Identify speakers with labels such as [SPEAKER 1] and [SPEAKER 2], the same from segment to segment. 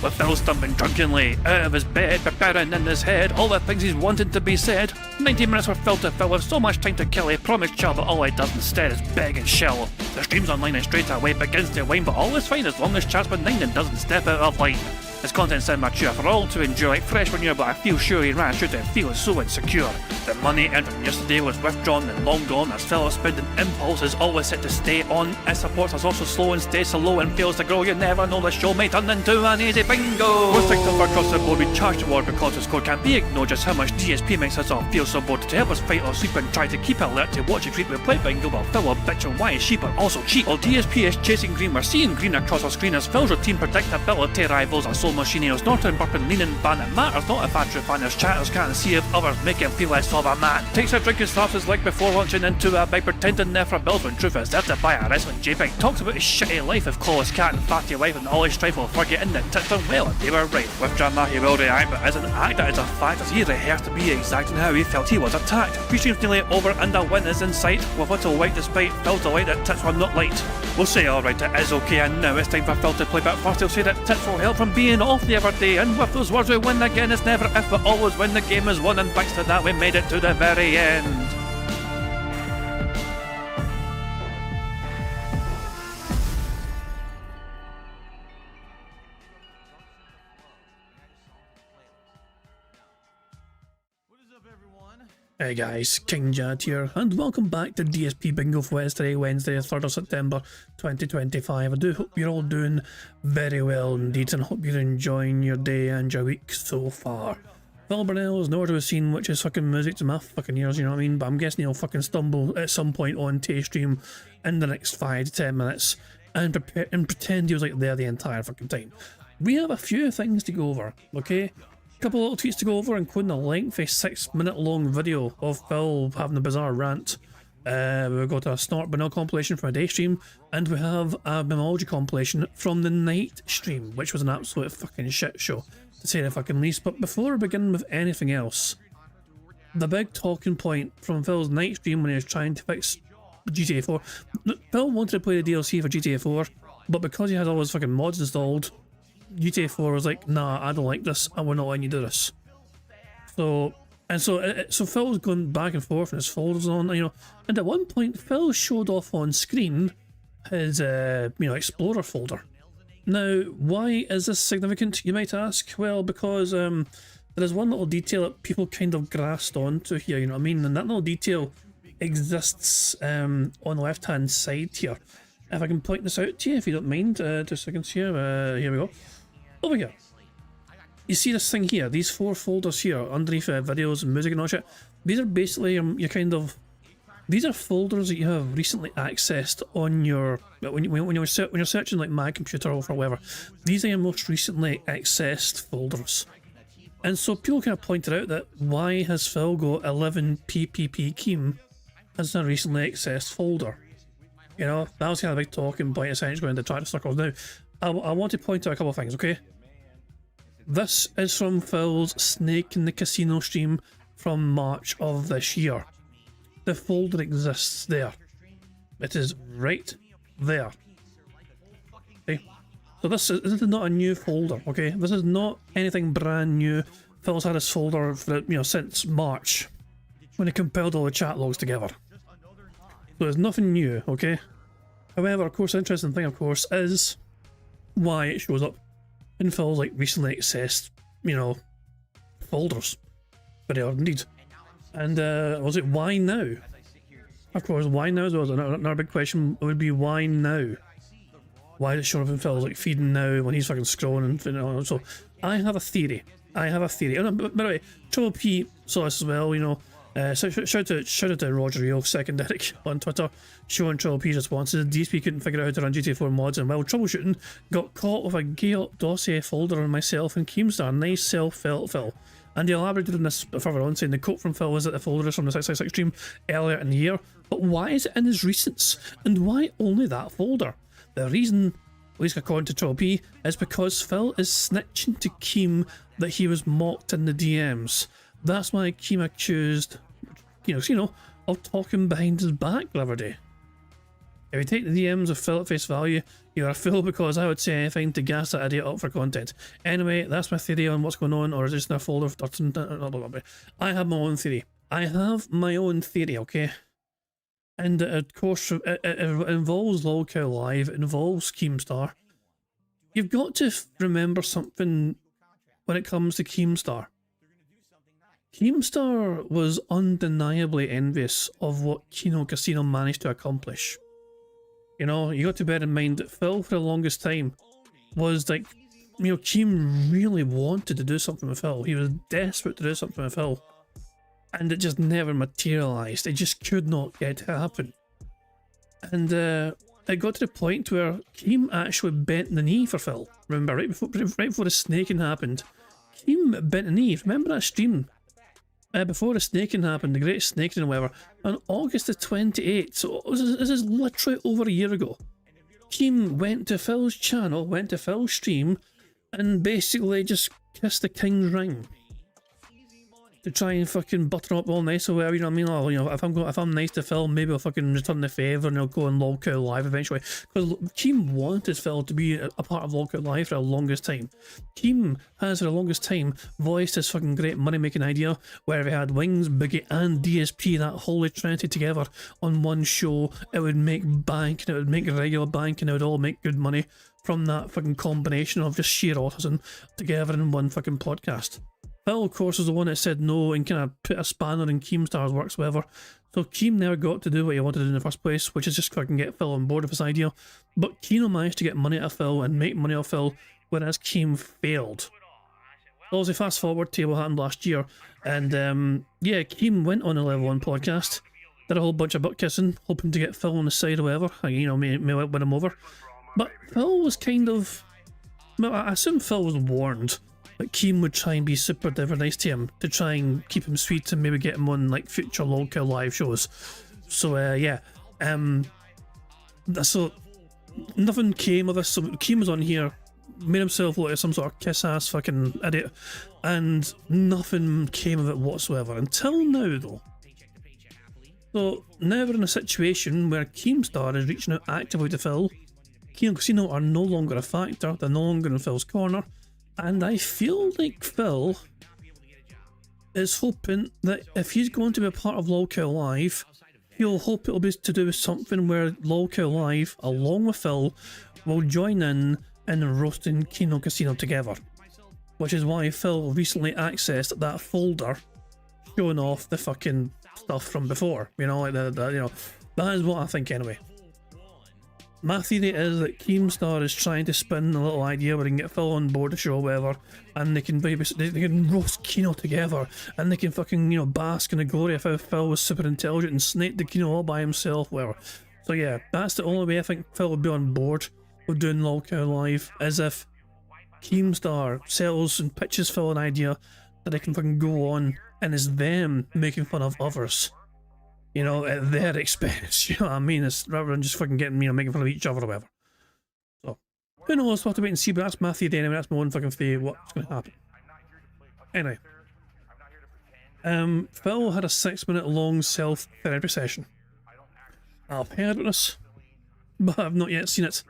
[SPEAKER 1] with Phil stumbling drunkenly out of his bed, preparing in his head all the things he's wanted to be said. 90 minutes for Phil to fill with so much time to kill, he promised chill, but all he does instead is beg and shill. The stream's online and straight away begins to whine, but all is fine as long as chat's benign and doesn't step out of line. His content's immature for all to enjoy, like fresh manure, but I feel sure he ran through to feeling so insecure. The money earned from yesterday was withdrawn and long gone, as Phil's spending impulse is always set to stay on. His support is also slow and stays so low and fails to grow. You never know, the show may turn into an easy bingo. Most victims across the board we charge the ward because the score can't be ignored. Just how much DSP makes us all feel so bored. To help us fight or sleep and try to keep alert to watch a creep, we play bingo while Phil will bitch on why is she but also cheap. While DSP is chasing green, we're seeing green across our screen as Phil's routine predictability rivals our soul machine. He's not in burping, leaning, ban. It matters not if Andrew fans chatters can't see if others make him feel less of a man. Takes a drink and slaps his leg before launching into a bike, pretending there for bills when truth is there to buy a wrestling JPEG. Talks about his shitty life of clawless cat and fatty wife and all his strife while forgetting that tits done well and they were right. With drama he will react, but as an actor it's a fact as he rehearsed to be exact in how he felt he was attacked. 3 streams nearly over and a win is in sight, with little white despite Phil's delight that tits were not light. We'll say alright, it is okay, and now it's time for Phil to play, but first he'll say that tits will help from being off the other day, and with those words we win again. It's never if but always when the game is won, and thanks to that we made it to the very end. Hey guys, King Jad here, and welcome back to DSP Bingo for Wednesday, the 3rd of September 2025. I do hope you're all doing very well indeed, and hope you're enjoying your day and your week so far. Phil Burnell is nowhere to be seen, which is fucking music to my fucking ears, you know what I mean? But I'm guessing he'll fucking stumble at some point on to stream in the next 5 to 10 minutes and pretend he was like there the entire fucking time. We have a few things to go over, okay? Couple little tweets to go over, including a lengthy 6-minute long video of Phil having a bizarre rant. We've got a Snort Banal compilation from a day stream, and we have a Memology compilation from the night stream, which was an absolute fucking shit show, to say the fucking least. But before we begin with anything else, the big talking point from Phil's night stream when he was trying to fix GTA 4, Phil wanted to play the DLC for GTA 4, but because he had all his fucking mods installed, GTA 4 was like, nah, I don't like this, and we're not letting you do this. So Phil was going back and forth and his folders on, you know, and at one point Phil showed off on screen his, Explorer folder. Now, why is this significant, you might ask? Well, because there is one little detail that people kind of grasped onto here, you know what I mean? And that little detail exists on the left-hand side here. If I can point this out to you, if you don't mind, 2 seconds here, here we go. Over here. You see this thing here, these 4 folders here, underneath videos and music and all shit. These are basically your kind of... These are folders that you have recently accessed on your... When you're searching like my computer or whatever. These are your most recently accessed folders. And so people kind of pointed out that why has Phil got 11 PPP Keem as a recently accessed folder? You know, that was kind of a big talking point essentially going to try to circles. Now, I want to point out a couple of things, okay? This is from Phil's Snake in the Casino stream from March of this year. The folder exists there. It is right there. Okay? So this is not a new folder, okay? This is not anything brand new. Phil's had this folder for, since March, when he compiled all the chat logs together. So there's nothing new, okay? However, of course, the interesting thing, of course, is why it shows up in Phil's, like, recently accessed, folders. Very odd indeed. And, was it why now? Of course, why now as well? Another big question would be why now? Why is it showing up in Phil's, like, feeding now when he's fucking scrolling and, so I have a theory. Oh, no, by the way, Triple P saw this as well, so shout out to Roger Real, second Derek on Twitter, showing Triple P's responses. DSP couldn't figure out how to run GTA 4 mods, and while troubleshooting, got caught with a gay dossier folder on myself and Keemstar. Nice self-felt Phil. And he elaborated on this further on, saying the quote from Phil is that the folder is from the 666 stream earlier in the year, but why is it in his recents? And why only that folder? The reason, at least according to Triple P, is because Phil is snitching to Keem that he was mocked in the DMs. That's why Keem accused, of talking behind his back the other day. If you take the DMs of Phil at face value, you're a fool because I would say anything to gas that idiot up for content. Anyway, that's my theory on what's going on, or is this in a folder of dirt and I have my own theory. Okay? And of course, it involves Lolcow Live, it involves Keemstar. You've got to remember something when it comes to Keemstar. Keemstar was undeniably envious of what Kino Casino managed to accomplish. You know, you got to bear in mind that Phil, for the longest time, was like, you know, Keem really wanted to do something with Phil. He was desperate to do something with Phil. And it just never materialised. It just could not get to happen. And it got to the point where Keem actually bent the knee for Phil. Remember, right before the snaking happened, Keem bent the knee. Remember that stream? Before the snaking happened, the great snaking and whatever, on August the 28th, so this is literally over a year ago, Keem went to Phil's channel, went to Phil's stream, and basically just kissed the king's ring. To try and fucking butter up all nice or whatever, you know what I mean? Oh, you know, if I'm nice to Phil, maybe I'll fucking return the favour and he'll go on Lolcow Live eventually. Because Keem wanted Phil to be a part of Lolcow Live for the longest time. Keem has for the longest time voiced his fucking great money making idea where if he had Wings, Biggie and DSP, that holy trinity together on one show, it would make bank and it would make regular bank and it would all make good money from that fucking combination of just sheer autism together in one fucking podcast. Phil, of course, was the one that said no and kind of put a spanner in Keemstar's works, whatever. So Keem never got to do what he wanted to do in the first place, which is just fucking get Phil on board with his idea. But Kino managed to get money out of Phil and make money off Phil, whereas Keem failed. Also, fast forward to what happened last year, and yeah, Keem went on a Level 1 podcast, did a whole bunch of butt kissing, hoping to get Phil on the side or whatever, you know, may win him over. But Phil was kind of, well, I assume Phil was warned that Keem would try and be super duper nice to him to try and keep him sweet and maybe get him on like future Lolcow Live shows. So yeah, so nothing came of this. So Keem was on here, made himself look like some sort of kiss ass fucking idiot, and nothing came of it whatsoever until now though. So now we're in a situation where Keemstar is reaching out actively to Phil. Kino Casino are no longer a factor, they're no longer in Phil's corner. And I feel like Phil is hoping that if he's going to be a part of Lolcow Live, he'll hope it'll be to do with something where Lolcow Live, along with Phil, will join in roasting Kino Casino together. Which is why Phil recently accessed that folder showing off the fucking stuff from before. You know, like you know, that is what I think anyway. My theory is that Keemstar is trying to spin a little idea where they can get Phil on board the show or whatever, and they can roast Kino together, and they can fucking, you know, bask in the glory of how Phil was super intelligent and snaked the Kino all by himself, whatever. So yeah, that's the only way I think Phil would be on board with doing Lolcow Live, is if Keemstar sells and pitches Phil an idea that they can fucking go on, and is them making fun of others. You know, at their expense, you know what I mean? It's rather than just fucking getting, you know, making fun of each other or whatever. So, who knows, we'll have to wait and see, but that's my theory anyway, that's my own fucking theory, what's going to happen. Anyway. Phil had a 6-minute long self-therapy session. I've heard of this, but I've not yet seen it.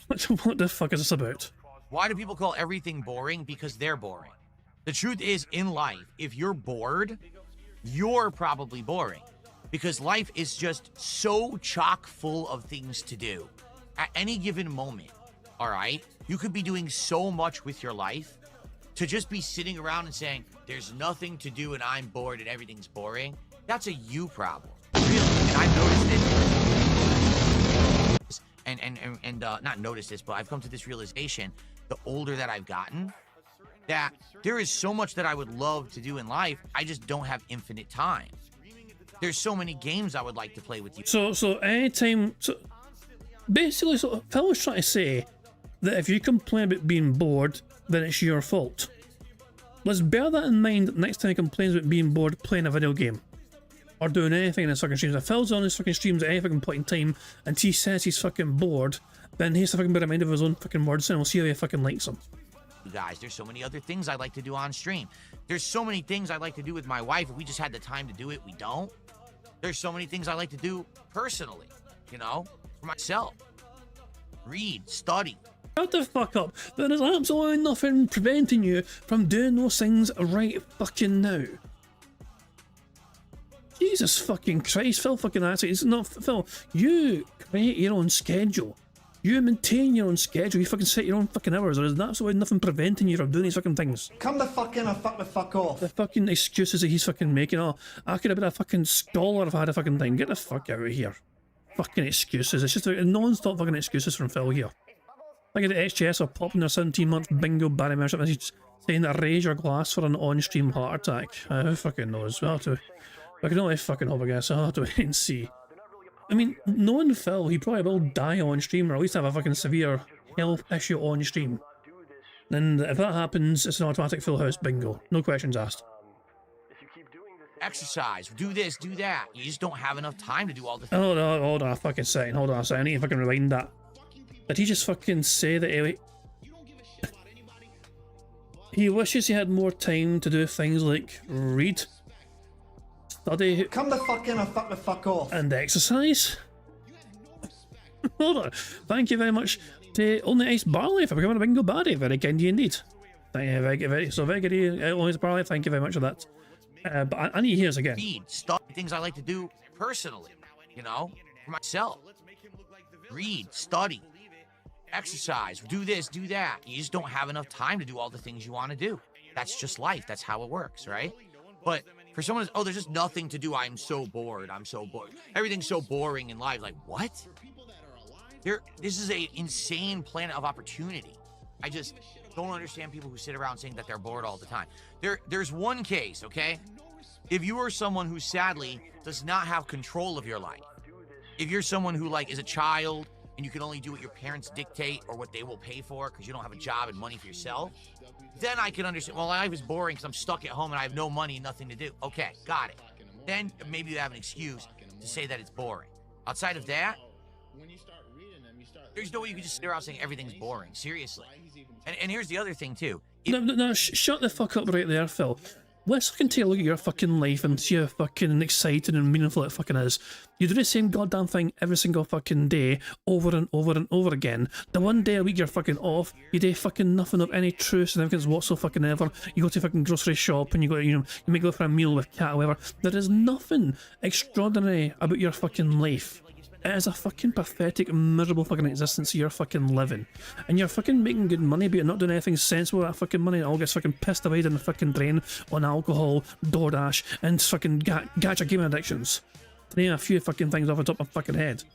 [SPEAKER 1] What the fuck is this about?
[SPEAKER 2] Why do people call everything boring? Because they're boring. The truth is, in life, if you're bored, you're probably boring, because life is just so chock full of things to do at any given moment. All right, you could be doing so much with your life. To just be sitting around and saying there's nothing to do and I'm bored and everything's boring, that's a you problem, really. And I've noticed it, and not noticed this, but I've come to this realization the older that I've gotten, that there is so much that I would love to do in life, I just don't have infinite time. There's so many games I would like to play with you.
[SPEAKER 1] So anytime, so basically, so Phil was trying to say that if you complain about being bored, then it's your fault. Let's bear that in mind next time he complains about being bored playing a video game or doing anything in his fucking streams. If Phil's on his fucking streams at any fucking point in time and he says he's fucking bored, then he has to fucking bear in mind of his own fucking words, and we'll see how he fucking likes them.
[SPEAKER 2] You guys, there's so many other things I like to do on stream. There's so many things I like to do with my wife. If we just had the time to do it, we don't. There's so many things I like to do personally, you know, for myself. Read, study.
[SPEAKER 1] Shut the fuck up. There is absolutely nothing preventing you from doing those things right fucking now. Jesus fucking Christ, Phil fucking asks it's not Phil. You create your own schedule. You maintain your own schedule. You fucking set your own fucking hours. There is absolutely nothing preventing you from doing these fucking things.
[SPEAKER 3] Come the fuck in or fuck the fuck off.
[SPEAKER 1] The fucking excuses that he's fucking making. Oh, I could have been a fucking scholar if I had a fucking thing. Get the fuck out of here. Fucking excuses. It's just non-stop fucking excuses from Phil here. Like the HTS are popping their 17-month bingo Barry membership message saying that raise your glass for an on-stream heart attack. Who fucking knows? We'll have to. I can only fucking hope, I guess. I'll have to wait and see. I mean, knowing Phil, he probably will die on stream or at least have a fucking severe health issue on stream. And if that happens, it's an automatic full house bingo. No questions asked.
[SPEAKER 2] Exercise, do this, do that. You just don't have enough time to do all the things.
[SPEAKER 1] Hold on a fucking second. Hold on a second. I need to fucking rewind that. Did he just fucking say that he wishes he had more time to do things like read, study,
[SPEAKER 3] Come the fuck in or fuck the fuck off.
[SPEAKER 1] and exercise? Hold on. Thank you very much to Only Ice Barley for becoming a bingo baddie. Very kind indeed. Thank you, very good. Only Ice Barley, thank you very much for that. But I need to hear this again.
[SPEAKER 2] Read, study, things I like to do personally, you know, for myself. Read, study, exercise, do this, do that. You just don't have enough time to do all the things you want to do. That's just life. That's how it works, right? But for someone, oh, there's just nothing to do. I'm so bored. I'm so bored. Everything's so boring in life. Like, what? This is an insane planet of opportunity. I just don't understand people who sit around saying that they're bored all the time. There's one case, okay? If you are someone who sadly does not have control of your life, if you're someone who like is a child and you can only do what your parents dictate or what they will pay for because you don't have a job and money for yourself, then I can understand, well, life is boring because I'm stuck at home and I have no money and nothing to do. Okay, got it. Then maybe you have an excuse to say that it's boring. Outside of that, there's no way you can just sit around saying everything's boring. Seriously. And here's the other thing, too.
[SPEAKER 1] No, shut the fuck up right there, Phil. Let's fucking take a look at your fucking life and see how fucking exciting and meaningful it fucking is. You do the same goddamn thing every single fucking day, over and over and over again. The one day a week you're fucking off, you do fucking nothing of any true significance whatsoever. You go to fucking grocery shop and you go, you may go for a meal with cat or whatever. There is nothing extraordinary about your fucking life. It is a fucking pathetic, miserable fucking existence you're fucking living. And you're fucking making good money, but you're not doing anything sensible with that fucking money. It all gets fucking pissed away down the fucking drain on alcohol, DoorDash, and fucking gacha gaming addictions. To name a few fucking things off the top of my fucking head.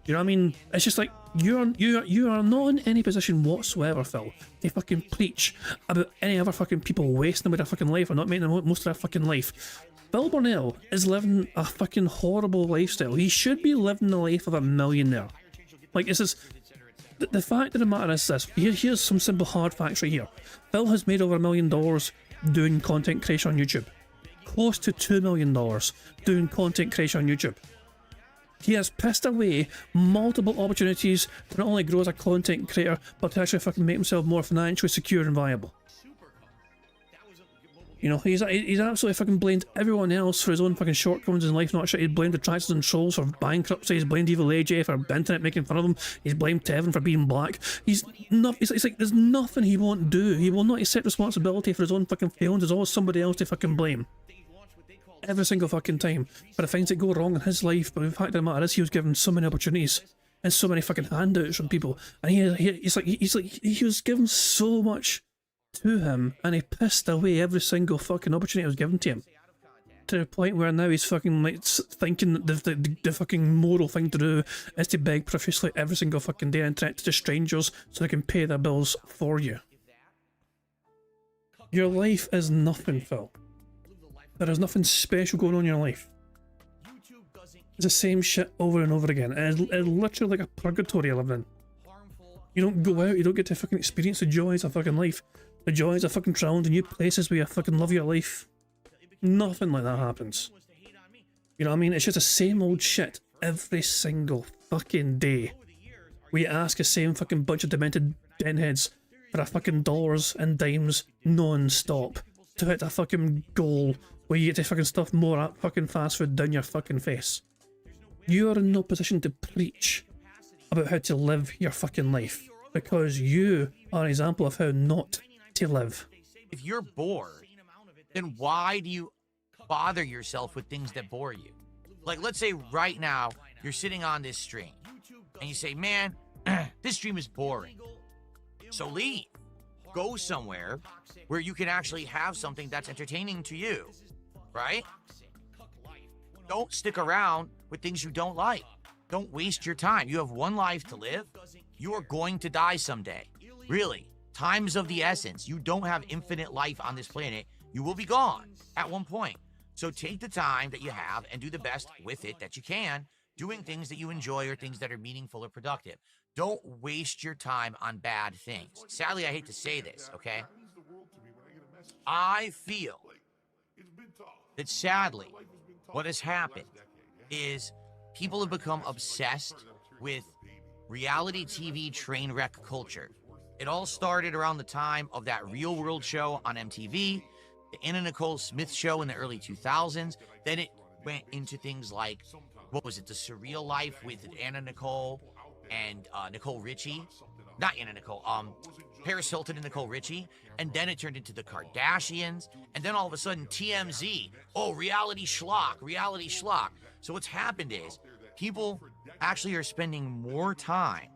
[SPEAKER 1] You know what I mean? It's just like, you are not in any position whatsoever, Phil, to fucking preach about any other fucking people wasting away their fucking life or not making the most of their fucking life. Phil Burnell is living a fucking horrible lifestyle. He should be living the life of a millionaire. Like, this is... The fact of the matter is this. Here's some simple hard facts right here. Phil has made over $1 million doing content creation on YouTube. Close to $2 million doing content creation on YouTube. He has pissed away multiple opportunities to not only grow as a content creator, but to actually fucking make himself more financially secure and viable. You know, he's absolutely fucking blamed everyone else for his own fucking shortcomings in life, not shit. He's blamed the Detractors and Trolls for bankruptcy. He's blamed Evil AJ for the internet making fun of him. He's blamed Tevin for being black. It's like there's nothing he won't do. He will not accept responsibility for his own fucking failings. There's always somebody else to fucking blame. Every single fucking time. For the things that go wrong in his life, but the fact of the matter is he was given so many opportunities and so many fucking handouts from people. And he was given so much to him, and he pissed away every single fucking opportunity that was given to him, to the point where now he's fucking like thinking that the fucking moral thing to do is to beg profusely every single fucking day and threat to strangers so they can pay their bills for you. Your life is nothing, Phil. There is nothing special going on in your life. It's the same shit over and over again. It's literally like a purgatory you live in. You don't go out, you don't get to fucking experience the joys of fucking life. The joys of fucking traveling to new places where you fucking love your life. Nothing like that happens. You know what I mean? It's just the same old shit every single fucking day. We ask the same fucking bunch of demented denheads for a fucking dollars and dimes non-stop. to hit a fucking goal where you get to fucking stuff more fucking fast food down your fucking face. You are in no position to preach about how to live your fucking life, because you are an example of how not to live.
[SPEAKER 2] If you're bored, then why do you bother yourself with things that bore you? Like, let's say right now you're sitting on this stream and you say, man, this stream is boring. So leave. Go somewhere where you can actually have something that's entertaining to you, right? Don't stick around with things you don't like. Don't waste your time. You have one life to live. You are going to die someday. Really. Time's of the essence. You don't have infinite life on this planet. You will be gone at one point. So take the time that you have and do the best with it that you can, doing things that you enjoy or things that are meaningful or productive. Don't waste your time on bad things. Sadly, I hate to say this, okay? I feel that sadly, what has happened is people have become obsessed with reality TV train wreck culture. It all started around the time of that Real World show on MTV, the Anna Nicole Smith show in the early 2000s. Then it went into things like, what was it, The Surreal Life with Anna Nicole and Nicole Richie. Not Anna Nicole, Paris Hilton and Nicole Richie. And then it turned into the Kardashians. And then all of a sudden, TMZ. Oh, reality schlock, reality schlock. So what's happened is people actually are spending more time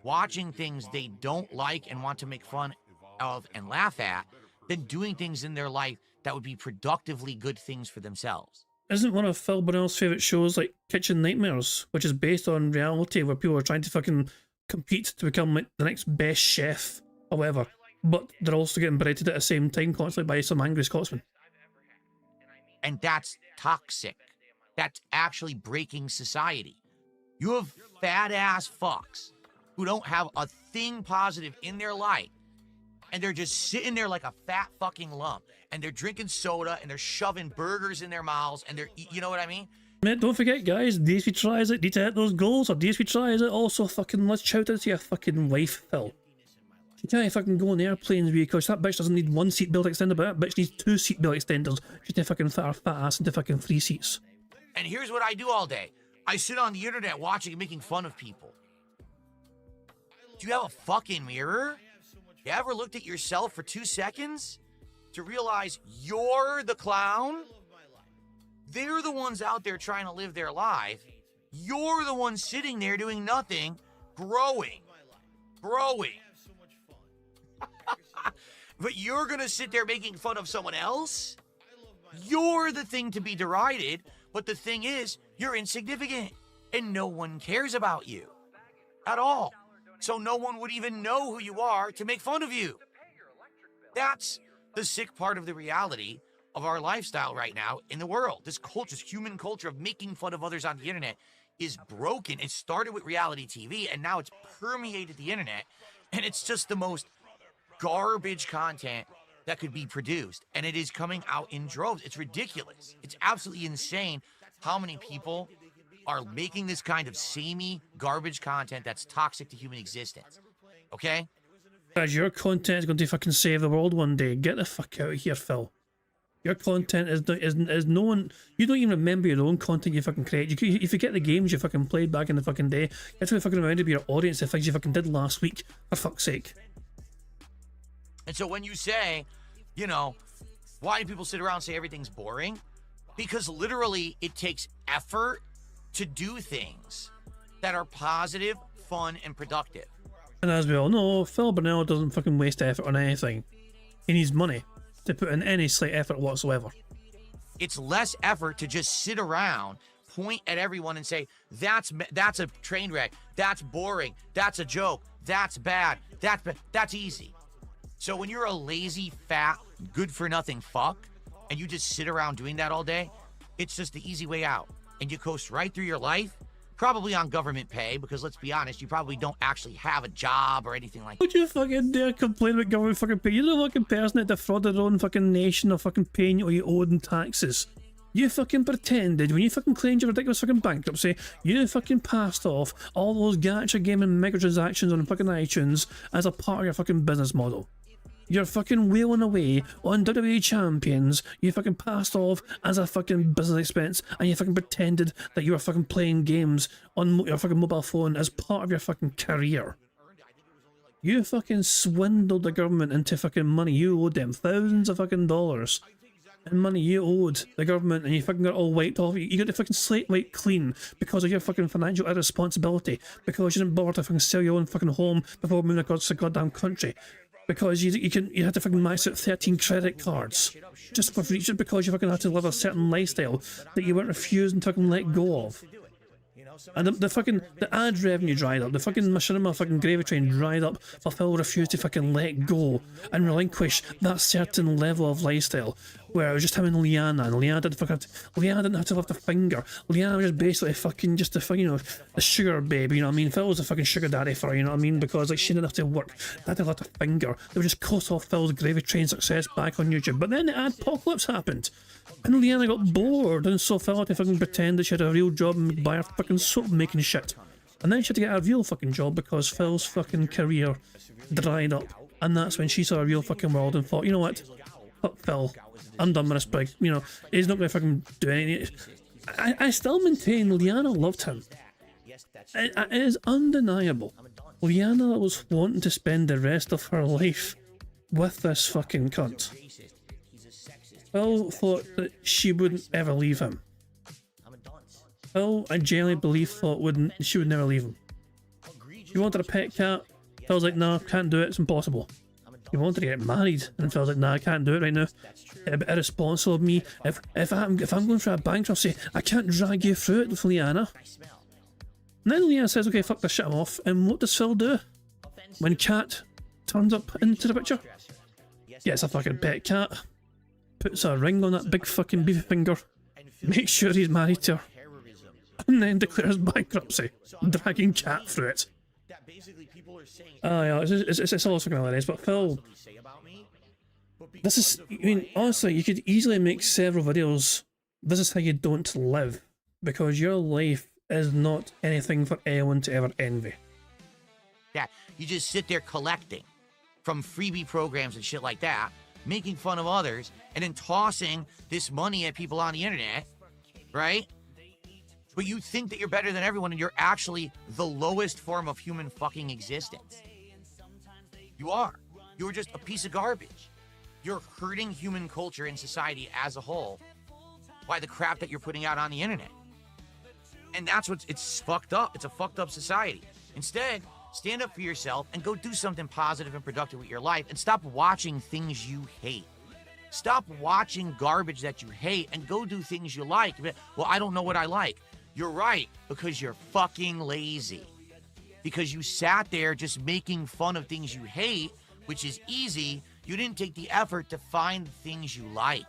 [SPEAKER 2] watching things they don't like and want to make fun of and laugh at than doing things in their life that would be productively good things for themselves.
[SPEAKER 1] Isn't one of Phil Burnell's favourite shows like Kitchen Nightmares, which is based on reality where people are trying to fucking compete to become like the next best chef or whatever, but they're also getting berated at the same time constantly by some angry Scotsman?
[SPEAKER 2] And that's toxic. That's actually breaking society. You have fat ass fucks who don't have a thing positive in their life, and they're just sitting there like a fat fucking lump, and they're drinking soda and they're shoving burgers in their mouths, and they're, you know what I mean?
[SPEAKER 1] Mate, don't forget, guys, DSP tries it, need to hit those goals, or DSP tries it. Also, fucking, let's shout out to your fucking wife, Phil. She can't fucking go on airplanes because that bitch doesn't need one seatbelt extender, but that bitch needs 2 seatbelt extenders. She's to fucking fit her fat ass into fucking 3 seats.
[SPEAKER 2] And here's what I do all day. I sit on the internet watching and making fun of people. Do you have a fucking mirror? You ever looked at yourself for 2 seconds to realize you're the clown? They're the ones out there trying to live their life. You're the one sitting there doing nothing, growing. But you're gonna sit there making fun of someone else? You're the thing to be derided, but the thing is, you're insignificant, and no one cares about you at all. So no one would even know who you are to make fun of you. That's the sick part of the reality of our lifestyle right now in the world. This culture, this human culture of making fun of others on the internet is broken. It started with reality TV, and now it's permeated the internet, and it's just the most garbage content that could be produced, and it is coming out in droves. It's ridiculous. It's absolutely insane how many people are making this kind of samey garbage content that's toxic to human existence. Okay?
[SPEAKER 1] Guys, your content is going to fucking save the world one day. Get the fuck out of here, Phil. Your content is no one. You don't even remember your own content you fucking create. You forget the games you fucking played back in the fucking day. You have to be fucking reminded of your audience the things you fucking did last week, for fuck's sake.
[SPEAKER 2] And so when you say, you know, why do people sit around and say everything's boring? Because literally it takes effort to do things that are positive, fun, and productive.
[SPEAKER 1] And as we all know, Phil Burnell doesn't fucking waste effort on anything. He needs money to put in any slight effort whatsoever.
[SPEAKER 2] It's less effort to just sit around, point at everyone and say, that's a train wreck, that's boring, that's a joke, that's bad, that's easy. So when you're a lazy, fat, good-for-nothing fuck, and you just sit around doing that all day, it's just the easy way out. And you coast right through your life, probably on government pay, because let's be honest, you probably don't actually have a job or anything like that.
[SPEAKER 1] Would you fucking dare complain about government fucking pay? You're the fucking person that defrauded their own fucking nation of fucking paying all you owed in taxes. You fucking pretended, when you fucking claimed your ridiculous fucking bankruptcy, you fucking passed off all those gacha gaming microtransactions on fucking iTunes as a part of your fucking business model. You're fucking wailing away on WWE champions. You fucking passed off as a fucking business expense, and you fucking pretended that you were fucking playing games on your fucking mobile phone as part of your fucking career. You fucking swindled the government into fucking money. You owed them thousands of fucking dollars. And money you owed the government, and you fucking got it all wiped off. You got the fucking slate wiped clean because of your fucking financial irresponsibility. Because you didn't bother to fucking sell your own fucking home before moving across the goddamn country. Because you had to fucking max out 13 credit cards just because you fucking had to live a certain lifestyle that you weren't refusing to fucking let go of. And the ad revenue dried up. The fucking machinima fucking gravy train dried up. Phil refused to fucking let go and relinquish that certain level of lifestyle where it was just him and Liana, and Liana didn't have to lift a finger. Liana was just basically fucking just a sugar baby, you know what I mean? Phil was a fucking sugar daddy for her, you know what I mean? Because like she didn't have to work, they had to lift a finger. They would just cut off Phil's gravy train success back on YouTube. But then the adpocalypse happened. And Liana got bored, and so Phil had to fucking pretend that she had a real job and buy her fucking soap making shit. And then she had to get a real fucking job because Phil's fucking career dried up. And that's when she saw a real fucking world and thought, you know what? Fuck Phil. I'm done with this big, he's not going to fucking do anything. I still maintain Liana loved him. It is undeniable. Liana was wanting to spend the rest of her life with this fucking cunt. Phil thought that she wouldn't ever leave him. Phil, I genuinely believe, she would never leave him. He wanted a pet cat. Phil's like, nah, can't do it, it's impossible. He wanted to get married, and Phil's like, nah, I can't do it right now. It'd be irresponsible of me. If I'm going through a bankruptcy, I can't drag you through it with Liana. And then Liana says, okay, fuck this shit, I'm off. And what does Phil do when Cat turns up into the picture? Gets a fucking pet cat, puts a ring on that big fucking beefy finger, makes sure he's married to her, and then declares bankruptcy, dragging Cat through it. Yeah, it's all fucking hilarious, but Phil, this is, honestly, you could easily make several videos. This is how you don't live, because your life is not anything for anyone to ever envy.
[SPEAKER 2] Yeah, you just sit there collecting from freebie programs and shit like that, making fun of others, and then tossing this money at people on the internet, right? But you think that you're better than everyone, and you're actually the lowest form of human fucking existence. You are. You're just a piece of garbage. You're hurting human culture and society as a whole by the crap that you're putting out on the internet. And that's it's fucked up. It's a fucked up society. Instead, stand up for yourself and go do something positive and productive with your life, and stop watching things you hate. Stop watching garbage that you hate and go do things you like. Well, I don't know what I like. You're right, because you're fucking lazy. Because you sat there just making fun of things you hate, which is easy. You didn't take the effort to find things you like.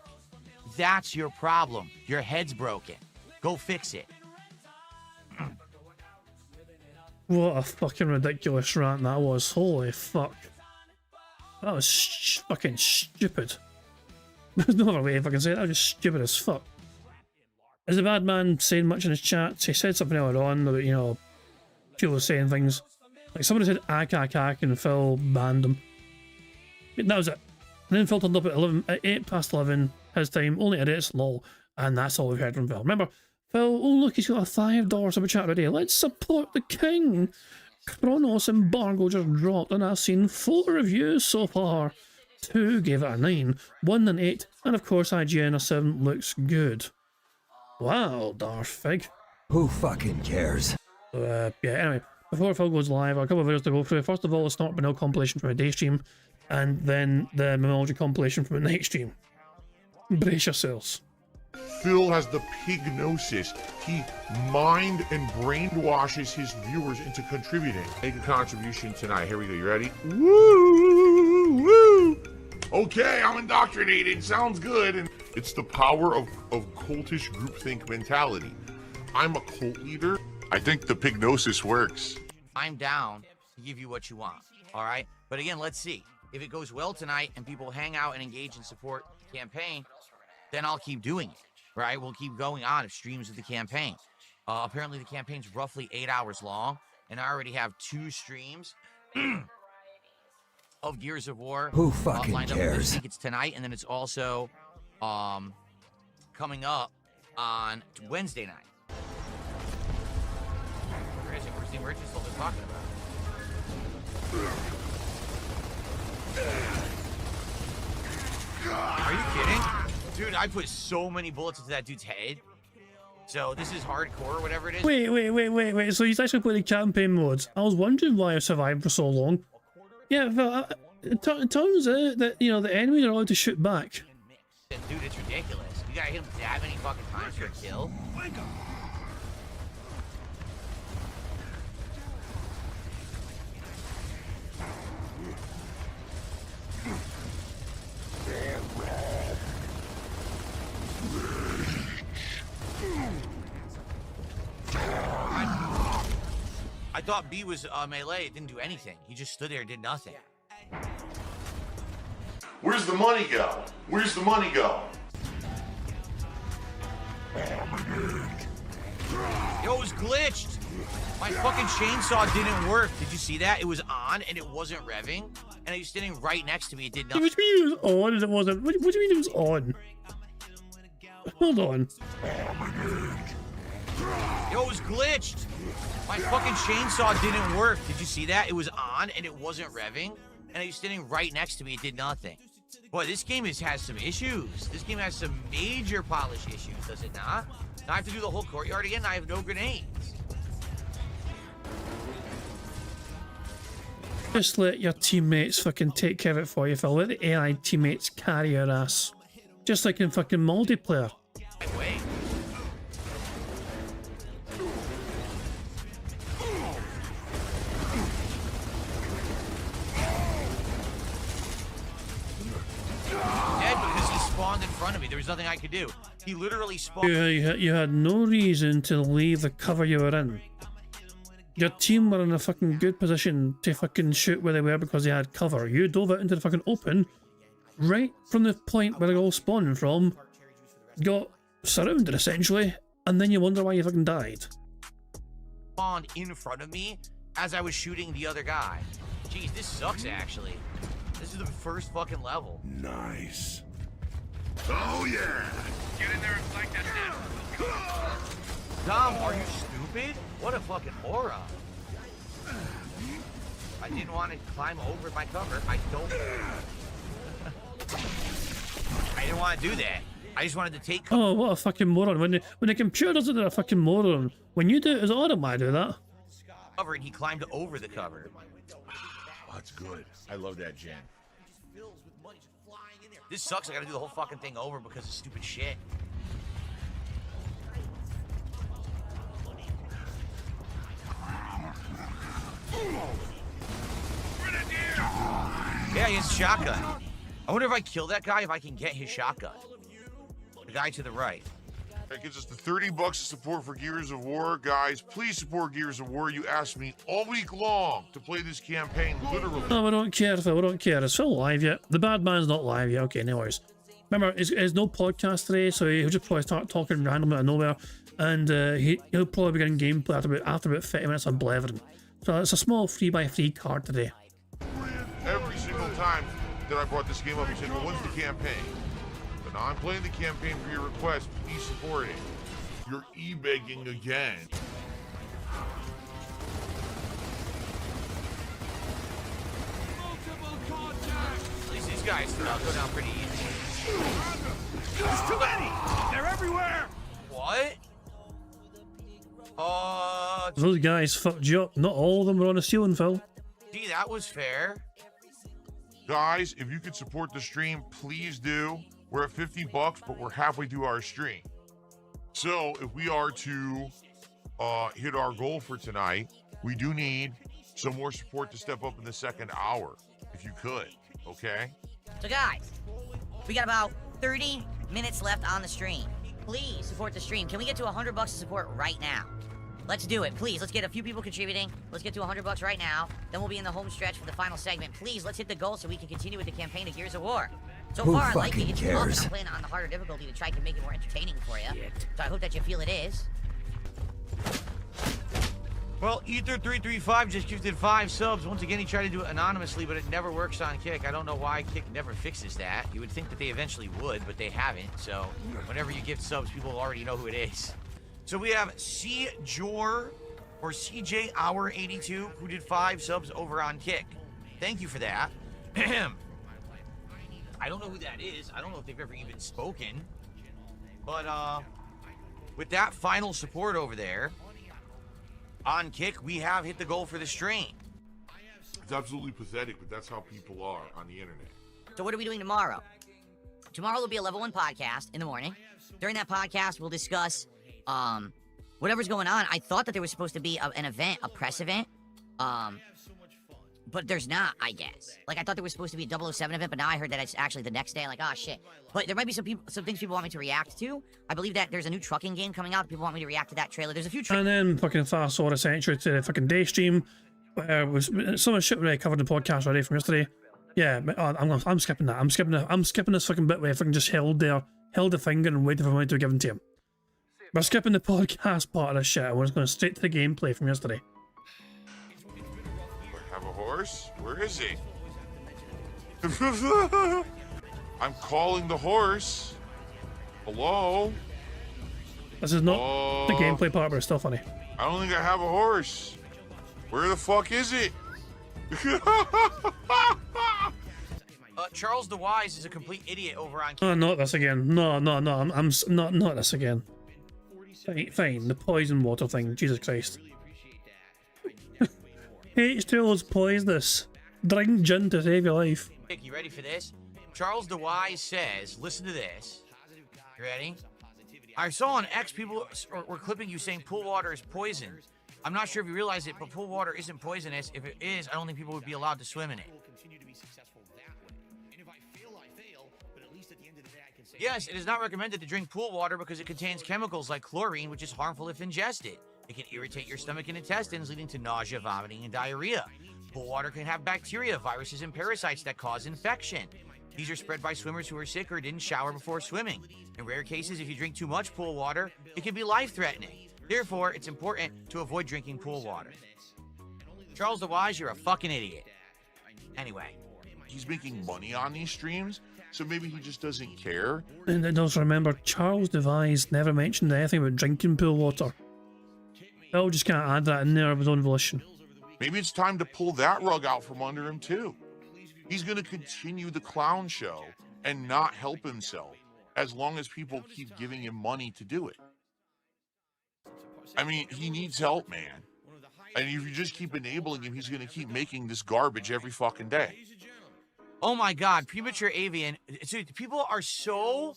[SPEAKER 2] That's your problem. Your head's broken. Go fix it.
[SPEAKER 1] What a fucking ridiculous rant that was. Holy fuck. That was fucking stupid. There's no other way if I can say it. That was just stupid as fuck. Is the bad man saying much in his chat? He said something earlier on about, people saying things. Like somebody said ack and Phil banned him. That was it. And then Phil turned up at 8 past 11 his time, only edits, lol. And that's all we've heard from Phil. Remember, Phil, oh look, he's got a $5 super chat already. Let's support the king. Kronos embargo just dropped, and I've seen 4 reviews so far. 2 gave it a 9, 1 an 8, and of course IGN a 7 looks good. Wow, Darth Fig.
[SPEAKER 4] Who fucking cares?
[SPEAKER 1] Yeah, anyway, before Phil goes live, a couple of videos to go through. First of all, the Snort Banal compilation from a day stream, and then the Memology compilation from a night stream. Brace yourselves.
[SPEAKER 5] Phil has the pignosis. He mind and brainwashes his viewers into contributing. Make a contribution tonight. Here we go. You ready? Woo! Woo! Okay, I'm indoctrinated. Sounds good. And it's the power of cultish groupthink mentality. I'm a cult leader. I think the pignosis works.
[SPEAKER 2] I'm down to give you what you want, all right? But again, let's see. If it goes well tonight and people hang out and engage and support the campaign, then I'll keep doing it, right? We'll keep going on of streams of the campaign. Apparently the campaign's roughly 8 hours long, and I already have 2 streams of Gears of War.
[SPEAKER 4] Who fucking
[SPEAKER 2] lined up
[SPEAKER 4] cares?
[SPEAKER 2] this week. It's tonight, and then it's also coming up on Wednesday night. Where is it? Where's the emergency still been talking about? Are you kidding? Dude, I put so many bullets into that dude's head. So this is hardcore or whatever it is.
[SPEAKER 1] Wait. So he's actually playing campaign modes. I was wondering why I survived for so long. Yeah, but it turns out that, you know, the enemies are allowed to shoot back.
[SPEAKER 2] Dude, it's ridiculous. You gotta hit him that many fucking times for a kill. I thought B was melee. It didn't do anything. He just stood there and did nothing.
[SPEAKER 5] Where's the money go? Where's the money go?
[SPEAKER 2] Yo, it was glitched. My fucking chainsaw didn't work. Did you see that? It was on and it wasn't revving. And he was standing right next to me. It did nothing.
[SPEAKER 1] What do you mean it was on and it wasn't? What do you mean it was on? Hold on.
[SPEAKER 2] Yo, it was glitched. My fucking chainsaw didn't work. Did you see that? It was on and it wasn't revving. And he was standing right next to me. It did nothing. Boy, this game has some issues. This game has some major polish issues, does it not? Now I have to do the whole courtyard again. I have no grenades.
[SPEAKER 1] Just let your teammates fucking take care of it for you, Phil. Let the AI teammates carry your ass. Just like in fucking multiplayer.
[SPEAKER 2] Wait. Dead because he spawned in front of me. There was nothing I could do. He literally spawned.
[SPEAKER 1] You had no reason to leave the cover you were in. Your team were in a fucking good position to fucking shoot where they were because they had cover. You dove out into the fucking open, right from the point where they all spawned from, got surrounded essentially, and then you wonder why you fucking died.
[SPEAKER 2] Spawned in front of me as I was shooting the other guy. Jeez, this sucks actually. This is the first fucking level.
[SPEAKER 5] Nice. Oh yeah.
[SPEAKER 6] Get in there and flank that shit.
[SPEAKER 2] Tom, are you stupid? What a fucking moron. I didn't want to climb over my cover. I didn't want to do that. I just wanted to take cover.
[SPEAKER 1] Oh, what a fucking moron. When the computer does it, they're a fucking moron. When you do it as automatic, do that.
[SPEAKER 2] Cover and he climbed over the cover.
[SPEAKER 5] Oh, that's good. I love that, Jen.
[SPEAKER 2] This sucks. I gotta do the whole fucking thing over because of stupid shit. Yeah, he has a shotgun. I wonder if I kill that guy, if I can get his shotgun. The guy to the right.
[SPEAKER 5] That gives us the $30 of support for Gears of War. Guys, please support Gears of War. You asked me all week long to play this campaign, literally.
[SPEAKER 1] No, we don't care, Phil. We don't care. Is Phil live yet? The bad man's not live yet. Okay, no worries. Remember, there's no podcast today, so he'll just probably start talking randomly out of nowhere, and he'll probably be getting gameplay after about 50 minutes of blethering. So it's a small 3x3 card today.
[SPEAKER 5] Every single time that I brought this game up, he said, well, when's the campaign? But now I'm playing the campaign for your request. Please support it. You're e-begging again.
[SPEAKER 2] At least these guys go down pretty easy.
[SPEAKER 6] There's too many! They're everywhere!
[SPEAKER 2] What?
[SPEAKER 1] Those guys fucked you up. Not all of them were on the ceiling, Phil.
[SPEAKER 2] Gee, that was fair.
[SPEAKER 5] Guys, if you could support the stream, please do. We're at $50, but we're halfway through our stream. So if we are to hit our goal for tonight, we do need some more support to step up in the second hour, if you could, okay?
[SPEAKER 7] So guys, we got about 30 minutes left on the stream. Please support the stream. Can we get to $100 of support right now? Let's do it, please. Let's get a few people contributing. Let's get to $100 right now. Then we'll be in the home stretch for the final segment. Please, let's hit the goal so we can continue with the campaign of Gears of War. So
[SPEAKER 4] Who
[SPEAKER 7] far, I like
[SPEAKER 4] fucking
[SPEAKER 7] it. It's fun, and
[SPEAKER 4] cares?
[SPEAKER 7] I'm playing on the harder difficulty to try to make it more entertaining for you. So I hope that you feel it is.
[SPEAKER 2] Well, Ether335 just gifted 5 subs. Once again, he tried to do it anonymously, but it never works on Kick. I don't know why Kick never fixes that. You would think that they eventually would, but they haven't. So whenever you gift subs, people already know who it is. So we have CJor or CJ Hour 82 who did 5 subs over on Kick. Thank you for that. I don't know who that is. I don't know if they've ever even spoken. But with that final support over there, on Kick, we have hit the goal for the stream.
[SPEAKER 5] It's absolutely pathetic, but that's how people are on the internet.
[SPEAKER 7] So what are we doing tomorrow? Tomorrow will be a level 1 podcast in the morning. During that podcast, we'll discuss whatever's going on. I thought that there was supposed to be an event, a press event, but there's not, I guess. Like, I thought there was supposed to be a 007 event, but now I heard that it's actually the next day. Like, oh, shit. But there might be some things people want me to react to. I believe that there's a new trucking game coming out. People want me to react to that trailer. There's a few
[SPEAKER 1] And then fucking fast forward essentially to the fucking day stream. Was some of the shit we already covered in the podcast already from yesterday. Yeah, I'm skipping that. I'm skipping this fucking bit where I fucking just held the finger and waited for money to be given to him. We're skipping the podcast part of this shit. We're just going straight to the gameplay from yesterday.
[SPEAKER 5] Have a horse? Where is he? I'm calling the horse. Hello?
[SPEAKER 1] This is not the gameplay part, but it's still funny.
[SPEAKER 5] I don't think I have a horse. Where the fuck is it?
[SPEAKER 2] Charles the Wise is a complete idiot over on Kick.
[SPEAKER 1] Oh, not this again. No, I'm not this again. Fine, the poison water thing. Jesus Christ. H2O is poisonous. Drink gin to save your life.
[SPEAKER 2] You ready for this? Charles the Wise says, listen to this. You ready? I saw on X people were clipping you saying pool water is poison. I'm not sure if you realize it, but pool water isn't poisonous. If it is, I don't think people would be allowed to swim in it. Yes, it is not recommended to drink pool water because it contains chemicals like chlorine, which is harmful if ingested. It can irritate your stomach and intestines, leading to nausea, vomiting, and diarrhea. Pool water can have bacteria, viruses, and parasites that cause infection. These are spread by swimmers who are sick or didn't shower before swimming. In rare cases, if you drink too much pool water, it can be life-threatening. Therefore, it's important to avoid drinking pool water. Charles the Wise, you're a fucking idiot. Anyway.
[SPEAKER 5] He's making money on these streams, so maybe he just doesn't care.
[SPEAKER 1] And then also remember, Charles Devise never mentioned anything about drinking pool water. I'll just kind of add that in there of his own volition.
[SPEAKER 5] Maybe it's time to pull that rug out from under him too. He's going to continue the clown show and not help himself as long as people keep giving him money to do it. I mean, he needs help, man. And if you just keep enabling him, he's going to keep making this garbage every fucking day.
[SPEAKER 2] Oh my God, premature avian. So people are so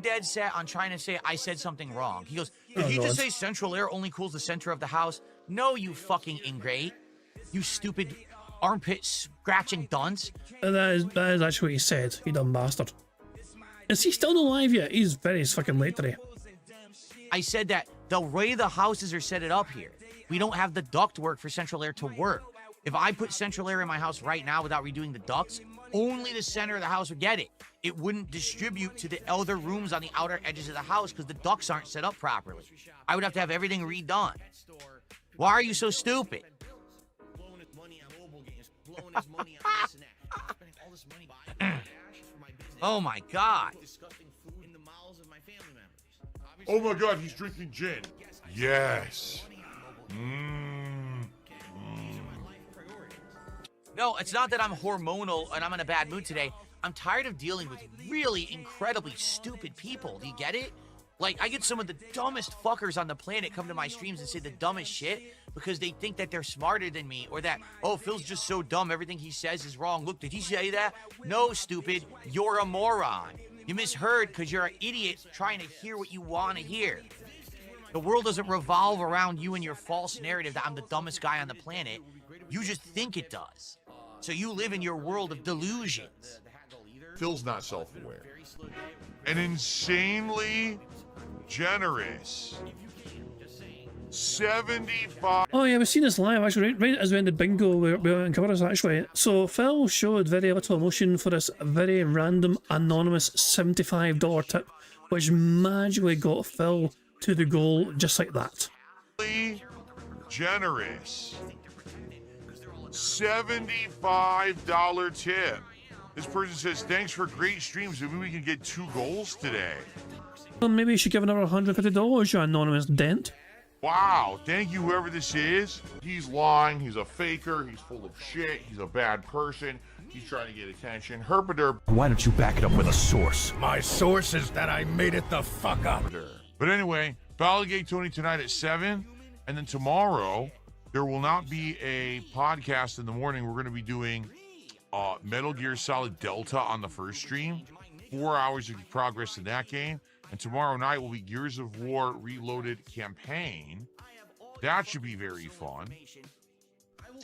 [SPEAKER 2] dead set on trying to say I said something wrong. He goes, did he just say central air only cools the center of the house? No, you fucking ingrate. You stupid armpit scratching dunce.
[SPEAKER 1] That is actually what he said, you dumb bastard. Is he still not alive yet? He's very fucking late today.
[SPEAKER 2] I said that the way the houses are set it up here, we don't have the duct work for central air to work. If I put central air in my house right now without redoing the ducts, only the center of the house would get it. It wouldn't distribute to the other rooms on the outer edges of the house because the ducts aren't set up properly. I would have to have everything redone. Why are you so stupid? Oh my God.
[SPEAKER 5] Oh my God, he's drinking gin. Yes.
[SPEAKER 2] No, it's not that I'm hormonal and I'm in a bad mood today. I'm tired of dealing with really incredibly stupid people. Do you get it? Like, I get some of the dumbest fuckers on the planet come to my streams and say the dumbest shit because they think that they're smarter than me or that, oh, Phil's just so dumb, everything he says is wrong. Look, did he say that? No, stupid, you're a moron. You misheard because you're an idiot trying to hear what you want to hear. The world doesn't revolve around you and your false narrative that I'm the dumbest guy on the planet. You just think it does. So you live in your world of delusions.
[SPEAKER 5] Phil's not self-aware. An insanely generous 75.
[SPEAKER 1] Oh yeah, we've seen this live actually, right as we ended bingo, we went and covered this actually. So Phil showed very little emotion for this very random anonymous $75 tip, which magically got Phil to the goal just like that.
[SPEAKER 5] generous $75 tip. This person says, thanks for great streams. Maybe we can get 2 goals today.
[SPEAKER 1] Well, maybe you should give another $150, you anonymous dent.
[SPEAKER 5] Wow, thank you, whoever this is. He's lying, he's a faker, he's full of shit, he's a bad person, he's trying to get attention. Herpader.
[SPEAKER 4] Why don't you back it up with a source?
[SPEAKER 6] My source is that I made it the fuck up.
[SPEAKER 5] But anyway, Balligate Tony tonight at 7, and then tomorrow, there will not be a podcast in the morning. We're going to be doing Metal Gear Solid Delta on the first stream. 4 hours of progress in that game. And tomorrow night will be Gears of War Reloaded campaign. That should be very fun.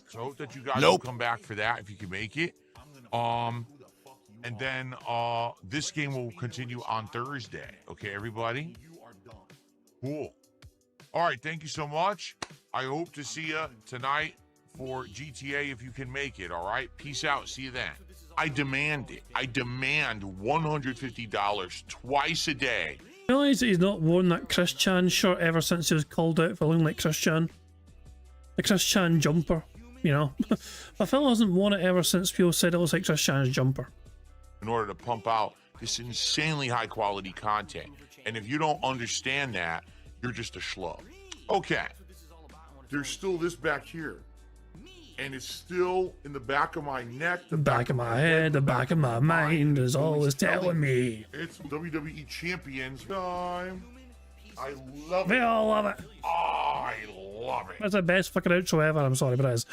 [SPEAKER 5] So I hope that you guys will come back for that if you can make it. And then this game will continue on Thursday. Okay, everybody? Cool. All right, thank you so much. I hope to see you tonight for GTA if you can make it, all right? Peace out. See you then. I demand it. I demand $150 twice a day.
[SPEAKER 1] Realize that he's not worn that Chris Chan shirt ever since he was called out for looking like Chris Chan. The Chris Chan jumper, you know. My fellow hasn't worn it ever since people said it looks like Chris Chan's jumper.
[SPEAKER 5] In order to pump out this insanely high quality content. And if you don't understand that, you're just a schlub. Okay. There's still this back here. And it's still in the back of my neck,
[SPEAKER 1] The back of my head, the back of my mind is always telling me.
[SPEAKER 5] It's WWE Champions time. I love
[SPEAKER 1] They
[SPEAKER 5] it.
[SPEAKER 1] all love it.
[SPEAKER 5] I love it.
[SPEAKER 1] That's the best fucking outro ever, I'm sorry, but it is.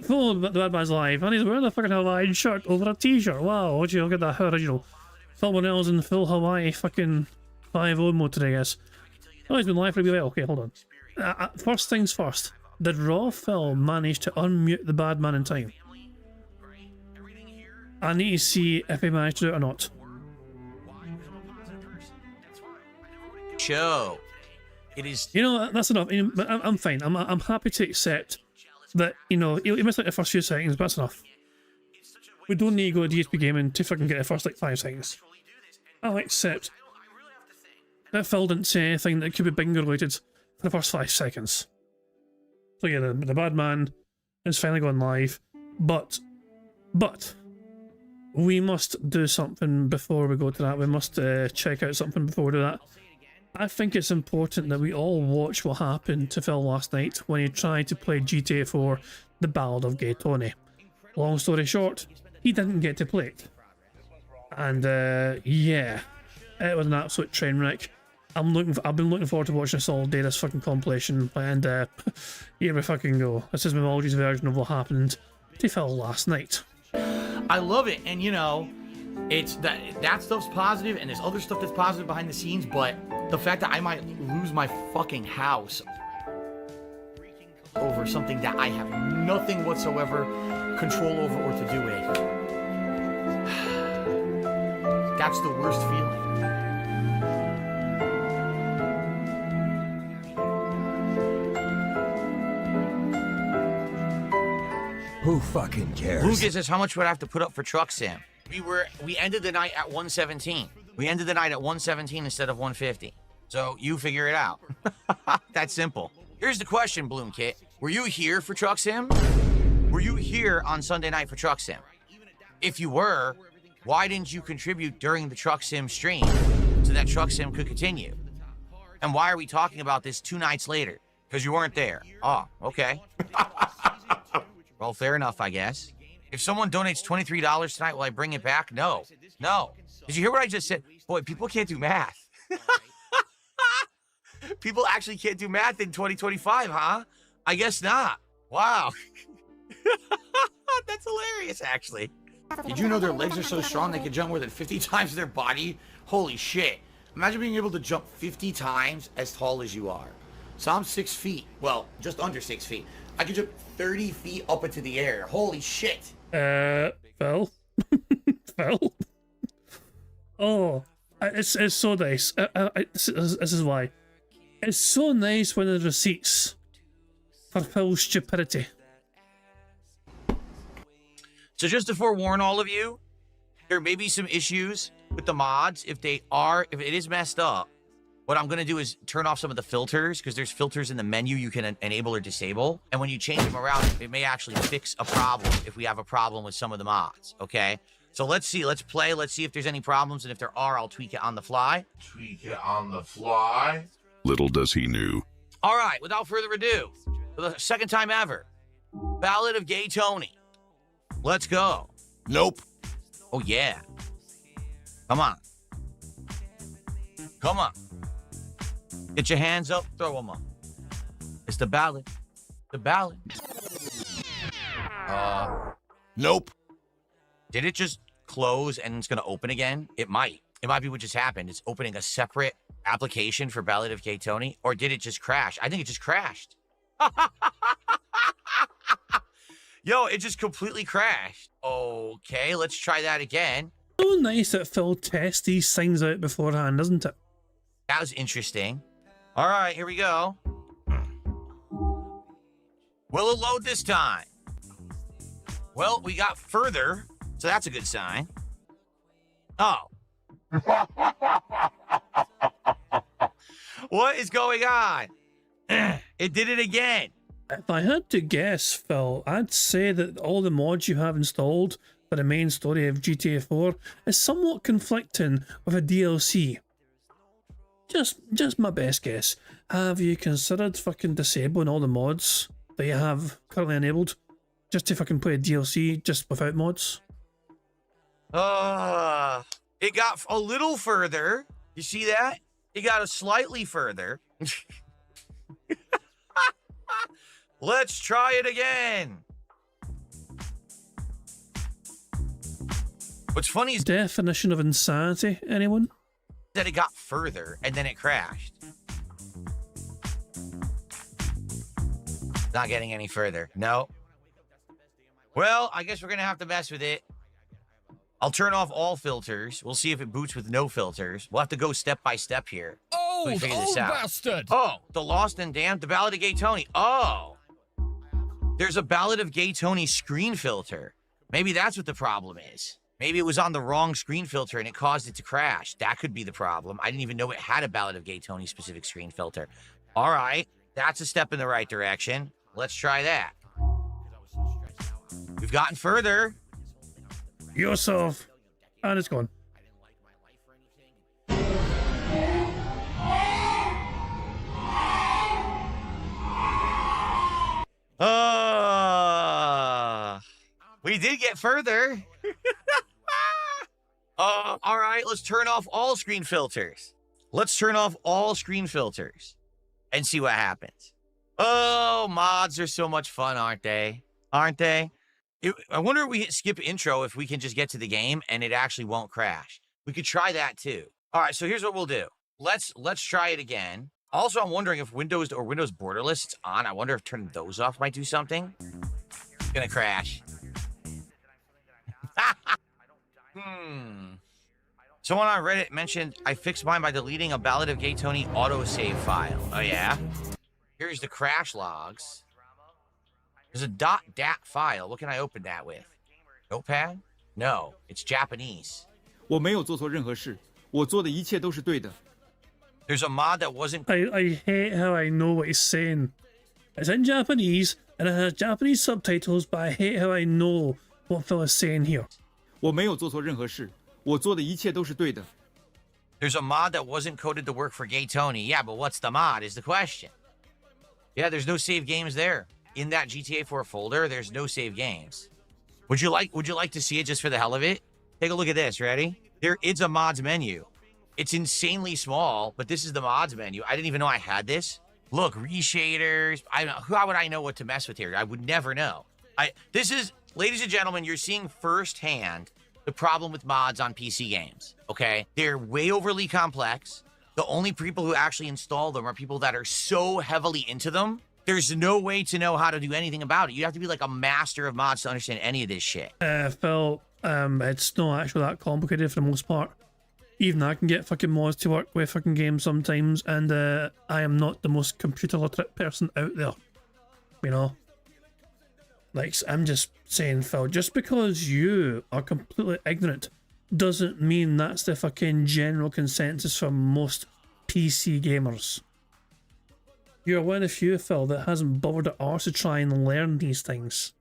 [SPEAKER 1] Full of the Bad Man's Live, and he's wearing a fucking Hawaiian shirt over a t-shirt. Wow, would you look at that original? Phil Monell's in full Hawaii fucking 5-0 mode today, I guess. Oh, he's been live for a wee while. Okay, hold on. First things first. Did Raw Phil manage to unmute the bad man in time? I need to see if he managed to do it or not.
[SPEAKER 2] Show. It is.
[SPEAKER 1] You know, that's enough. You know, I'm fine. I'm happy to accept that, you know, he missed like the first few seconds, but that's enough. We don't need to go to DSP Gaming to fucking get the first like 5 seconds. I'll accept that Phil didn't say anything that could be bingo related for the first 5 seconds. So yeah, the bad man is finally going live, but we must do something before we go to that. We must check out something before we do that. I think it's important that we all watch what happened to Phil last night when he tried to play GTA 4, The Ballad of Gay Tony. Long story short, he didn't get to play it. And yeah, it was an absolute train wreck. I've been looking forward to watching this all day, this fucking compilation, and here we fucking go. This is Memology's version of what happened to Phil last night.
[SPEAKER 8] I love it, and you know, it's that stuff's positive, and there's other stuff that's positive behind the scenes, but the fact that I might lose my fucking house over something that I have nothing whatsoever control over or to do with, that's the worst feeling.
[SPEAKER 4] Who fucking cares?
[SPEAKER 2] Who gives us how much would I have to put up for Truck Sim? We ended the night at 117. We ended the night at 117 instead of 150. So you figure it out. That's simple. Here's the question, Bloom Kit. Were you here for Truck Sim? Were you here on Sunday night for Truck Sim? If you were, why didn't you contribute during the Truck Sim stream so that Truck Sim could continue? And why are we talking about this 2 nights later? Because you weren't there. Oh, okay. Well, fair enough, I guess. If someone donates $23 tonight, will I bring it back? No. No. Did you hear what I just said? Boy, people can't do math. People actually can't do math in 2025, huh? I guess not. Wow. That's hilarious, actually.
[SPEAKER 8] Did you know their legs are so strong they can jump more than 50 times their body? Holy shit. Imagine being able to jump 50 times as tall as you are. So I'm 6 feet. Well, just under 6 feet. I could jump 30 feet up into the air. Holy shit.
[SPEAKER 1] Phil? Phil? Oh, it's so nice. This is why. It's so nice when there's receipts for Phil's stupidity.
[SPEAKER 2] So just to forewarn all of you, there may be some issues with the mods. If it is messed up, what I'm going to do is turn off some of the filters, because there's filters in the menu you can enable or disable. And when you change them around, it may actually fix a problem if we have a problem with some of the mods, okay? So let's see. Let's play. Let's see if there's any problems. And if there are, I'll tweak it on the fly.
[SPEAKER 5] Tweak it on the fly.
[SPEAKER 9] Little does he knew.
[SPEAKER 2] All right, without further ado, for the second time ever, Ballad of Gay Tony. Let's go.
[SPEAKER 4] Nope.
[SPEAKER 2] Oh, yeah. Come on. Come on. Get your hands up, throw them up. It's the ballad. The ballad.
[SPEAKER 4] Nope.
[SPEAKER 2] Did it just close and it's going to open again? It might. It might be what just happened. It's opening a separate application for Ballad of Gay Tony. Or did it just crash? I think it just crashed. Yo, it just completely crashed. Okay, let's try that again.
[SPEAKER 1] So nice that Phil tests these things out beforehand, isn't it?
[SPEAKER 2] That was interesting. All right, here we go. Will it load this time? Well, we got further, so that's a good sign. Oh. What is going on? It did it again.
[SPEAKER 1] If I had to guess, Phil, I'd say that all the mods you have installed for the main story of GTA 4 is somewhat conflicting with a DLC. Just my best guess. Have you considered fucking disabling all the mods that you have currently enabled just to fucking play a DLC just without mods?
[SPEAKER 2] It got a little further. You see that? It got a slightly further. Let's try it again. What's funny is
[SPEAKER 1] Definition of insanity, anyone?
[SPEAKER 2] that it got further and then it crashed. Not getting any further. No. Well, I guess we're going to have to mess with it. I'll turn off all filters. We'll see if it boots with no filters. We'll have to go step by step here.
[SPEAKER 6] Old bastard!
[SPEAKER 2] Oh, the Lost and Damned, the Ballad of Gay Tony. Oh, there's a Ballad of Gay Tony screen filter. Maybe that's what the problem is. Maybe it was on the wrong screen filter and it caused it to crash. That could be the problem. I didn't even know it had a Ballad of Gay Tony specific screen filter. All right, that's a step in the right direction. Let's try that. We've gotten further.
[SPEAKER 1] Yourself. And it's gone.
[SPEAKER 2] We did get further. All right, let's turn off all screen filters. Let's turn off all screen filters and see what happens. Oh, mods are so much fun, aren't they? Aren't they? I wonder if we hit skip intro if we can just get to the game and it actually won't crash. We could try that too. All right, so here's what we'll do. Let's try it again. Also, I'm wondering if Windows or Windows borderless it's on. I wonder if turning those off might do something. It's gonna crash. Someone on Reddit mentioned I fixed mine by deleting a Ballad of Gay Tony autosave file. Oh yeah? Here's the crash logs. There's a .dat file. What can I open that with? Notepad? No, it's Japanese.
[SPEAKER 10] 我没有做错任何事，我做的一切都是对的。
[SPEAKER 2] There's a mod that wasn't...
[SPEAKER 1] I hate how I know what he's saying. It's in Japanese, and it has Japanese subtitles, but I hate how I know what Phil is saying here.
[SPEAKER 10] 我没有做错任何事，我做的一切都是对的。
[SPEAKER 2] There's a mod that wasn't coded to work for Gay Tony. Yeah, but what's the mod is the question. Yeah, there's no save games there. In that GTA 4 folder, there's no save games. Would you like to see it just for the hell of it? Take a look at this, ready? It's a mods menu. It's insanely small, but this is the mods menu. I didn't even know I had this. Look, reshaders. How would I know what to mess with here? I would never know. This is, ladies and gentlemen, you're seeing firsthand the problem with mods on PC games, okay? They're way overly complex. The only people who actually install them are people that are so heavily into them. There's no way to know how to do anything about it. You have to be like a master of mods to understand any of this shit.
[SPEAKER 1] Phil, it's not actually that complicated for the most part. Even I can get fucking mods to work with fucking games sometimes, and I am not the most computer literate person out there. You know? Like, I'm just saying, Phil, just because you are completely ignorant doesn't mean that's the fucking general consensus for most PC gamers. You're one of the few, Phil, that hasn't bothered at all to try and learn these things.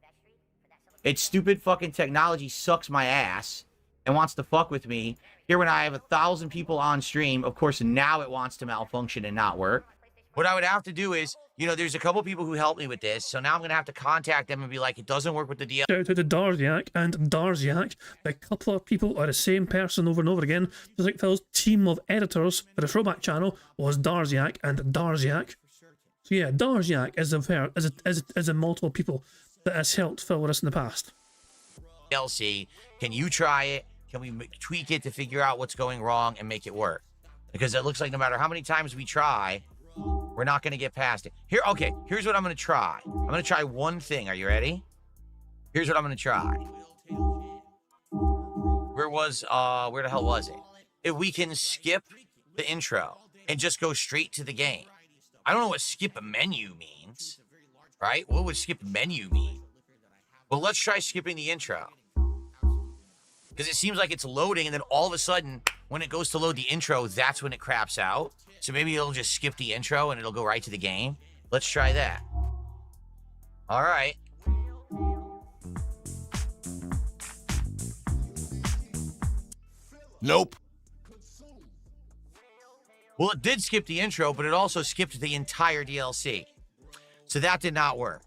[SPEAKER 2] It's stupid fucking technology sucks my ass and wants to fuck with me. Here when I have 1,000 people on stream, of course now it wants to malfunction and not work. What I would have to do is, you know, there's a couple people who helped me with this, so now I'm going to have to contact them and be like, it doesn't work with the DL.
[SPEAKER 1] Shout out to Darziak and Darziak. A couple of people are the same person over and over again. Just like Phil's team of editors for the Throwback channel was Darziak and Darziak. So yeah, Darziak is a multiple people that has helped Phil with us in the past.
[SPEAKER 2] DLC, can you try it? Can we tweak it to figure out what's going wrong and make it work? Because it looks like no matter how many times we try, we're not going to get past it. Here, okay, here's what I'm going to try. I'm going to try one thing. Are you ready? Here's what I'm going to try. Where the hell was it? If we can skip the intro and just go straight to the game. I don't know what skip a menu means, right? What would skip menu mean? Well, let's try skipping the intro. Because it seems like it's loading, and then all of a sudden, when it goes to load the intro, that's when it craps out. So maybe it'll just skip the intro, and it'll go right to the game. Let's try that. All right.
[SPEAKER 4] Nope.
[SPEAKER 2] Well, it did skip the intro, but it also skipped the entire DLC. So that did not work.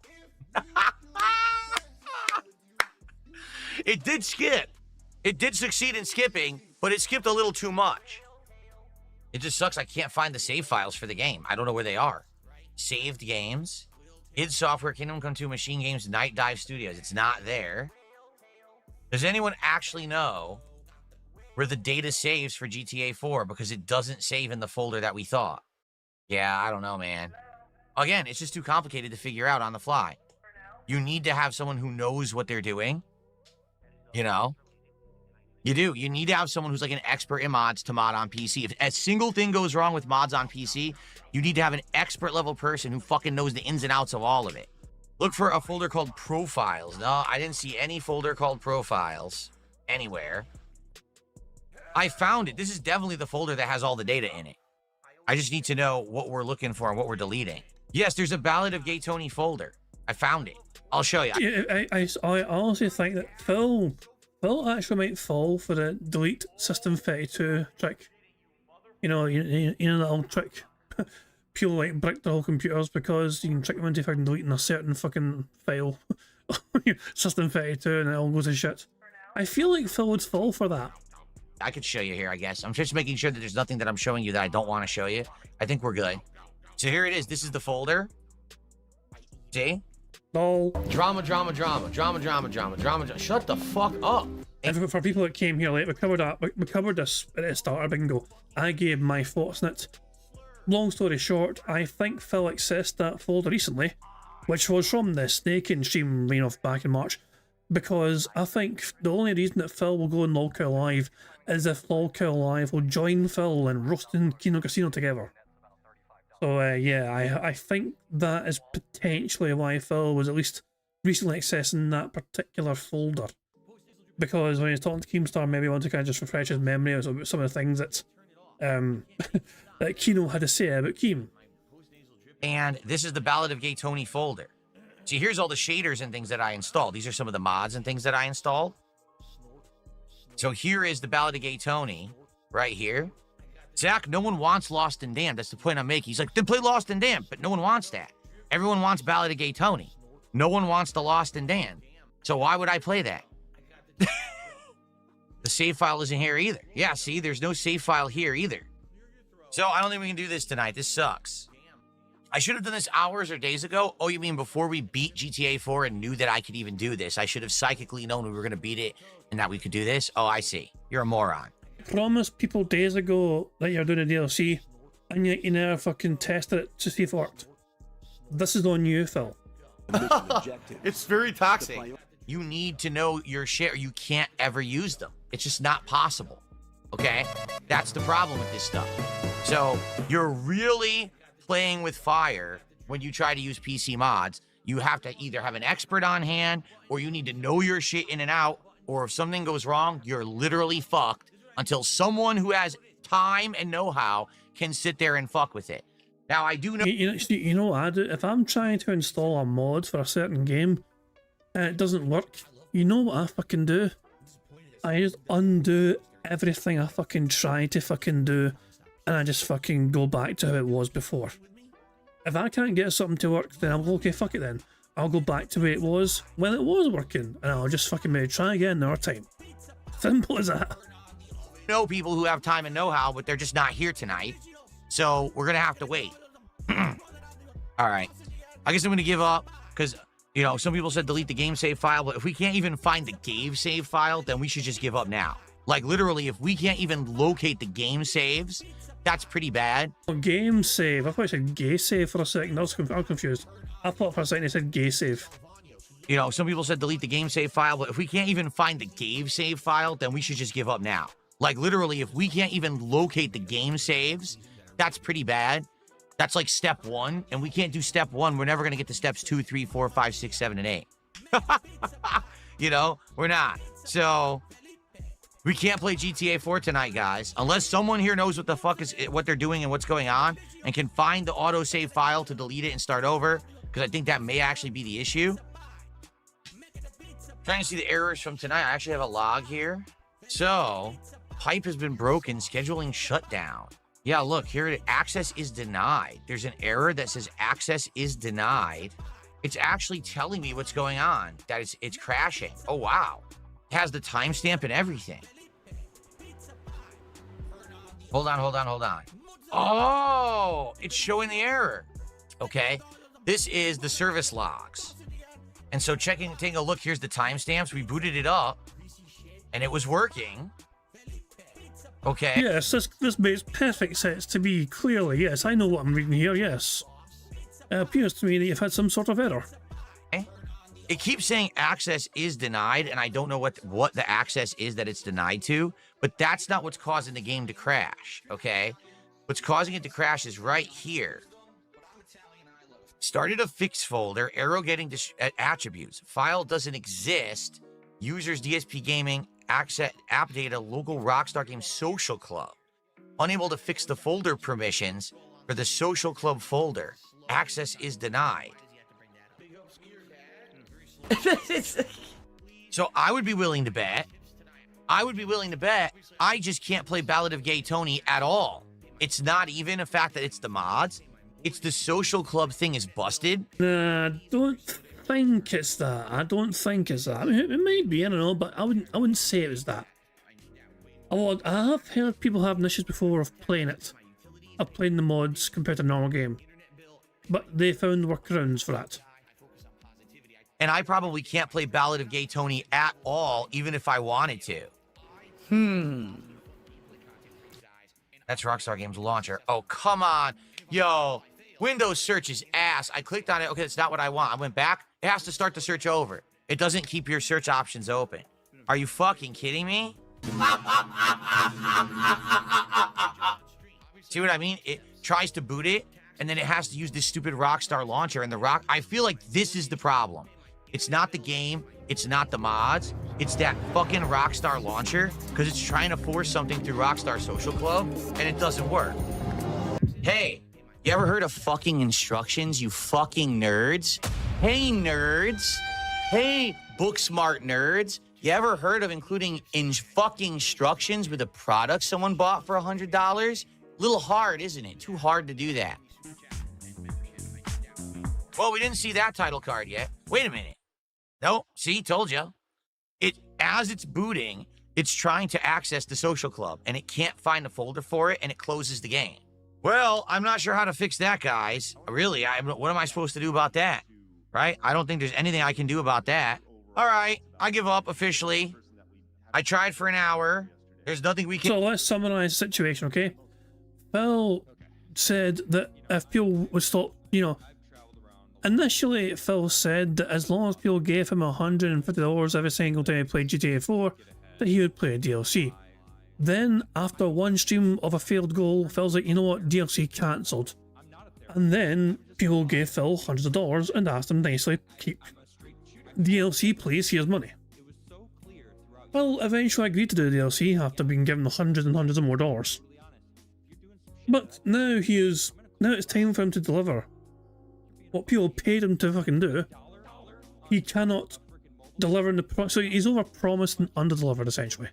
[SPEAKER 2] It did skip. It did succeed in skipping, but it skipped a little too much. It just sucks. I can't find the save files for the game. I don't know where they are. Saved games. id Software, Kingdom Come 2, Machine Games, Night Dive Studios. It's not there. Does anyone actually know where the data saves for GTA 4? Because it doesn't save in the folder that we thought. Yeah, I don't know, man. Again, it's just too complicated to figure out on the fly. You need to have someone who knows what they're doing. You know? You do. You need to have someone who's like an expert in mods to mod on PC. If a single thing goes wrong with mods on PC, you need to have an expert level person who fucking knows the ins and outs of all of it. Look for a folder called Profiles. No, I didn't see any folder called Profiles anywhere. I found it. This is definitely the folder that has all the data in it. I just need to know what we're looking for and what we're deleting. Yes, there's a Ballad of Gay Tony folder. I found it. I'll show you.
[SPEAKER 1] Yeah, I honestly think that Phil actually might fall for the delete System 32 trick. You know that old trick. People like brick their whole computers because you can trick them into fucking deleting a certain fucking file on your System 32 and it all goes to shit. I feel like Phil would fall for that.
[SPEAKER 2] I could show you here, I guess. I'm just making sure that there's nothing that I'm showing you that I don't want to show you. I think we're good. So here it is. This is the folder. See?
[SPEAKER 1] No.
[SPEAKER 8] Drama. Shut the fuck up.
[SPEAKER 1] And for people that came here late, we covered this at the start of Bingo. I gave my thoughts on it. Long story short, I think Phil accessed that folder recently, which was from the Snaking stream back in March, because I think the only reason that Phil will go on LOLCow Live is if LOLCow Live will join Phil in roasting Kino Casino together. So yeah, I think that is potentially why Phil was at least recently accessing that particular folder. Because when he's talking to Keemstar, maybe he wanted to kind of just refresh his memory of some of the things that that Kino had to say about Keem.
[SPEAKER 2] And this is the Ballad of Gay Tony folder. See, here's all the shaders and things that I installed. These are some of the mods and things that I installed. So here is the Ballad of Gay Tony right here. Zach, no one wants Lost and Damned. That's the point I'm making. He's like, then play Lost and Damned, but no one wants that. Everyone wants Ballad of Gay Tony. No one wants the Lost and Damned. So why would I play that? The save file isn't here either. Yeah, see, there's no save file here either. So I don't think we can do this tonight. This sucks. I should have done this hours or days ago. Oh, you mean before we beat GTA 4 and knew that I could even do this? I should have psychically known we were going to beat it and that we could do this? Oh, I see. You're a moron.
[SPEAKER 1] Promised people days ago that you're doing a DLC, and yet you never fucking tested it to see if it worked. This is on you, Phil.
[SPEAKER 8] It's very toxic.
[SPEAKER 2] You need to know your shit or you can't ever use them. It's just not possible. Okay? That's the problem with this stuff. So you're really playing with fire when you try to use PC mods. You have to either have an expert on hand or you need to know your shit in and out, or if something goes wrong, you're literally fucked until someone who has time and know-how can sit there and fuck with it. Now, I do know...
[SPEAKER 1] You know what I do? If I'm trying to install a mod for a certain game and it doesn't work, you know what I fucking do? I just undo everything I fucking tried to fucking do and I just fucking go back to how it was before. If I can't get something to work, then I'll go, okay, fuck it then. I'll go back to where it was when it was working and I'll just fucking maybe try again another time. Simple as that.
[SPEAKER 2] Know people who have time and know-how, but they're just not here tonight. So we're gonna have to wait. All right. I guess I'm gonna give up because, you know, some people said delete the game save file, but if we can't even find the game save file, then we should just give up now. Like literally, if we can't even locate the game saves, that's pretty bad.
[SPEAKER 1] Game save. I thought it said gay save for a second. I was confused. I thought for a second it said gay save.
[SPEAKER 2] You know, some people said delete the game save file, but if we can't even find the game save file, then we should just give up now. Like literally, if we can't even locate the game saves, that's pretty bad. That's like step 1, and we can't do step 1. We're never gonna get to steps 2, 3, 4, 5, 6, 7, and 8. You know, we're not. So we can't play GTA 4 tonight, guys, unless someone here knows what the fuck is what they're doing and what's going on, and can find the autosave file to delete it and start over. Because I think that may actually be the issue. Trying to see the errors from tonight. I actually have a log here. So, pipe has been broken. Scheduling shutdown. Yeah, look, here access is denied. There's an error that says access is denied. It's actually telling me what's going on. That it's crashing. Oh, wow. It has the timestamp and everything. Hold on. Oh, it's showing the error. Okay. This is the service logs. And so taking a look, here's the timestamps. We booted it up and it was working. Okay.
[SPEAKER 1] Yes, this makes perfect sense to me, clearly. Yes, I know what I'm reading here, yes. It appears to me that you've had some sort of error.
[SPEAKER 2] Okay. It keeps saying access is denied, and I don't know what the access is that it's denied to, but that's not what's causing the game to crash, okay? What's causing it to crash is right here. Started a fix folder, arrow getting attributes. File doesn't exist. Users DSP Gaming, access app data, local Rockstar Games social club. Unable to fix the folder permissions for the social club folder. Access is denied. So I would be willing to bet. I just can't play Ballad of Gay Tony at all. It's not even a fact that it's the mods. It's the social club thing is busted.
[SPEAKER 1] Nah, I don't think it's that. I mean, it might be, I don't know, but I wouldn't say it was that. Although I have heard people having issues before of playing it. Of playing the mods compared to a normal game. But they found workarounds for that.
[SPEAKER 2] And I probably can't play Ballad of Gay Tony at all, even if I wanted to. That's Rockstar Games launcher. Oh, come on. Yo, Windows search is ass. I clicked on it. Okay, that's not what I want. I went back. It has to start the search over. It doesn't keep your search options open. Are you fucking kidding me? See what I mean? It tries to boot it, and then it has to use this stupid Rockstar launcher. And I feel like this is the problem. It's not the game. It's not the mods. It's that fucking Rockstar launcher, because it's trying to force something through Rockstar Social Club, and it doesn't work. Hey, you ever heard of fucking instructions, you fucking nerds? Hey, nerds. Hey, book smart nerds. You ever heard of including fucking instructions with a product someone bought for $100? Little hard, isn't it? Too hard to do that. Well, we didn't see that title card yet. Wait a minute. Nope, see, told you. As it's booting, it's trying to access the social club, and it can't find a folder for it, and it closes the game. Well, I'm not sure how to fix that, guys. Really, what am I supposed to do about that? Right? I don't think there's anything I can do about that. All right, I give up officially. I tried for an hour. There's nothing we can...
[SPEAKER 1] So let's summarize the situation, okay? Phil said that if people would stop, you know... Initially, Phil said that as long as people gave him $150 every single time he played GTA 4, that he would play a DLC. Then, after one stream of a failed goal, Phil's like, you know what, DLC cancelled. And then, people gave Phil hundreds of dollars and asked him nicely, keep DLC, please, here's money. Phil eventually agreed to do the DLC after being given hundreds and hundreds of more dollars. But now now it's time for him to deliver what people paid him to fucking do. He cannot deliver in the so he's over-promised and under-delivered, essentially.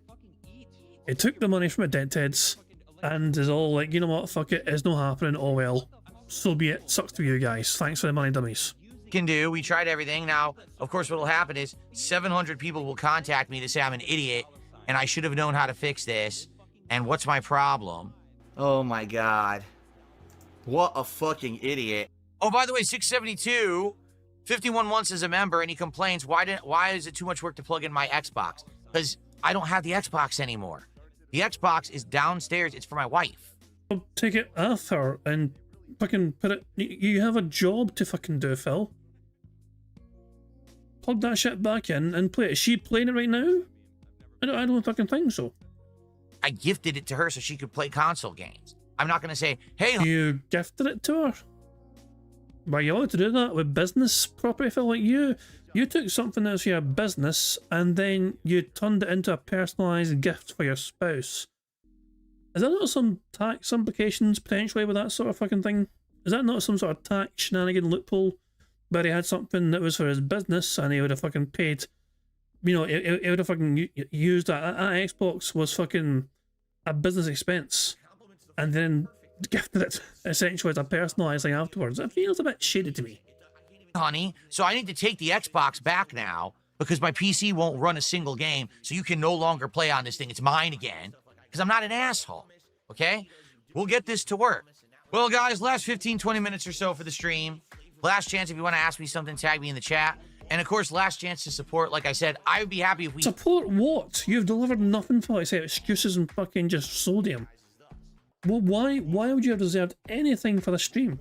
[SPEAKER 1] He took the money from the dead heads and is all like, you know what, fuck it, it's not happening, oh well. So be it, sucks to you guys. Thanks for the money, dummies.
[SPEAKER 2] Can do. We tried everything. Now, of course, what will happen is 700 people will contact me to say I'm an idiot and I should have known how to fix this. And what's my problem?
[SPEAKER 8] Oh my god. What a fucking idiot.
[SPEAKER 2] Oh, by the way, 672, 51 once as a member, and he complains, why is it too much work to plug in my Xbox? Because I don't have the Xbox anymore. The Xbox is downstairs. It's for my wife.
[SPEAKER 1] I'll take it off her and fucking put it... You have a job to fucking do, Phil. Plug that shit back in and play it. Is she playing it right now? I don't fucking think so.
[SPEAKER 2] I gifted it to her so she could play console games. I'm not going to say, hey...
[SPEAKER 1] You gifted it to her? Why, you ought to do that with business property, Phil. Like you took something that's your business and then you turned it into a personalised gift for your spouse. Is that not some tax implications potentially with that sort of fucking thing? Is that not some sort of tax shenanigan loophole where he had something that was for his business and he would have fucking paid, you know, he would have fucking used that Xbox was fucking a business expense and then gifted it essentially as a personalised thing afterwards? It feels a bit shady to me.
[SPEAKER 2] Honey, so I need to take the Xbox back now because my PC won't run a single game, so you can no longer play on this thing. It's mine again because I'm not an asshole, okay? We'll get this to work. Well, guys, last 15, 20 minutes or so for the stream. Last chance if you want to ask me something, tag me in the chat. And, of course, last chance to support. Like I said, I would be happy if we...
[SPEAKER 1] Support what? You've delivered nothing for, like, say, excuses and fucking just sodium. Well, why would you have deserved anything for the stream?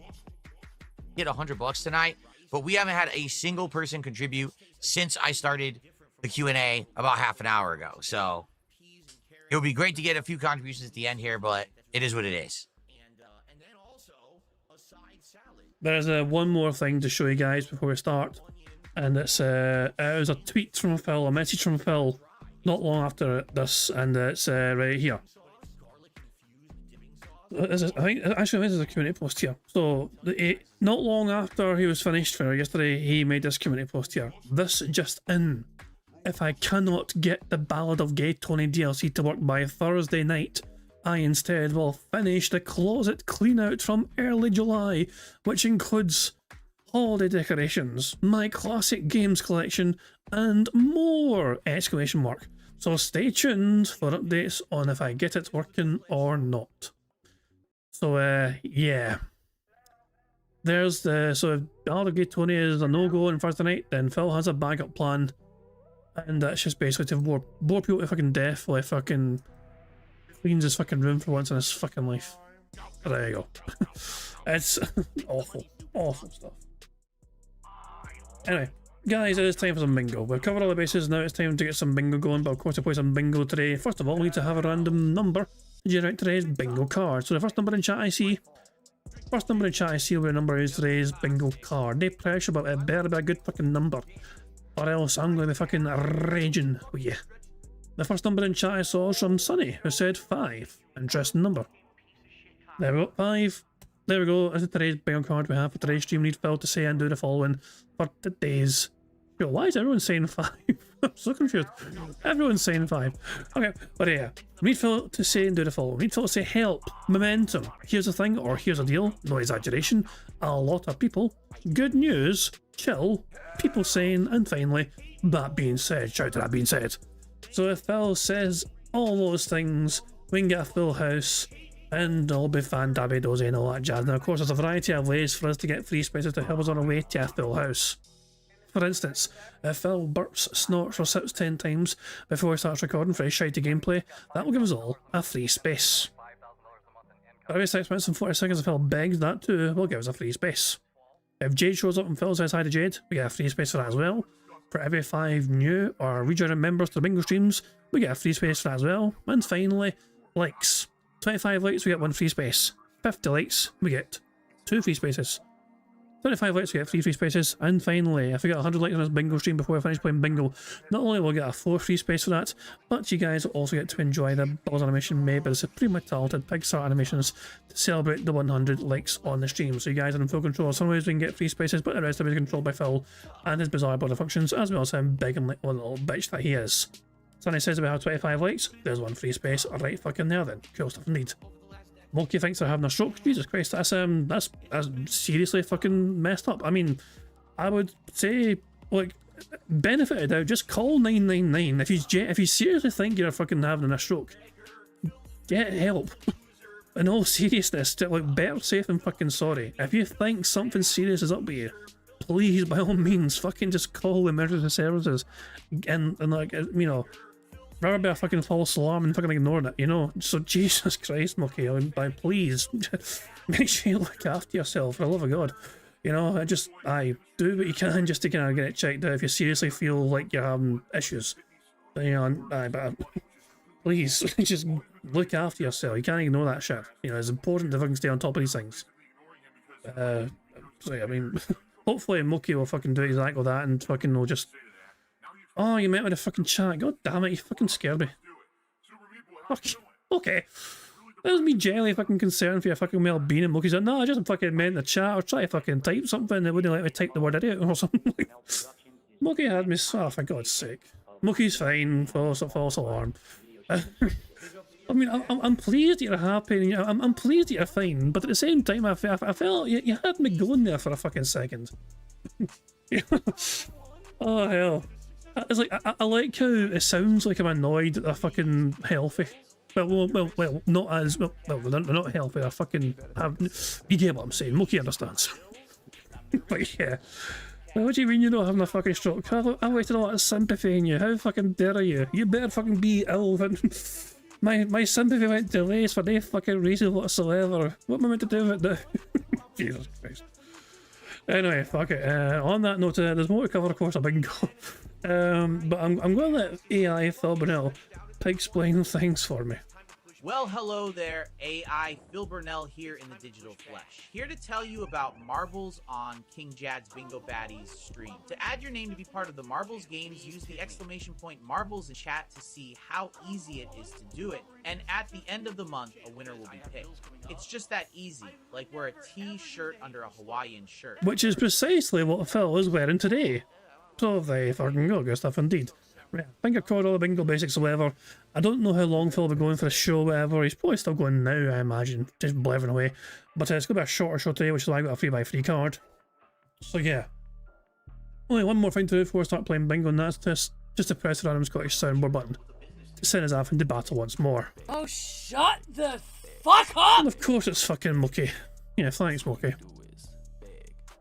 [SPEAKER 2] Get $100 tonight, but we haven't had a single person contribute since I started the Q&A about half an hour ago. So it would be great to get a few contributions at the end here, but it is what it is.
[SPEAKER 1] There's one more thing to show you guys before we start, and it was a tweet from Phil, a message from Phil, not long after this, and it's right here. I think this is a community post here. So, not long after he was finished for yesterday, he made this community post here. This just in. If I cannot get the Ballad of Gay Tony DLC to work by Thursday night, I instead will finish the closet clean out from early July, which includes holiday decorations, my classic games collection, and more! Exclamation mark. So stay tuned for updates on if I get it working or not. So, yeah. There's the... So if Ballad of Gay Tony is a no-go on Thursday night, then Phil has a backup plan. And that's just basically to bore people to fucking death while he fucking cleans his fucking room for once in his fucking life. There you go. It's awful. Awful stuff. Anyway, guys, it is time for some bingo. We've covered all the bases, now it's time to get some bingo going, but of course to play some bingo today, first of all we need to have a random number to generate today's bingo card. So the first number in chat I see where the number is today's bingo card. No pressure, but it better be a good fucking number, or else I'm going to be fucking raging with you. The first number in chat I saw was from Sunny, who said 5. Interesting number. There we go, 5. There we go, this is today's bingo card we have for today's stream. We need Phil to say and do the following for today's show. Why is everyone saying 5? I'm so confused. Everyone's saying 5. Okay, but yeah. We need Phil to say and do the following. We need Phil to say help, momentum, here's a thing or here's a deal, no exaggeration, a lot of people, good news, chill, people saying, and finally, that being said. Shout to that being said. So if Phil says all those things, we can get a full house and it'll be fan-dabby-dozy and all that jazz. Now, of course, there's a variety of ways for us to get free spaces to help us on our way to a full house. For instance, if Phil burps, snorts, or sips 10 times before he starts recording for his shitey gameplay, that will give us all a free space. For every 6 minutes and 40 seconds if Phil begs, that too will give us a free space. If Jade shows up and Phil says hi to Jade, we get a free space for that as well. For every 5 new or rejoining members to the bingo streams, we get a free space for that as well. And finally, likes. 25 likes, we get 1 free space. 50 likes, we get 2 free spaces. 25 likes, we get 3 free spaces. And finally, if we get 100 likes on this bingo stream before I finish playing bingo, not only will we get a 4th free space for that, but you guys will also get to enjoy the Buzz animation made by the supremely talented Pixar Animations to celebrate the 100 likes on the stream. So you guys are in full control. Some ways we can get free spaces, but the rest of it is controlled by Phil and his bizarre body functions, as well as him big and little bitch that he is. Sonny says we have 25 likes, there's 1 free space, right fucking there then. Cool stuff indeed. Monkey thinks they're having a stroke. Jesus Christ, that's seriously fucking messed up. I mean, I would say, like, benefit of doubt, just call 999. If you seriously think you're fucking having a stroke, get help. In all seriousness, like, better safe than fucking sorry. If you think something serious is up with you, please, by all means, fucking just call the emergency services. And like, you know, rather be a fucking false alarm and fucking ignoring it, you know? So, Jesus Christ, Mookie, please, make sure you look after yourself, for the love of God. You know, do what you can just to kind of get it checked out if you seriously feel like you're having issues. You know, but please, just look after yourself. You can't ignore that shit. You know, it's important to fucking stay on top of these things. So, I mean, hopefully Mookie will fucking do exactly that and fucking will just... Oh, you met with a fucking chat. God damn it, you fucking scared me. Fuck. Okay. That was me generally fucking concerned for your fucking well-being, and Mookie's like, no, I just fucking meant the chat or try to fucking type something that wouldn't let me type the word idiot or something. Mookie had me, oh, for God's sake. Mookie's fine, false alarm. I mean, I'm pleased that you're happy, and I'm pleased that you're fine, but at the same time, I felt you had me going there for a fucking second. Oh, hell. It's like, I like how it sounds like I'm annoyed that they're fucking healthy. Well, not as... Well, they're not healthy, they're fucking... You get what I'm saying, Mookie understands. But yeah. What do you mean you're not having a fucking stroke? I waited a lot of sympathy in you, how fucking dare you? You better fucking be ill than... My sympathy went to waste for no fucking reason whatsoever. What am I meant to do with it now? Jesus Christ. Anyway, fuck it. On that note, there's more to cover, of course, a bingo. But I'm going to let AI Phil Burnell explain things for me.
[SPEAKER 2] Well, hello there, AI Phil Burnell here in the digital flesh. Here to tell you about Marbles on King Jad's Bingo Baddies stream. To add your name to be part of the Marbles games, use the ! Marbles in chat to see how easy it is to do it. And at the end of the month, a winner will be picked. It's just that easy, like wear a t-shirt under a Hawaiian shirt.
[SPEAKER 1] Which is precisely what Phil is wearing today. So they fucking go, good stuff indeed. Right, I think I've covered all the bingo basics or whatever. I don't know how long Phil will be going for the show or whatever. He's probably still going now, I imagine. Just blethering away. But it's going to be a shorter show today, which is why I got a 3x3 card. So yeah. Only one more thing to do before I start playing bingo, and that's just to press the random Scottish soundboard button to send us off into battle once more.
[SPEAKER 6] Oh, shut the fuck up!
[SPEAKER 1] And of course it's fucking Mookie. Yeah, thanks Mookie.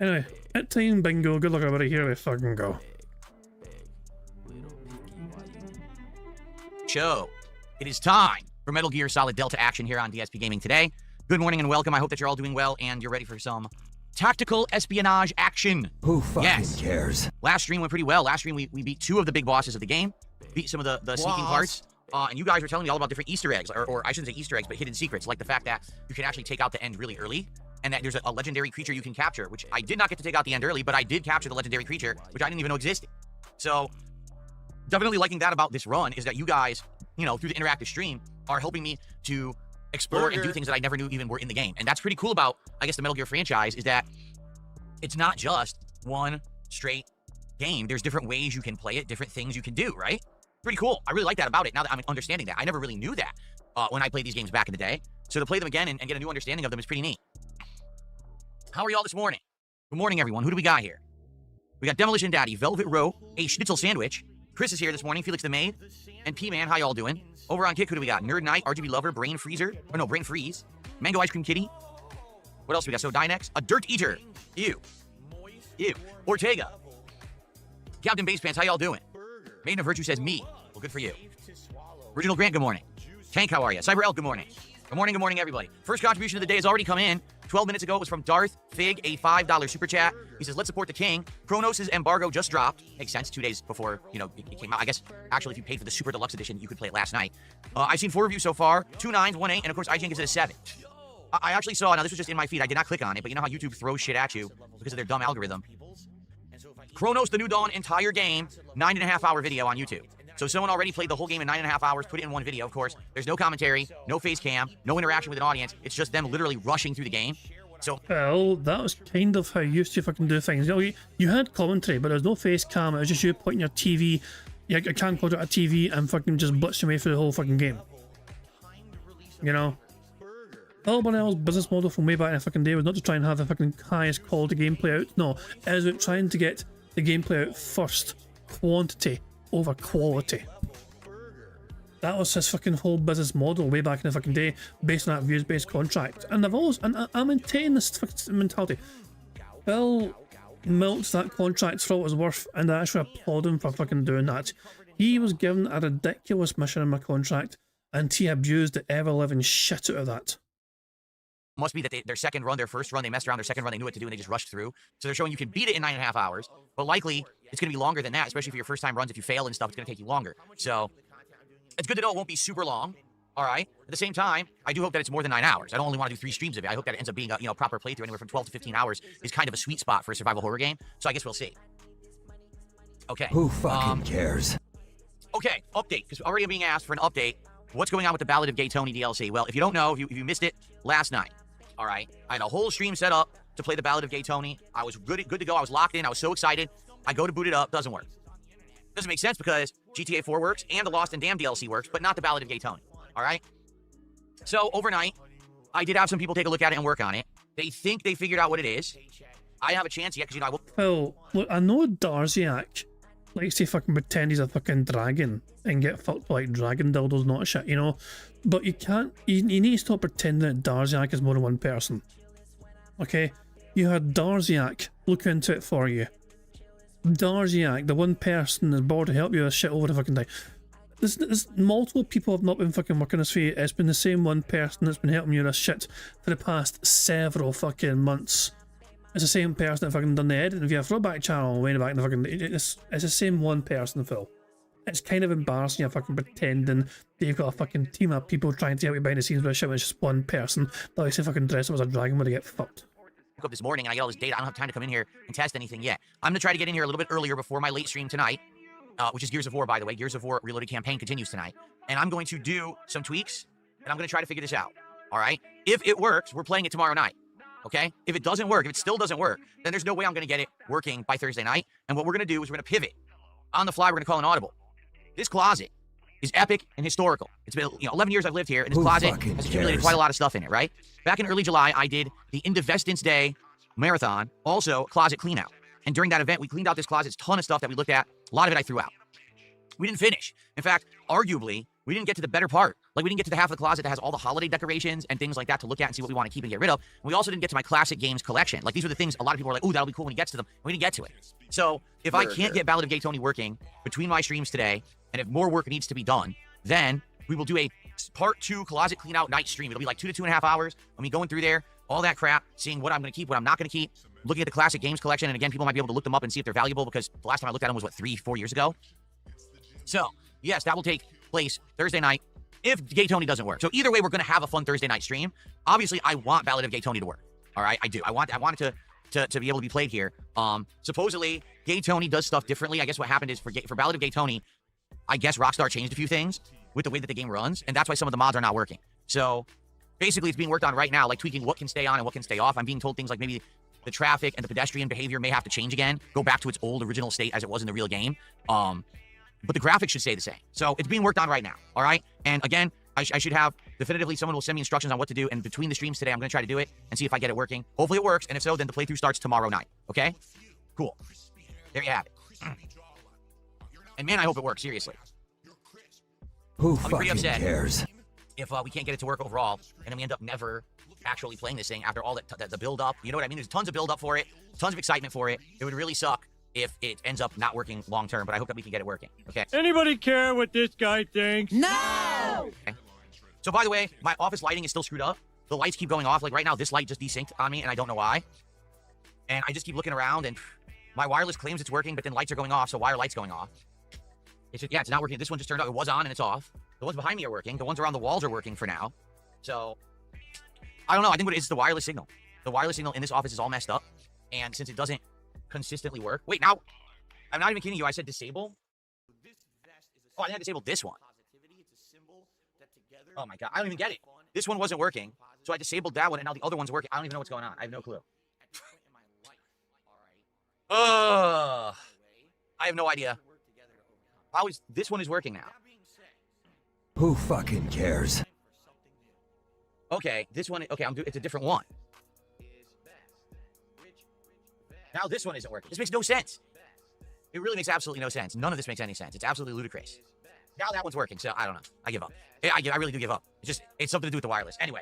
[SPEAKER 1] Anyway, at time bingo, good luck everybody, here we fucking go.
[SPEAKER 2] Show. It is time for Metal Gear Solid Delta action here on DSP Gaming today. Good morning and welcome. I hope that you're all doing well and you're ready for some tactical espionage action.
[SPEAKER 4] Who fucking cares?
[SPEAKER 2] Last stream went pretty well. Last stream we beat 2 of the big bosses of the game, beat some of the sneaking parts, and you guys were telling me all about different Easter eggs, or I shouldn't say Easter eggs, but hidden secrets, like the fact that you can actually take out the end really early, and that there's a legendary creature you can capture, which I did not get to take out the end early, but I did capture the legendary creature, which I didn't even know existed. So definitely liking that about this run is that you guys, you know, through the interactive stream, are helping me to explore and do things that I never knew even were in the game. And that's pretty cool about, I guess, the Metal Gear franchise, is that it's not just one straight game. There's different ways you can play it, different things you can do, right? Pretty cool. I really like that about it, now that I'm understanding that. I never really knew that when I played these games back in the day. So to play them again and get a new understanding of them is pretty neat. How are y'all this morning? Good morning, everyone. Who do we got here? We got Demolition Daddy, Velvet Row, a Schnitzel Sandwich. Chris is here this morning, Felix the Maid, and P-Man, how y'all doing? Over on Kick, who do we got? Nerd Knight, RGB Lover, Brain Freezer, or no, Brain Freeze, Mango Ice Cream Kitty. What else we got? So Dynex, a Dirt Eater, ew, Ortega, Captain Base Pants, how y'all doing? Maiden of Virtue says me, well, good for you. Original Grant, good morning. Tank, how are you? Cyber Elk, good morning. Good morning, everybody. First contribution of the day has already come in. 12 minutes ago, it was from Darth Fig, a $5 super chat. He says, let's support the king. Kronos' embargo just dropped. Makes sense, 2 days before, you know, it came out. I guess, actually, if you paid for the super deluxe edition, you could play it last night. I've seen 4 reviews so far, 2 9s, 1 8, and of course, IGN gives it a 7. I actually saw, now this was just in my feed, I did not click on it, but you know how YouTube throws shit at you because of their dumb algorithm. Chronos The New Dawn entire game, 9.5-hour video on YouTube. So someone already played the whole game in 9.5 hours, put it in one video, of course. There's no commentary, no face cam, no interaction with an audience. It's just them literally rushing through the game. So,
[SPEAKER 1] well, that was kind of how you used to fucking do things. You know, you had commentary, but there's no face cam. It was just you pointing your TV, your camcorder at a TV and fucking just blitzing away through the whole fucking game. You know? Elbonell's business model from way back in the fucking day was not to try and have the fucking highest quality gameplay out. No, it was about trying to get the gameplay out first. Quantity over quality. That was his fucking whole business model way back in the fucking day, based on that views-based contract. And I maintain this fucking mentality. Phil milked that contract for all it was worth, and I actually applaud him for fucking doing that. He was given a ridiculous mission in my contract, and he abused the ever-living shit out of that.
[SPEAKER 2] Must be that their second run, their first run, they messed around, their second run, they knew what to do, and they just rushed through. So they're showing you can beat it in 9.5 hours, but likely it's going to be longer than that, especially for your first-time runs. If you fail and stuff, it's going to take you longer. So it's good to know it won't be super long, all right? At the same time, I do hope that it's more than 9 hours. I don't only want to do 3 streams of it. I hope that it ends up being a proper playthrough. Anywhere from 12 to 15 hours is kind of a sweet spot for a survival horror game, so I guess we'll see. Okay.
[SPEAKER 4] Who fucking cares?
[SPEAKER 2] Okay, update, because already I'm being asked for an update. What's going on with the Ballad of Gay Tony DLC? Well, if you don't know, if you missed it last night, all right, I had a whole stream set up to play the Ballad of Gay Tony. I was good to go. I was locked in. I was so excited. I go to boot it up. Doesn't work. Doesn't make sense because GTA 4 works and the Lost and Damned DLC works, but not the Ballad of Gay Tony. All right? So overnight, I did have some people take a look at it and work on it. They think they figured out what it is. I have a chance yet because, you know, I will...
[SPEAKER 1] Well, look, I know Darziak likes to fucking pretend he's a fucking dragon and get fucked like dragon dildos, not shit, you know? But you can't... You need to stop pretending that Darziak is more than one person. Okay? You had Darziak look into it for you. Darziak, the one person that's bored to help you with shit over the fucking time. There's multiple people have not been fucking working this for you. It's been the same one person that's been helping you with shit for the past several fucking months. It's the same person that fucking done the editing. If you have a throwback channel way back in the fucking... It's the same one person, Phil. It's kind of embarrassing you're fucking pretending that you've got a fucking team of people trying to help you behind the scenes with shit when it's just one person that likes to fucking dress up as a dragon when they get fucked.
[SPEAKER 2] Up this morning and I get all this data. I don't have time to come in here and test anything yet. I'm going to try to get in here a little bit earlier before my late stream tonight, which is Gears of War, by the way. Gears of War Reloaded campaign continues tonight. And I'm going to do some tweaks, and I'm going to try to figure this out, all right? If it works, we're playing it tomorrow night, okay? If it doesn't work, if it still doesn't work, then there's no way I'm going to get it working by Thursday night. And what we're going to do is we're going to pivot. On the fly, we're going to call an audible. This closet is epic and historical. It's been 11 years I've lived here, and this closet has accumulated quite a lot of stuff in it, right? Back in early July, I did the Indivestance Day marathon, also closet clean out. And during that event, we cleaned out this closet. It's a ton of stuff that we looked at. A lot of it I threw out. We didn't finish. In fact, arguably, we didn't get to the better part. Like, we didn't get to the half of the closet that has all the holiday decorations and things like that to look at and see what we want to keep and get rid of. And we also didn't get to my classic games collection. Like, these were the things a lot of people were like, ooh, that'll be cool when he gets to them. And we didn't get to it. So, if I can't get Ballad of Gay Tony working between my streams today, and if more work needs to be done, then we will do a part 2 closet clean out night stream. It'll be like 2 to 2.5 hours. I mean, going through there, all that crap, seeing what I'm going to keep, what I'm not going to keep, looking at the classic games collection, and again, people might be able to look them up and see if they're valuable, because the last time I looked at them was, what, 3-4 years ago? So, yes, that will take place Thursday night if Gay Tony doesn't work. So either way, we're going to have a fun Thursday night stream. Obviously, I want Ballad of Gay Tony to work. All right, I do. I want it to be able to be played here. Supposedly, Gay Tony does stuff differently. I guess what happened is for Ballad of Gay Tony, I guess Rockstar changed a few things with the way that the game runs, and that's why some of the mods are not working. So basically, it's being worked on right now, like tweaking what can stay on and what can stay off. I'm being told things like maybe the traffic and the pedestrian behavior may have to change again, go back to its old original state as it was in the real game. But the graphics should stay the same. So it's being worked on right now, all right? And again, I should have definitively, someone will send me instructions on what to do, and between the streams today, I'm going to try to do it and see if I get it working. Hopefully it works, and if so, then the playthrough starts tomorrow night, okay? Cool. There you have it. And man, I hope it works, seriously.
[SPEAKER 4] Who
[SPEAKER 2] I'll be pretty
[SPEAKER 4] fucking
[SPEAKER 2] upset
[SPEAKER 4] cares?
[SPEAKER 2] if we can't get it to work overall, and then we end up never actually playing this thing after all the build-up. You know what I mean? There's tons of build-up for it, tons of excitement for it. It would really suck if it ends up not working long-term, but I hope that we can get it working, okay?
[SPEAKER 10] Anybody care what this guy thinks?
[SPEAKER 7] No!
[SPEAKER 2] Okay. So, by the way, my office lighting is still screwed up. The lights keep going off. Like, right now, this light just desynced on me, and I don't know why. And I just keep looking around, and my wireless claims it's working, but then lights are going off, so why are lights going off? It's just, yeah, it's not working. This one just turned out. It was on, and it's off. The ones behind me are working. The ones around the walls are working for now. So, I don't know. I think what it is the wireless signal. The wireless signal in this office is all messed up. And since it doesn't consistently work. Wait, now, I'm not even kidding you. I said disable. Oh, I think I disabled this one. Oh my God. I don't even get it. This one wasn't working. So I disabled that one and now the other one's working. I don't even know what's going on. I have no clue. I have no idea. How is this one is working now?
[SPEAKER 4] Who fucking cares?
[SPEAKER 2] Okay, this one. Okay, it's a different one. Now this one isn't working. This makes no sense. It really makes absolutely no sense. None of this makes any sense. It's absolutely ludicrous. Now that one's working, so I don't know. I give up. I really do give up. It's something to do with the wireless. Anyway,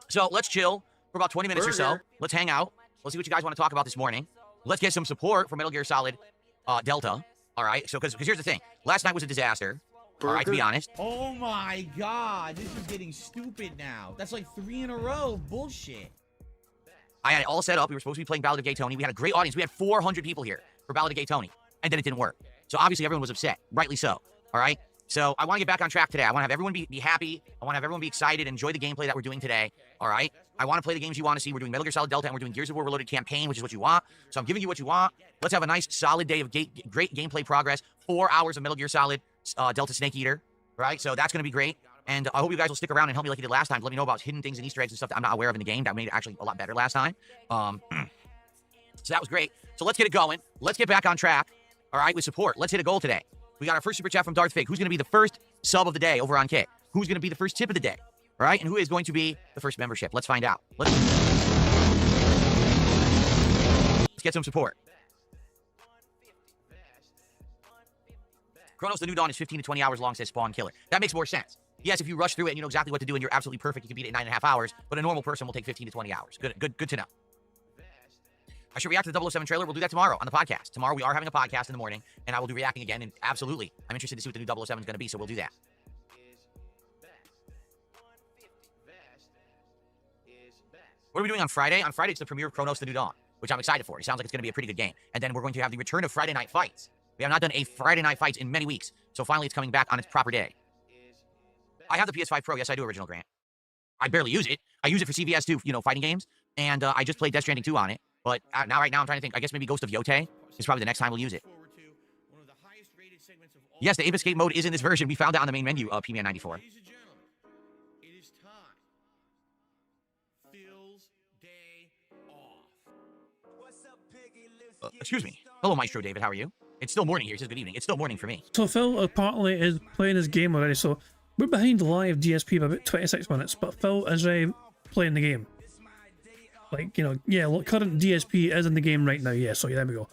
[SPEAKER 2] so let's chill for about 20 minutes or so. Let's hang out. Let's see what you guys want to talk about this morning. Let's get some support for Metal Gear Solid Delta. All right, so because here's the thing. Last night was a disaster. All right, to be honest.
[SPEAKER 9] Oh my God, this is getting stupid now. That's like 3 in a row. Bullshit.
[SPEAKER 2] I had it all set up. We were supposed to be playing Ballad of Gay Tony. We had a great audience. We had 400 people here for Ballad of Gay Tony, and then it didn't work. So obviously everyone was upset, rightly so. All right. So I want to get back on track today. I want to have everyone be happy. I want to have everyone be excited, enjoy the gameplay that we're doing today. All right. I want to play the games you want to see. We're doing Metal Gear Solid Delta, and we're doing Gears of War Reloaded campaign, which is what you want. So I'm giving you what you want. Let's have a nice, solid day of great gameplay progress. 4 hours of Metal Gear Solid Delta Snake Eater. Right. So that's going to be great. And I hope you guys will stick around and help me like you did last time. Let me know about hidden things and Easter eggs and stuff that I'm not aware of in the game. That made it actually a lot better last time. So that was great. So let's get it going. Let's get back on track. All right, with support. Let's hit a goal today. We got our first super chat from Darth Fig. Who's going to be the first sub of the day over on Kick? Who's going to be the first tip of the day? All right, and who is going to be the first membership? Let's find out. Let's get some support. Chronos the New Dawn is 15 to 20 hours long, says Spawn Killer. That makes more sense. Yes, if you rush through it and you know exactly what to do and you're absolutely perfect, you can beat it in 9.5 hours, but a normal person will take 15 to 20 hours. Good to know. I should react to the 007 trailer. We'll do that tomorrow on the podcast. Tomorrow we are having a podcast in the morning, and I will do reacting again, and absolutely, I'm interested to see what the new 007 is going to be, so we'll do that. What are we doing on Friday? On Friday, it's the premiere of Chronos the New Dawn, which I'm excited for. It sounds like it's going to be a pretty good game. And then we're going to have the return of Friday Night Fights. We have not done a Friday Night Fights in many weeks, so finally it's coming back on its proper day. I have the PS5 Pro. Yes, I do, Original Grant. I barely use it. I use it for CVS2, fighting games, and I just played Death Stranding 2 on it. But right now I'm trying to think. I guess maybe Ghost of Yote is probably the next time we'll use it. Yes, the Ape Escape mode is in this version. We found it on the main menu of P-Man 94. Excuse me. Hello, Maestro David. How are you? It's still morning here. He says good evening. It's still morning for me.
[SPEAKER 1] So Phil apparently is playing his game already, so we're behind live DSP by about 26 minutes, but Phil is playing the game. Like, yeah, look, current DSP is in the game right now, yeah, so yeah, there we go.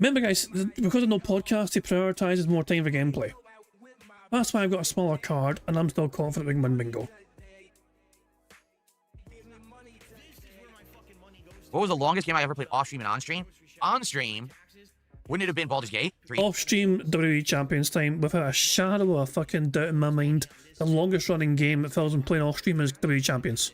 [SPEAKER 1] Remember guys, because of no podcast, he prioritises more time for gameplay. That's why I've got a smaller card, and I'm still confident we can win bingo.
[SPEAKER 2] What was the longest game I ever played off-stream and on-stream? On-stream, wouldn't it have been Baldur's Gate 3?
[SPEAKER 1] Off-stream WWE Champions time, without a shadow of a fucking doubt in my mind, the longest running game that Phil's been playing off-stream is WWE Champions.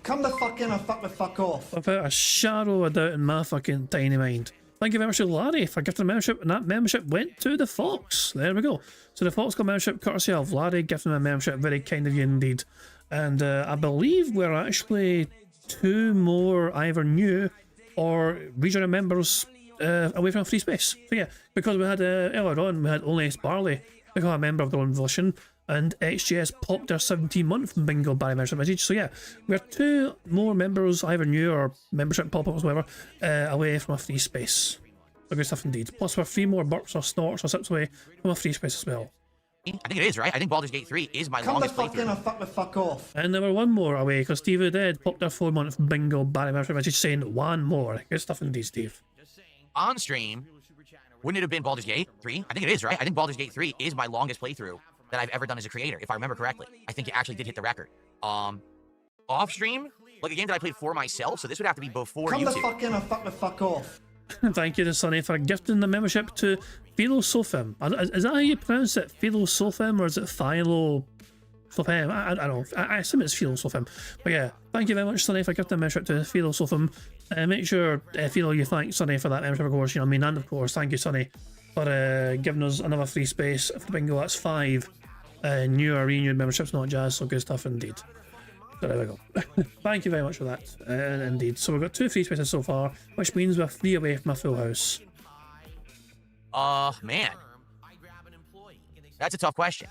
[SPEAKER 3] Come the fuck in or fuck the fuck off.
[SPEAKER 1] Without a shadow of doubt in my fucking tiny mind. Thank you very much to Larry for gifting a membership, and that membership went to the Fox. There we go. So the Fox got membership courtesy of Larry gifting a membership. Very kind of you indeed. And I believe we're actually 2 more either new or regional members away from free space. So yeah, because we had earlier on, we had only Barley become a member of their own volition, and XGS popped their 17-month bingo Barry membership message. So yeah, we're 2 more members, either new or membership pop-ups, whatever, away from a free space. So good stuff indeed. Plus we're 3 more burps or snorts or sips away from a free space as well.
[SPEAKER 2] I think it is, right? I think Baldur's Gate 3 is my longest playthrough.
[SPEAKER 3] Come the fuck in or fuck the fuck off.
[SPEAKER 1] And there were 1 more away, because Steve the Dead popped their 4-month bingo Barry membership message saying 1 more. Good stuff indeed, Steve.
[SPEAKER 2] On stream, wouldn't it have been Baldur's Gate 3? I think it is, right? I think Baldur's Gate 3 is my longest playthrough that I've ever done as a creator, if I remember correctly. I think it actually did hit the record. Off stream, like a game that I played for myself, so this would have to be before
[SPEAKER 3] Come
[SPEAKER 2] YouTube.
[SPEAKER 3] the fuck in or fuck the fuck off.
[SPEAKER 1] Thank you to Sonny for gifting the membership to Philosophem. Is that how you pronounce it? Philosophem, or is it Philosophem? I don't know. I assume it's Philosophem. But yeah, thank you very much, Sonny, for gifting the membership to Philosophem. Make sure, Philo, you thank Sonny for that membership, of course. And of course, thank you, Sonny, for giving us another free space for the bingo. That's 5 new or renewed memberships, not jazz, so good stuff indeed. So there we go. Thank you very much for that, indeed. So we've got 2 free spaces so far, which means we're 3 away from a full house.
[SPEAKER 2] Man. That's a tough question.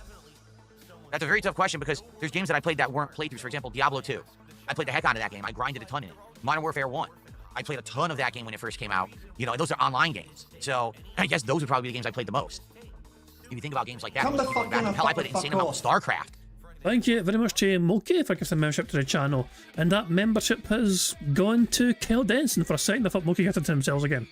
[SPEAKER 2] That's a very tough question because there's games that I played that weren't playthroughs. For example, Diablo 2. I played the heck out of that game. I grinded a ton in it. Modern Warfare 1. I played a ton of that game when it first came out. You know, and those are online games. So I guess those would probably be the games I played the most. If you think about games like that, hell, I played an insane amount of StarCraft.
[SPEAKER 1] Thank you very much to Moki for giving a membership to the channel. And that membership has gone to Kyle Denson. For a second I thought Moki got it to themselves again.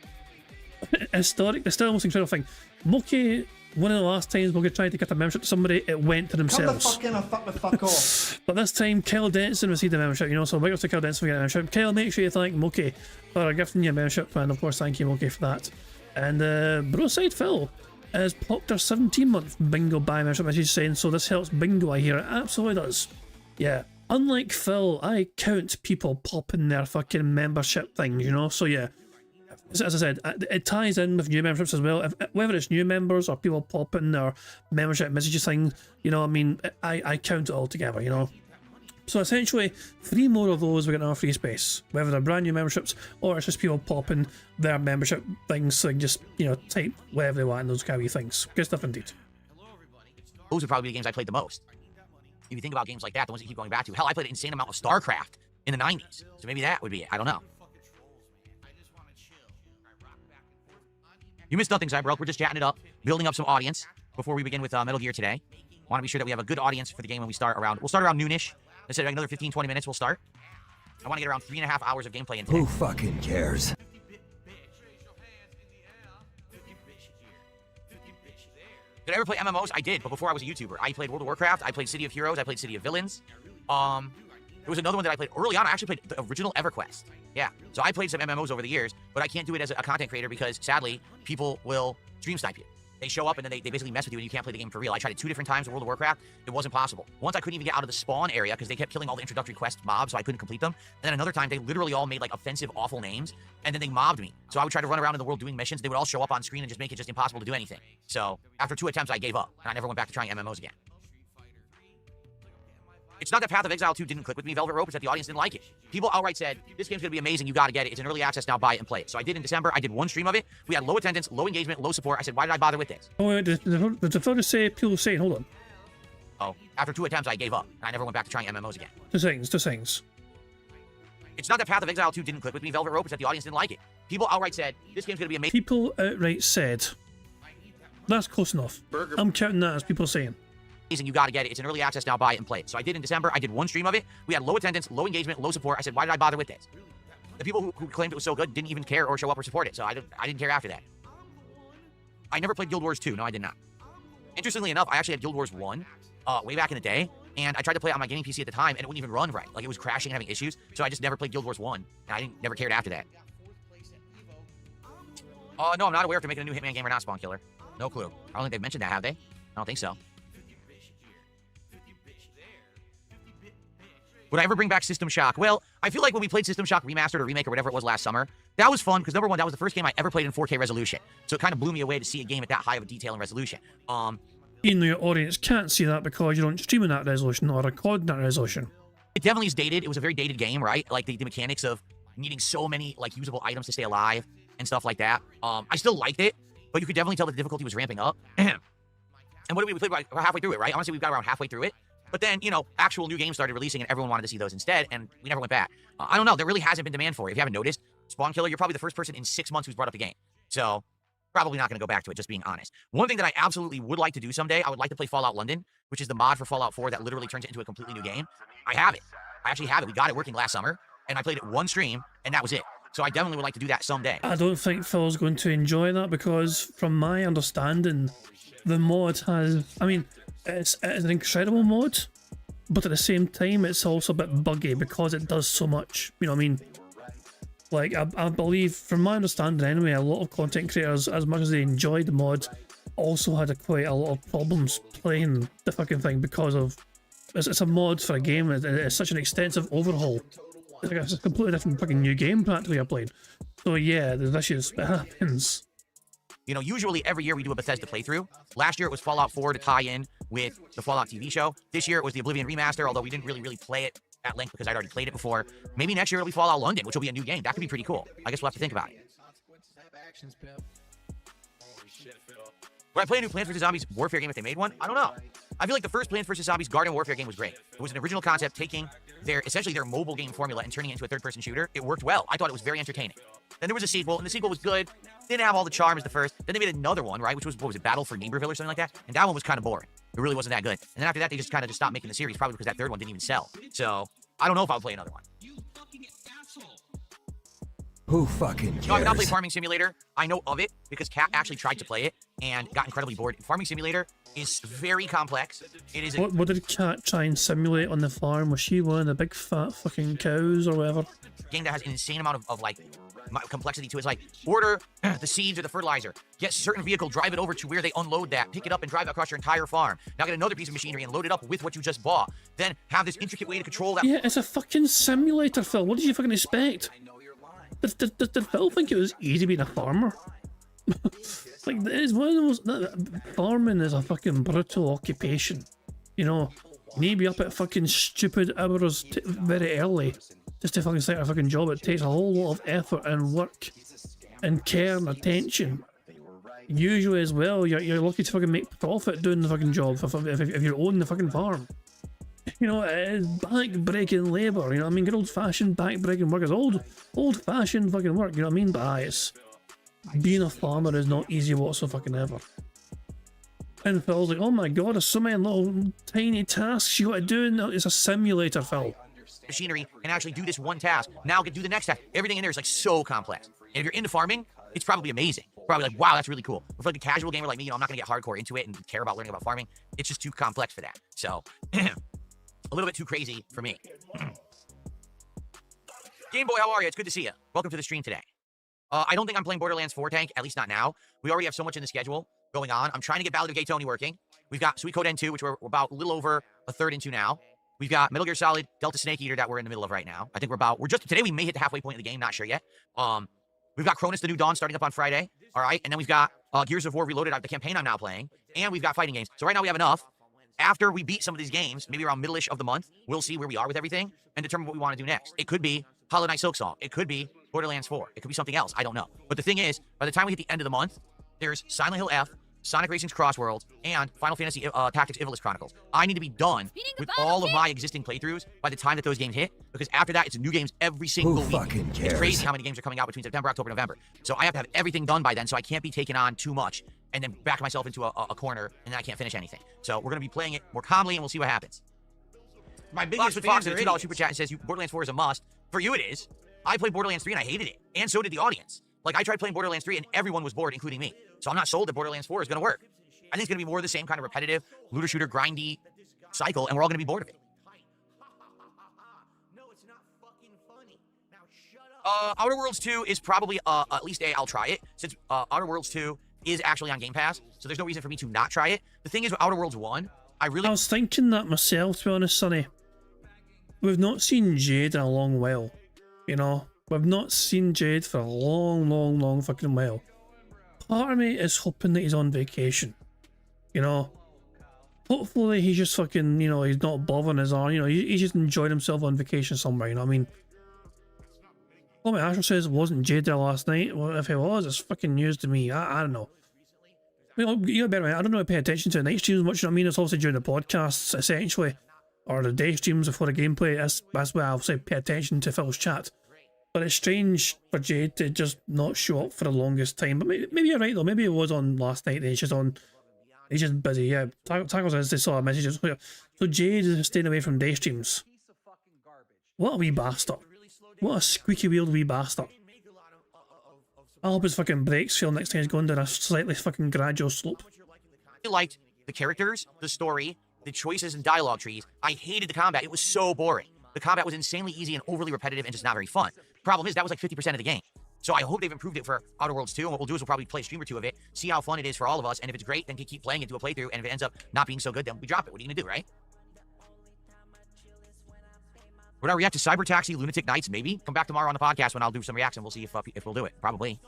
[SPEAKER 1] Historic, it's still the most incredible thing. Moki, one of the last times Moki tried to get a membership to somebody, it went to themselves.
[SPEAKER 3] Come the fuck in or fuck the fuck off.
[SPEAKER 1] But this time, Kyle Denson received a membership, you know, so big ups to Kyle Denson for getting a membership. Kyle, make sure you thank Moki for gifting you a membership, and of course, thank you, Moki, for that. And Broside Phil has popped our 17-month Bingo buy membership message saying, so this helps Bingo, I hear. It absolutely does. Yeah. Unlike Phil, I count people popping their fucking membership things, you know, so yeah. As I said, it ties in with new memberships as well. Whether it's new members or people popping their membership messages thing, you know, I mean, I count it all together, you know. So essentially, 3 more of those we get in our free space, whether they're brand new memberships or it's just people popping their membership things, so they can just, you know, type whatever they want in those kind of things. Good stuff indeed.
[SPEAKER 2] Those would probably be the games I played the most. If you think about games like that, the ones that keep going back to, hell, I played an insane amount of StarCraft in the 90s. So maybe that would be it. I don't know. You missed nothing, Cyberelk. We're just chatting it up, building up some audience before we begin with Metal Gear today. Want to be sure that we have a good audience for the game when we start around. We'll start around noonish. Let's say another 15-20 minutes. We'll start. I want to get around 3.5 hours of gameplay in today.
[SPEAKER 4] Who fucking cares?
[SPEAKER 2] Did I ever play MMOs? I did, but before I was a YouTuber. I played World of Warcraft. I played City of Heroes. I played City of Villains. There was another one that I played early on. I actually played the original EverQuest. Yeah, so I played some MMOs over the years, but I can't do it as a content creator because, sadly, people will stream snipe you. They show up and then they basically mess with you and you can't play the game for real. I tried it 2 different times with World of Warcraft. It wasn't possible. Once I couldn't even get out of the spawn area because they kept killing all the introductory quest mobs, so I couldn't complete them. And then another time, they literally all made like offensive, awful names, and then they mobbed me. So I would try to run around in the world doing missions. They would all show up on screen and just make it just impossible to do anything. So after 2 attempts, I gave up and I never went back to trying MMOs again. It's not that Path of Exile 2 didn't click with me, Velvet Rope, it's that the audience didn't like it. People outright said, this game's gonna be amazing, you gotta get it. It's in early access now, buy it and play it. So I did in December, I did 1 stream of it. We had low attendance, low engagement, low support. I said, why did I bother with this?
[SPEAKER 1] Oh, wait, did the photo say people saying, hold on.
[SPEAKER 2] Oh, after 2 attempts, I gave up. And I never went back to trying MMOs again.
[SPEAKER 1] 2 seconds.
[SPEAKER 2] It's not that Path of Exile 2 didn't click with me, Velvet Rope, it's that the audience didn't like it. People outright said, this game's gonna be amazing.
[SPEAKER 1] People outright said. That's close enough. I'm counting that as people saying.
[SPEAKER 2] You gotta get it. It's in early access now, buy it and play it. So I did in December, I did 1 stream of it. We had low attendance, low engagement, low support. I said, why did I bother with this? The people who claimed it was so good didn't even care or show up or support it. So I didn't care after that. I never played Guild Wars 2. No, I did not. Interestingly enough, I actually had Guild Wars 1 way back in the day. And I tried to play it on my gaming PC at the time, and it wouldn't even run right. Like, it was crashing and having issues. So I just never played Guild Wars 1. And I never cared after that. No, I'm not aware if they're making a new Hitman game or not, Spawn Killer. No clue. I don't think they've mentioned that, have they? I don't think so. Would I ever bring back System Shock? Well, I feel like when we played System Shock Remastered or Remake or whatever it was last summer, that was fun because, number one, that was the first game I ever played in 4K resolution. So it kind of blew me away to see a game at that high of a detail and resolution.
[SPEAKER 1] Even though your audience can't see that because you don't stream in that resolution or record in that resolution.
[SPEAKER 2] It definitely is dated. It was a very dated game, right? Like the mechanics of needing so many like usable items to stay alive and stuff like that. I still liked it, but you could definitely tell that the difficulty was ramping up. And what did we play about halfway through it, right? Honestly, we've got around halfway through it. But then, you know, actual new games started releasing and everyone wanted to see those instead, and we never went back. I don't know. There really hasn't been demand for it. If you haven't noticed, Spawn Killer, you're probably the first person in 6 months who's brought up the game. So, probably not going to go back to it, just being honest. One thing that I absolutely would like to do someday, I would like to play Fallout London, which is the mod for Fallout 4 that literally turns it into a completely new game. I have it. I actually have it. We got it working last summer, and I played it 1 stream, and that was it. So I definitely would like to do that someday.
[SPEAKER 1] I don't think Phil's going to enjoy that because, from my understanding, the mod has... I mean, it's an incredible mod, but at the same time, it's also a bit buggy because it does so much. You know what I mean? Like, I believe, from my understanding anyway, a lot of content creators, as much as they enjoyed the mod, also had quite a lot of problems playing the fucking thing because of... It's a mod for a game, it's such an extensive overhaul. It's like a completely different fucking new game practically you're playing. So yeah, there's issues. It happens.
[SPEAKER 2] You know, usually every year we do a Bethesda playthrough. Last year it was Fallout 4 to tie in with the Fallout TV show. This year it was the Oblivion remaster, although we didn't really play it at length because I'd already played it before. Maybe next year it'll be Fallout London, which will be a new game. That could be pretty cool. I guess we'll have to think about it. Would I play a new Plants vs. Zombies Warfare game if they made one? I don't know. I feel like the first Plants vs. Zombies Garden Warfare game was great. It was an original concept, taking essentially their mobile game formula and turning it into a third-person shooter. It worked well. I thought it was very entertaining. Then there was a sequel, and the sequel was good. Didn't have all the charm as the first. Then they made another one, right, which was, what was it, Battle for Neighborville or something like that? And that one was kind of boring. It really wasn't that good. And then after that, they just kind of just stopped making the series, probably because that third one didn't even sell. So, I don't know if I'll play another one.
[SPEAKER 4] Who fucking cares?
[SPEAKER 2] No, I have not played Farming Simulator. I know of it because Kat actually tried to play it and got incredibly bored. Farming Simulator is very complex. It is.
[SPEAKER 1] What did Kat try and simulate on the farm? Was she one of the big fat fucking cows or whatever?
[SPEAKER 2] Game that has an insane amount of like complexity to it. It's like order the seeds or the fertilizer, get a certain vehicle, drive it over to where they unload that, pick it up and drive it across your entire farm. Now get another piece of machinery and load it up with what you just bought. Then have this intricate way to control that.
[SPEAKER 1] Yeah, it's a fucking simulator, Phil. What did you fucking expect? Did Phil think it was easy being a farmer? Like, it's one of the most... Farming is a fucking brutal occupation. You know, you need to be up at fucking stupid hours very early just to fucking start a fucking job. It takes a whole lot of effort and work and care and attention. Usually as well, you're lucky to fucking make profit doing the fucking job if you own the fucking farm. You know, it is back-breaking labour, you know what I mean? Good old-fashioned back-breaking work is old-fashioned fucking work, you know what I mean? But it's... Being a farmer is not easy whatsoever. And Phil's like, oh my god, there's so many little tiny tasks you gotta do, and it's a simulator, Phil.
[SPEAKER 2] Machinery and actually do this one task. Now do the next task. Everything in there is like so complex. And if you're into farming, it's probably amazing. Probably like, wow, that's really cool. But for like a casual gamer like me, you know, I'm not gonna get hardcore into it and care about learning about farming. It's just too complex for that. So, a little bit too crazy for me. Game Boy, how are you? It's good to see you. Welcome to the stream today. I don't think I'm playing Borderlands 4 Tank, at least not now. We already have so much in the schedule going on. I'm trying to get Ballad of Gay Tony working. We've got Sweet Code N2, which we're about a little over a third into now. We've got Metal Gear Solid Delta Snake Eater that we're in the middle of right now. I think today we may hit the halfway point of the game, not sure yet. We've got Cronus The New Dawn starting up on Friday. All right, and then we've got Gears of War Reloaded, the campaign I'm now playing, and we've got fighting games. So right now we have enough. After we beat some of these games, maybe around middle-ish of the month, we'll see where we are with everything and determine what we want to do next. It could be Hollow Knight Silksong. It could be Borderlands 4. It could be something else. I don't know. But the thing is, by the time we hit the end of the month, there's Silent Hill F, Sonic Racing's Crossworlds, and Final Fantasy Tactics Ivalice Chronicles. I need to be done with all of my existing playthroughs by the time that those games hit, because after that, it's new games every single week.
[SPEAKER 4] Fucking cares?
[SPEAKER 2] It's crazy how many games are coming out between September, October, November. So I have to have everything done by then, so I can't be taking on too much and then back myself into a corner, and then I can't finish anything. So we're going to be playing it more calmly, and we'll see what happens.
[SPEAKER 9] My biggest
[SPEAKER 2] Fox
[SPEAKER 9] fans
[SPEAKER 2] with
[SPEAKER 9] are
[SPEAKER 2] a $2
[SPEAKER 9] idiots.
[SPEAKER 2] super chat and says, Borderlands 4 is a must. For you, it is. I played Borderlands 3, and I hated it. And so did the audience. Like, I tried playing Borderlands 3, and everyone was bored, including me. So I'm not sold that Borderlands 4 is going to work. I think it's going to be more of the same kind of repetitive, looter-shooter, grindy cycle, and we're all going to be bored of it. Outer Worlds 2 is probably, at least I'll try it, since Outer Worlds 2 is actually on Game Pass, so there's no reason for me to not try it. The thing is, with Outer Worlds 1, I was
[SPEAKER 1] thinking that myself, to be honest, Sonny. We've not seen Jade in a long while, you know? We've not seen Jade for a long fucking while. Part of me is hoping that he's on vacation, you know? Hopefully he's just fucking, you know, he's not bothering his arm, you know, he's just enjoying himself on vacation somewhere, you know what I mean? Tommy Asher says it wasn't Jade there last night. Well, if it was, it's fucking news to me. I don't know. You know, bear in mind, I don't know how to pay attention to the night streams much, you know what I mean? It's obviously during the podcasts, essentially. Or the day streams before the gameplay. That's why I'll say pay attention to Phil's chat. But it's strange for Jade to just not show up for the longest time. But maybe you're right though. Maybe it was on last night. He's just busy. Yeah. Tackle says they saw a message. So Jade is staying away from day streams. What a wee bastard. What a squeaky wheeled wee bastard. I hope his fucking brakes fail next time he's going down a slightly fucking gradual slope.
[SPEAKER 2] I liked the characters, the story, the choices and dialogue trees. I hated the combat. It was so boring. The combat was insanely easy and overly repetitive and just not very fun. Problem is, that was like 50% of the game. So I hope they've improved it for Outer Worlds 2, and what we'll do is we'll probably play a stream or two of it, see how fun it is for all of us, and if it's great, then keep playing it, do a playthrough, and if it ends up not being so good, then we drop it. What are you gonna do, right? Would I react to Cyber Taxi, Lunatic Nights? Maybe. Come back tomorrow on the podcast when I'll do some reaction. We'll see if we'll do it. Probably.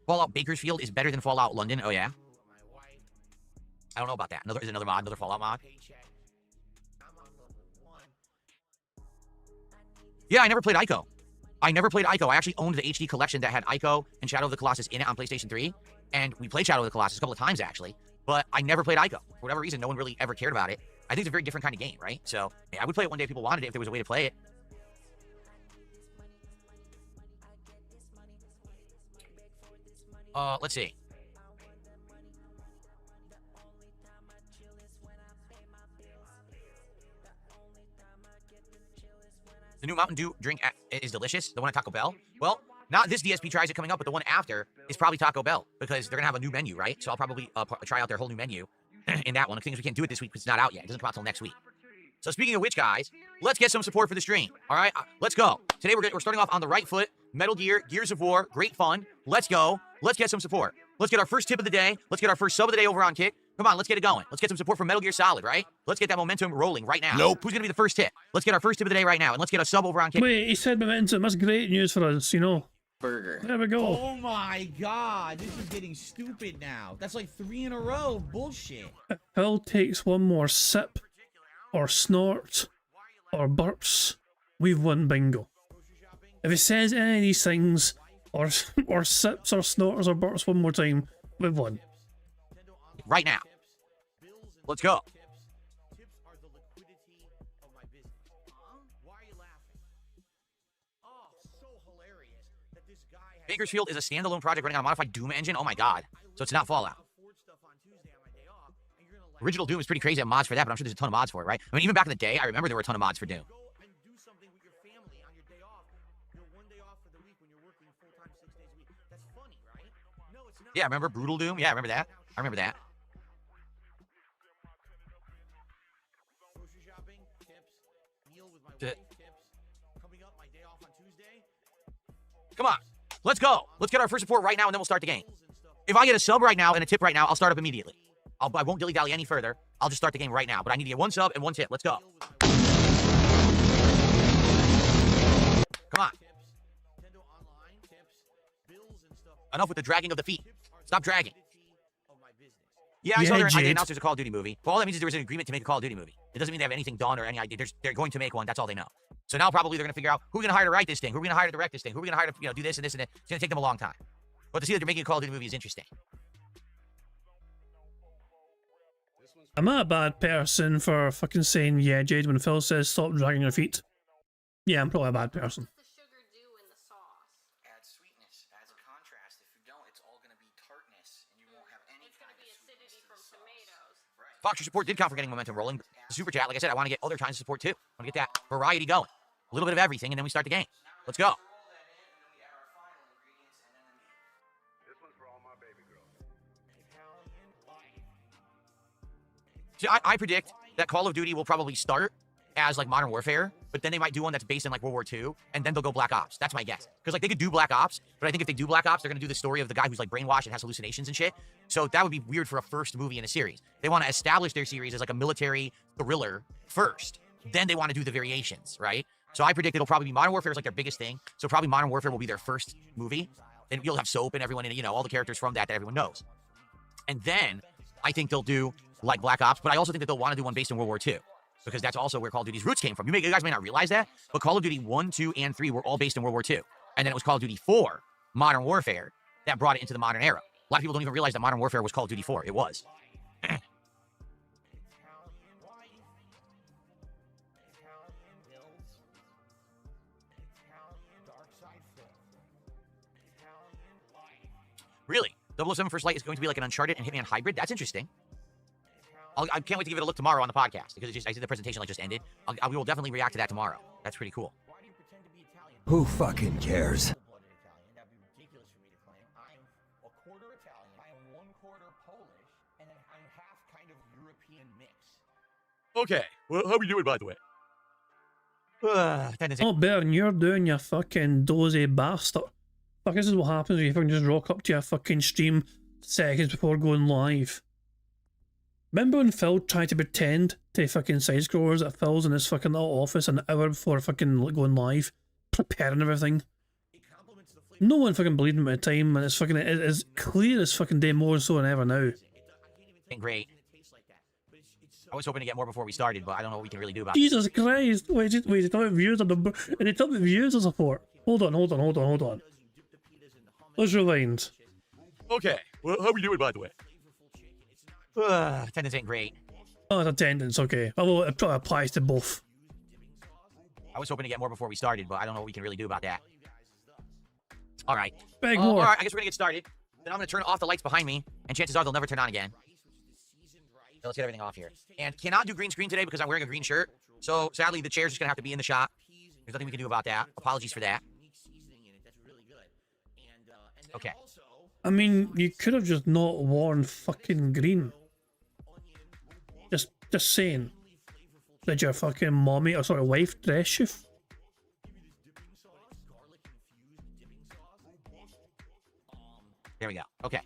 [SPEAKER 2] Fallout Bakersfield is better than Fallout London. Oh, yeah? I don't know about that. Is another mod, another Fallout mod? Yeah, I never played Ico. I actually owned the HD collection that had Ico and Shadow of the Colossus in it on PlayStation 3. And we played Shadow of the Colossus a couple of times, actually. But I never played Ico. For whatever reason, no one really ever cared about it. I think it's a very different kind of game, right? So, yeah, I would play it one day if people wanted it, if there was a way to play it. Let's see. The new Mountain Dew drink is delicious. The one at Taco Bell. Well, not this DSP tries it coming up, but the one after is probably Taco Bell because they're going to have a new menu, right? So I'll probably try out their whole new menu in that one. The thing is we can't do it this week because it's not out yet. It doesn't come out till next week. So speaking of which, guys, let's get some support for the stream. All right, let's go. Today we're starting off on the right foot. Metal Gear, Gears of War, great fun. Let's go. Let's get some support. Let's get our first tip of the day. Let's get our first sub of the day over on Kick. Come on, let's get it going. Let's get some support for Metal Gear Solid, right? Let's get that momentum rolling right now.
[SPEAKER 8] Nope.
[SPEAKER 2] Who's going to be the first tip? Let's get our first tip of the day right now, and let's get a sub over on Kick.
[SPEAKER 1] Wait, he said momentum. That's great news for us, you know.
[SPEAKER 4] Burger.
[SPEAKER 1] There we go.
[SPEAKER 9] Oh my god, this is getting stupid now. That's like 3 in a row of bullshit.
[SPEAKER 1] If Phil takes one more sip, or snort, or burps, we've won bingo. If he says any of these things, or sips, or snorts, or burps one more time, we've won.
[SPEAKER 2] Right now. Let's go. Bakersfield is a standalone project running on a modified Doom engine. Oh my god. So it's not Fallout. Original Doom is pretty crazy at mods for that, but I'm sure there's a ton of mods for it, right? I mean, even back in the day, I remember there were a ton of mods for Doom. Yeah, remember Brutal Doom? Yeah, I remember that. I remember that. Come on. Let's go. Let's get our first support right now, and then we'll start the game. If I get a sub right now and a tip right now, I'll start up immediately. I won't dilly-dally any further. I'll just start the game right now. But I need to get one sub and one tip. Let's go. Come on. Enough with the dragging of the feet. Stop dragging. Yeah, I saw they announced there's a Call of Duty movie. Well, all that means is there was an agreement to make a Call of Duty movie. It doesn't mean they have anything done or any idea. They're going to make one. That's all they know. So now probably they're going to figure out who we're going to hire to write this thing, who we're going to hire to direct this thing, who we're going to hire to do this and this and that. It's going to take them a long time. But to see that they're making a Call of Duty movie is interesting.
[SPEAKER 1] Am I a bad person for fucking saying yeah, Jade, when Phil says stop dragging your feet? Yeah, I'm probably a bad person.
[SPEAKER 2] Fox, your support did count for getting momentum rolling. The super chat, like I said, I want to get other kinds of support too. I want to get that variety going. A little bit of everything, and then we start the game. Let's go. See, I predict that Call of Duty will probably start as like Modern Warfare, but then they might do one that's based in like World War II, and then they'll go Black Ops. That's my guess. Because like they could do Black Ops, but I think if they do Black Ops, they're gonna do the story of the guy who's like brainwashed and has hallucinations and shit. So that would be weird for a first movie in a series. They want to establish their series as like a military thriller first. Then they want to do the variations, right? So I predict it'll probably be Modern Warfare is like their biggest thing. So probably Modern Warfare will be their first movie. And you'll have Soap and everyone, and all the characters from that everyone knows. And then I think they'll do like Black Ops, but I also think that they'll want to do one based in World War II. Because that's also where Call of Duty's roots came from. You guys may not realize that, but Call of Duty 1, 2, and 3 were all based in World War II. And then it was Call of Duty 4, Modern Warfare, that brought it into the modern era. A lot of people don't even realize that Modern Warfare was Call of Duty 4. It was. Really? 007 First Light is going to be like an Uncharted and Hitman hybrid? That's interesting. I can't wait to give it a look tomorrow on the podcast because I see the presentation like just ended. We will definitely react to that tomorrow. That's pretty cool.
[SPEAKER 4] Who fucking cares?
[SPEAKER 2] Okay, well, how are we doing, by the way?
[SPEAKER 1] Oh, Bern, you're doing your fucking dozy bastard. Fuck, this is what happens when you fucking just rock up to your fucking stream seconds before going live. Remember when Phil tried to pretend to fucking side-scrollers that Phil's in his fucking little office an hour before fucking going live, preparing everything? No one fucking believed him at the time, and it's fucking as clear as fucking day, more so than ever now.
[SPEAKER 2] Great. I was hoping to get more before we started, but I don't know what we can really do about it.
[SPEAKER 1] Jesus Christ! Wait, it's talking about views on the and it's talking about views and support. Hold on. Let's rewind.
[SPEAKER 2] Okay, well, how are we doing, by the way? Attendance ain't great.
[SPEAKER 1] Oh, it's attendance, okay. Although it probably applies to both.
[SPEAKER 2] I was hoping to get more before we started, but I don't know what we can really do about that. All right.
[SPEAKER 1] Beg more.
[SPEAKER 2] All right, I guess we're gonna get started. Then I'm gonna turn off the lights behind me, and chances are they'll never turn on again. So let's get everything off here. And cannot do green screen today because I'm wearing a green shirt. So sadly, the chair's just gonna have to be in the shop. There's nothing we can do about that. Apologies for that. Okay.
[SPEAKER 1] I mean, you could have just not worn fucking green. Just saying. Did your fucking mommy, or sorry, wife dress you?
[SPEAKER 2] There we go. Okay.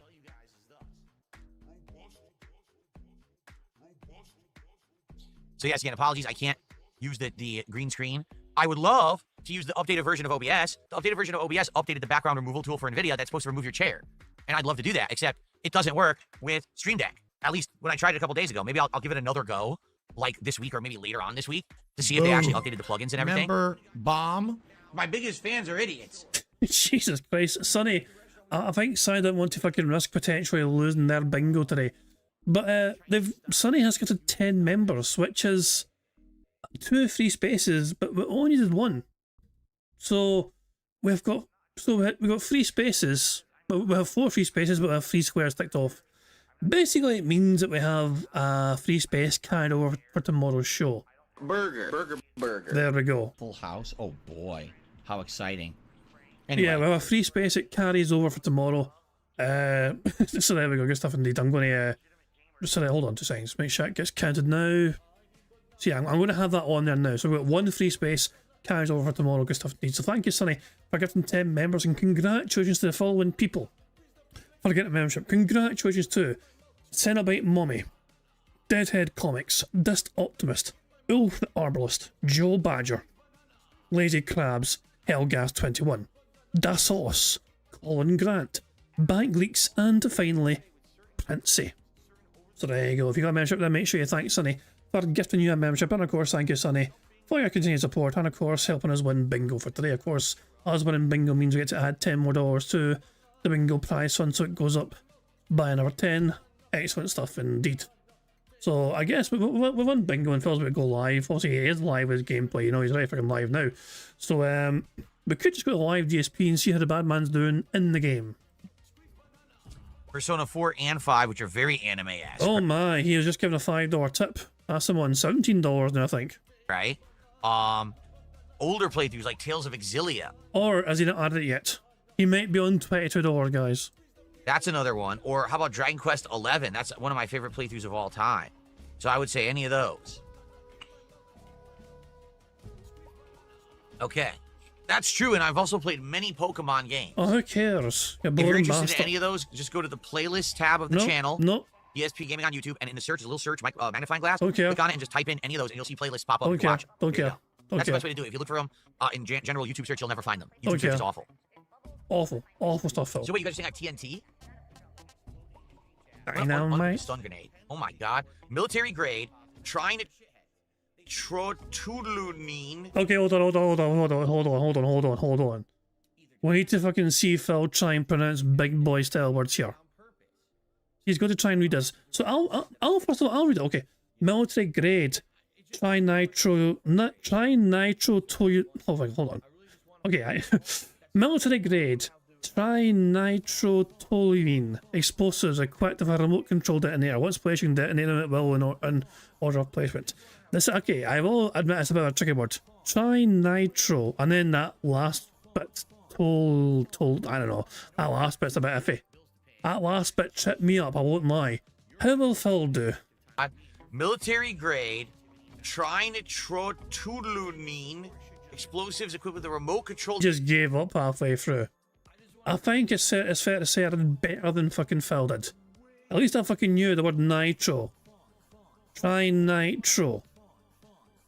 [SPEAKER 2] So yes, again, apologies. I can't use the green screen. I would love to use the updated version of OBS. The updated version of OBS updated the background removal tool for NVIDIA that's supposed to remove your chair. And I'd love to do that, except it doesn't work with Stream Deck. At least when I tried it a couple days ago. Maybe I'll give it another go, like this week or maybe later on this week, to see if they actually updated the plugins and everything.
[SPEAKER 9] Remember, Bomb? My biggest fans are idiots.
[SPEAKER 1] Jesus Christ. Sonny, I think Sonny didn't want to fucking risk potentially losing their bingo today. But Sonny has got 10 members, which is 2 free spaces, but we only needed 1. So we've got 3 spaces, but we have 4 free spaces, but we have 3 squares ticked off. Basically, it means that we have a free space carried over for tomorrow's show.
[SPEAKER 9] Burger.
[SPEAKER 1] There we go.
[SPEAKER 9] Full house. Oh boy, how exciting! Anyway.
[SPEAKER 1] Yeah, we have a free space. It carries over for tomorrow. So there we go. Good stuff indeed. I'm going to sorry, hold on 2 seconds. Make sure it gets counted now. So yeah, I'm going to have that on there now. So we've got 1 free space carries over for tomorrow. Good stuff indeed. So thank you, Sonny, for getting 10 members, and congratulations to the following people for getting a membership. Congratulations to Cenobite Mommy, Deadhead Comics, Dist Optimist, Ulf the Arbalist, Joe Badger, Lazy Crabs, Hellgas21, Dasos, Colin Grant, Bank Leaks, and finally, Princey. So there you go. If you got a membership, then make sure you thank Sonny for gifting you a membership. And of course, thank you, Sonny, for your continued support. And of course, helping us win bingo for today. Of course, us winning bingo means we get to add $10 more to the bingo prize fund, so it goes up by another 10. Excellent stuff indeed. So I guess we won bingo and Phil's about to go live. Obviously, he is live with his gameplay. You know, he's right fucking live now. So we could just go to live DSP and see how the bad man's doing in the game.
[SPEAKER 2] Persona 4 and 5, which are very anime-esque.
[SPEAKER 1] Oh my, he was just given a $5 tip. That's him on $17 now, I think.
[SPEAKER 2] Right? Older playthroughs like Tales of Exilia.
[SPEAKER 1] Or has he not added it yet? He might be on $22, guys.
[SPEAKER 2] That's another one. Or how about Dragon Quest 11? That's one of my favorite playthroughs of all time. So I would say any of those. Okay. That's true, and I've also played many Pokemon games.
[SPEAKER 1] Oh, who cares?
[SPEAKER 2] If you're interested in any of those, just go to the playlist tab of the channel.
[SPEAKER 1] No.
[SPEAKER 2] DSP Gaming on YouTube, and in the search, a little search, magnifying glass.
[SPEAKER 1] Okay.
[SPEAKER 2] Click on it and just type in any of those, and you'll see playlists pop up.
[SPEAKER 1] Okay.
[SPEAKER 2] Watch.
[SPEAKER 1] Okay.
[SPEAKER 2] That's the best way to do it. If you look for them in general YouTube search, you'll never find them. YouTube search is awful.
[SPEAKER 1] Awful stuff, Phil.
[SPEAKER 2] So wait, you guys think I have TNT?
[SPEAKER 1] Dynamite.
[SPEAKER 2] Stun grenade. Oh my god. Military grade. Trying to Trotulunine.
[SPEAKER 1] Okay, hold on. We need to fucking see Phil try and pronounce big boy style words here. He's going to try and read this. So I'll first of all, I'll read it. Okay. Military grade. Trinitro to hold on. Okay, military grade. Trinitrotoluene explosives equipped with a remote control detonator. Once placed, you can detonate them at will in order of placement. This okay, I will admit it's a bit of a tricky word. Trinitro, and then that last bit I don't know. That last bit's a bit iffy. That last bit tripped me up, I won't lie. How will Phil do?
[SPEAKER 2] Military grade Trinitrotoluene explosives equipped with a remote control.
[SPEAKER 1] Just gave up halfway through. I think it's fair to say I did better than fucking Phil did. At least I fucking knew the word nitro. Trinitro.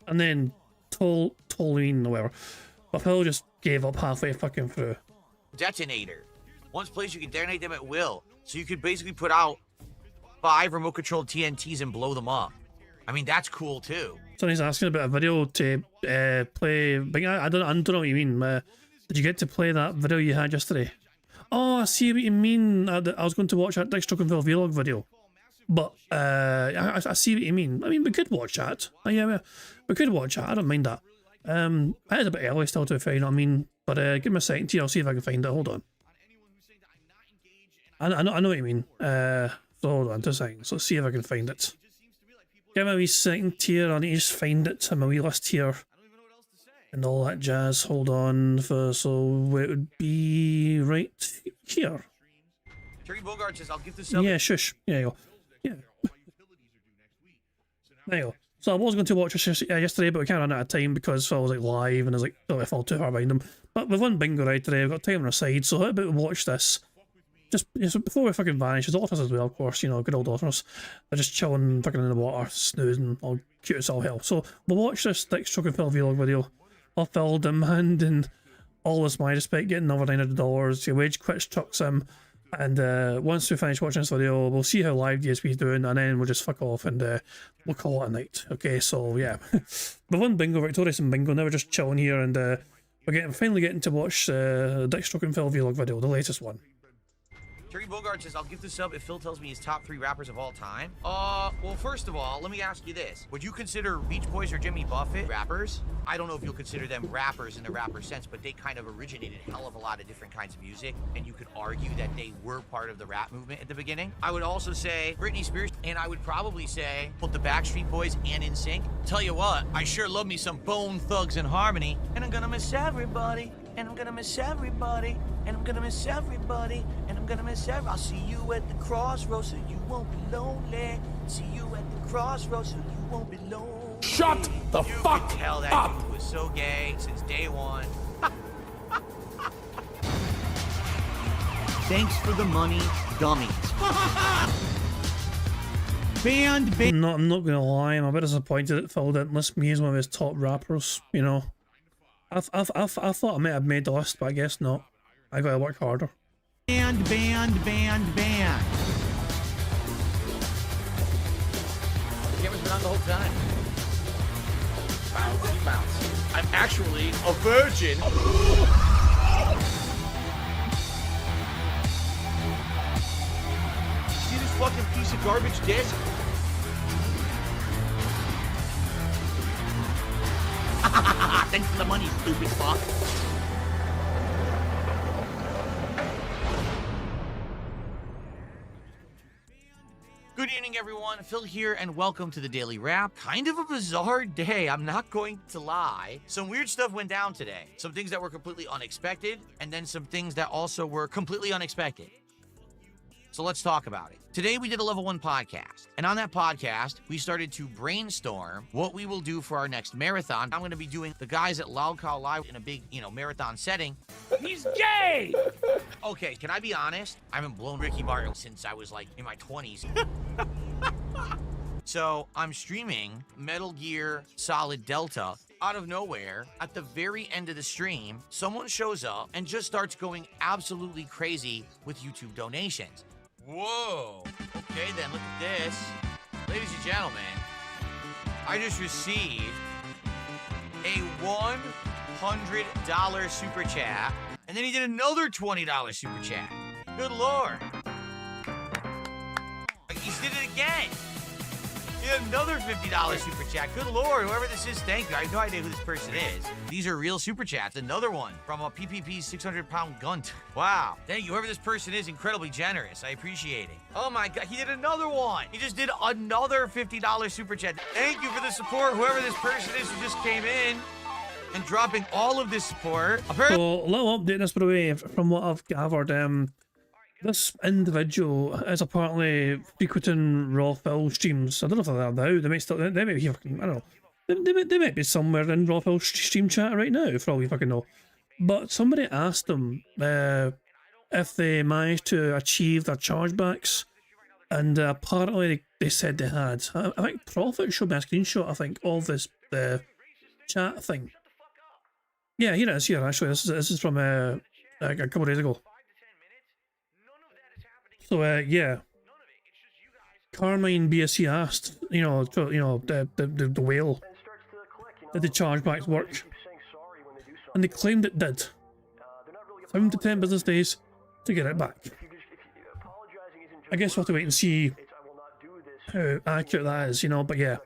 [SPEAKER 1] And then toluene or whatever. But Phil just gave up halfway fucking through.
[SPEAKER 2] Detonator. Once placed, you can detonate them at will. So you could basically put out 5 remote controlled TNTs and blow them up. I mean, that's cool too.
[SPEAKER 1] Sonny's asking about a video to play. I don't know what you mean. Did you get to play that video you had yesterday? Oh, I see what you mean. I was going to watch that Dick Struckenville vlog video. But I see what you mean. I mean, we could watch that. Yeah, we could watch that. I don't mind that. It is a bit early still to find, you know what I mean? But give me a second here, I'll see if I can find it. Hold on. I know what you mean. So hold on 2 seconds. Let's see if I can find it. Give me a wee second here. I need to just find it in my wee list here. And all that jazz. Hold on. So it would be right here.
[SPEAKER 2] Terry Bogart says, I'll give this up.
[SPEAKER 1] Yeah, shush. There you go. Yeah. There you go. So I was going to watch this yesterday, but we can't run out of time because I was like live and I was like, oh, I fall too far behind them. But we've won bingo right today. We've got time on our side. So how about we watch this? Just before we fucking vanish, the daughters as well, of course, you know, good old daughters. They're just chilling, fucking in the water, snoozing, all cute as all hell. So we'll watch this Dick Struckenville vlog video. I'll fill demand and all this my respect, getting over $900. Your wage quits trucks him. And once we finish watching this video, we'll see how live DSP is doing, and then we'll just fuck off and we'll call it a night. Okay, so yeah. We've won bingo, victorious in bingo, now we're just chilling here, and we're finally getting to watch Dick Struckenville vlog video, the latest one.
[SPEAKER 2] Terry Bogart says, I'll give this up if Phil tells me his top 3 rappers of all time. Well, first of all, let me ask you this. Would you consider Beach Boys or Jimmy Buffett rappers? I don't know if you'll consider them rappers in the rapper sense, but they kind of originated a hell of a lot of different kinds of music, and you could argue that they were part of the rap movement at the beginning. I would also say Britney Spears, and I would probably say both the Backstreet Boys and NSYNC. Tell you what, I sure love me some Bone Thugs and Harmony, and I'm gonna miss everybody. And I'm gonna miss everybody, and I'm gonna miss everybody, and I'm gonna miss everybody. I'll see you at the crossroads so you won't be lonely. See you at the crossroads so you won't be lonely.
[SPEAKER 5] Shut the fuck
[SPEAKER 2] could tell that
[SPEAKER 5] up!
[SPEAKER 2] dude was so gay since day one.
[SPEAKER 9] Thanks for the money, dummies. Band.
[SPEAKER 1] I'm not gonna lie, I'm a bit disappointed that Phil didn't list me as one of his top rappers, you know. I thought I might have made the list, but I guess not. I gotta work harder.
[SPEAKER 9] Band.
[SPEAKER 2] Cameras been on the whole time. Bounce, bounce. I'm actually a virgin. See this fucking piece of garbage disc? Thanks for the money, stupid fuck. Good evening, everyone. Phil here, and welcome to the Daily Wrap. Kind of a bizarre day, I'm not going to lie. Some weird stuff went down today. Some things that were completely unexpected, and then some things that also were completely unexpected. So let's talk about it. Today we did a level 1 podcast, and on that podcast, we started to brainstorm what we will do for our next marathon. I'm going to be doing the guys at Loud Cow Live in a big, marathon setting.
[SPEAKER 6] He's gay!
[SPEAKER 2] Okay, can I be honest? I haven't blown Ricky Martin since I was like in my 20s. So I'm streaming Metal Gear Solid Delta. Out of nowhere, at the very end of the stream, someone shows up and just starts going absolutely crazy with YouTube donations. Whoa. Okay, then look at this. Ladies and gentlemen, I just received a $100 super chat, and then he did another $20 super chat. Good Lord. He did it again. He had another $50 super chat. Good Lord, whoever this is, thank you. I have no idea who this person is. These are real super chats. Another one from a PPP 600-pound gunt. Wow. Thank you. Whoever this person is, incredibly generous. I appreciate it. Oh my God, he did another one. He just did another $50 super chat. Thank you for the support, whoever this person is who just came in and dropping all of this support.
[SPEAKER 1] So, a little update this, by the way, from what I've gathered. This individual is apparently frequenting Raw Phil streams. I don't know if they're now. They might still. They might be. I don't know. They might be somewhere in Raw Phil stream chat right now, for all we fucking know. But somebody asked them if they managed to achieve their chargebacks, and apparently they said they had. I think Prophet showed me a screenshot, I think, of this chat thing. Yeah, here it is. Here, actually, this is from a couple of days ago. So, yeah. Carmine BSC asked, the whale, did the chargebacks work? And they claimed it did. 7 to 10 business days to get it back. I guess we'll have to wait and see how accurate that is, but yeah.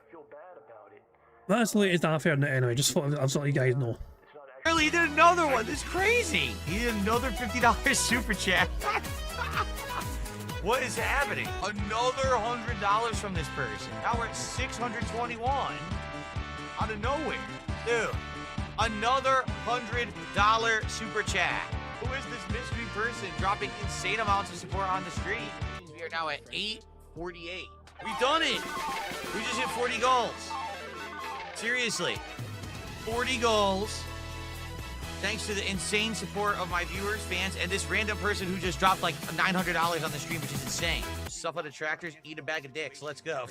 [SPEAKER 1] That's the latest I've heard on it anyway, just thought I'd let you guys know.
[SPEAKER 2] Really, he did another one. This is crazy. He did another $50 super chat. What is happening? Another $100 from this person. Now we're at 621 out of nowhere. Dude, another $100 super chat. Who is this mystery person dropping insane amounts of support on the stream? We are now at 848. We've done it. We just hit 40 goals. Seriously, 40 goals. Thanks to the insane support of my viewers, fans, and this random person who just dropped like $900 on the stream, which is insane. Stuff out of tractors, eat a bag of dicks. Let's go.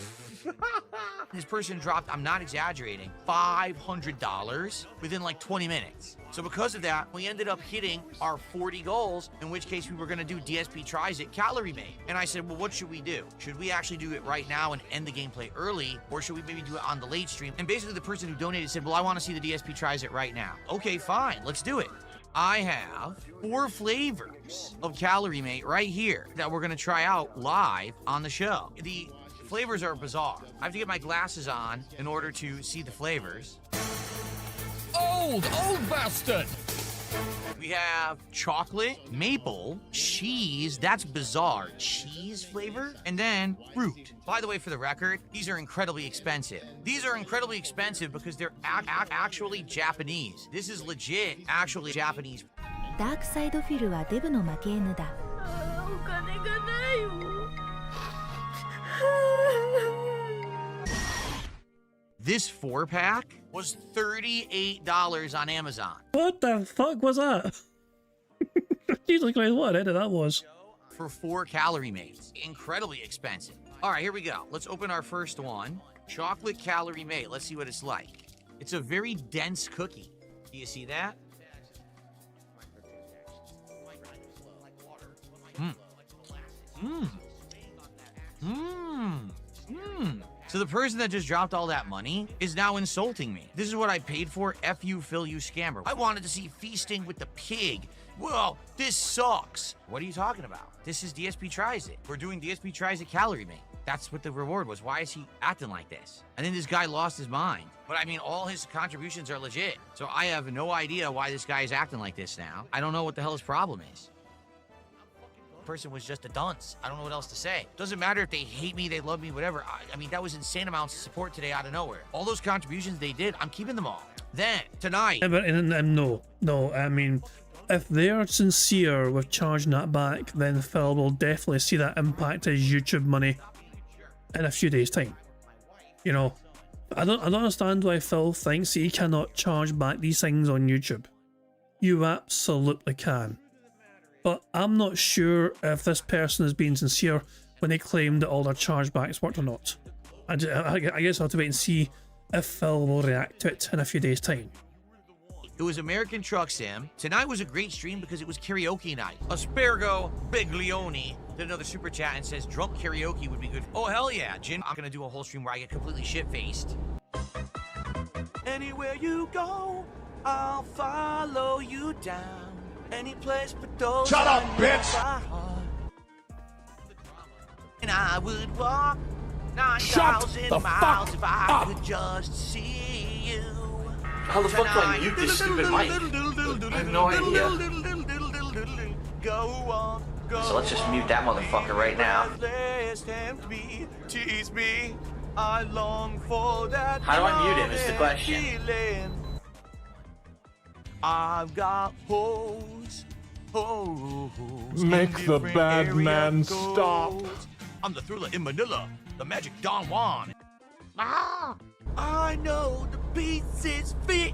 [SPEAKER 2] This person dropped, I'm not exaggerating, $500 within like 20 minutes. So because of that, we ended up hitting our 40 goals, in which case we were going to do DSP Tries It Calorie Mate. And I said, well, what should we do? Should we actually do it right now and end the gameplay early, or should we maybe do it on the late stream? And basically the person who donated said, well, I want to see the DSP Tries It right now. Okay, fine, let's do it. I have 4 flavors of Calorie Mate right here that we're going to try out live on the show. The flavors are bizarre. I have to get my glasses on in order to see the flavors.
[SPEAKER 6] Old bastard!
[SPEAKER 2] We have chocolate, maple, cheese, that's bizarre, cheese flavor, and then fruit. By the way, for the record, these are incredibly expensive. These are incredibly expensive because they're actually Japanese. This is legit, actually Japanese.
[SPEAKER 11] ダークサイドフィルはデブの負け犬だ。
[SPEAKER 6] お金がないよ。
[SPEAKER 2] This 4-pack was $38 on Amazon.
[SPEAKER 1] What the fuck was that? Jesus Christ, what a that was.
[SPEAKER 2] For 4 Calorie Mates. Incredibly expensive. All right, here we go. Let's open our first one. Chocolate Calorie Mate. Let's see what it's like. It's a very dense cookie. Do you see that? Mmm. Mmm. Mmm. Mmm. So the person that just dropped all that money is now insulting me. This is what I paid for. F you, Phil, you scammer. I wanted to see Feasting with the Pig. Well, this sucks. What are you talking about? This is DSP Tries It. We're doing DSP Tries It Calorie Mate. That's what the reward was. Why is he acting like this? And then this guy lost his mind. But I mean, all his contributions are legit. So I have no idea why this guy is acting like this now. I don't know what the hell his problem is. Person was just a dunce. I don't know what else to say. Doesn't matter if they hate me, they love me, whatever. I mean, that was insane amounts of support today out of nowhere. All those contributions they did, I'm keeping them all. Then, tonight.
[SPEAKER 1] Yeah, but no, I mean, if they're sincere with charging that back, then Phil will definitely see that impact his YouTube money in a few days' time. I don't understand why Phil thinks he cannot charge back these things on YouTube. You absolutely can. But I'm not sure if this person is being sincere when they claim that all their chargebacks worked or not. I guess I'll have to wait and see if Phil will react to it in a few days' time.
[SPEAKER 2] It was American Truck Sim. Tonight was a great stream because it was karaoke night. Aspergo Biglione did another super chat and says drunk karaoke would be good. Oh, hell yeah, Jin. I'm gonna do a whole stream where I get completely shit-faced. Anywhere you go, I'll follow you down. Any place but those.
[SPEAKER 3] Shut up, bitch!
[SPEAKER 2] And I would walk 9,000 miles if I could just see you.
[SPEAKER 8] How the fuck do I mute this stupid mic? I have no idea.
[SPEAKER 2] Go on, go
[SPEAKER 7] So let's just mute that motherfucker right now.
[SPEAKER 2] Tease me. I long for that.
[SPEAKER 7] How do I mute him is the question.
[SPEAKER 2] Feeling. I've got hoes.
[SPEAKER 5] Make the bad man stop.
[SPEAKER 2] I'm the thriller in Manila, the magic Don Juan. Ah, I know the pieces fit.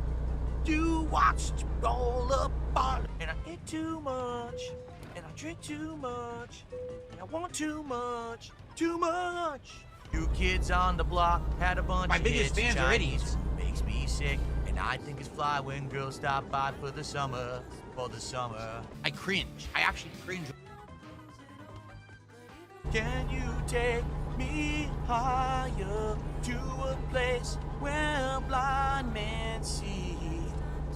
[SPEAKER 2] You watched roll apart, and I eat too much, and I drink too much, and I want too much, too much. You kids on the block had a bunch of biggest fans already. Makes me sick. And I think it's fly when girls stop by for the summer, I cringe. I actually cringe. Can you take me higher to a place where blind men see?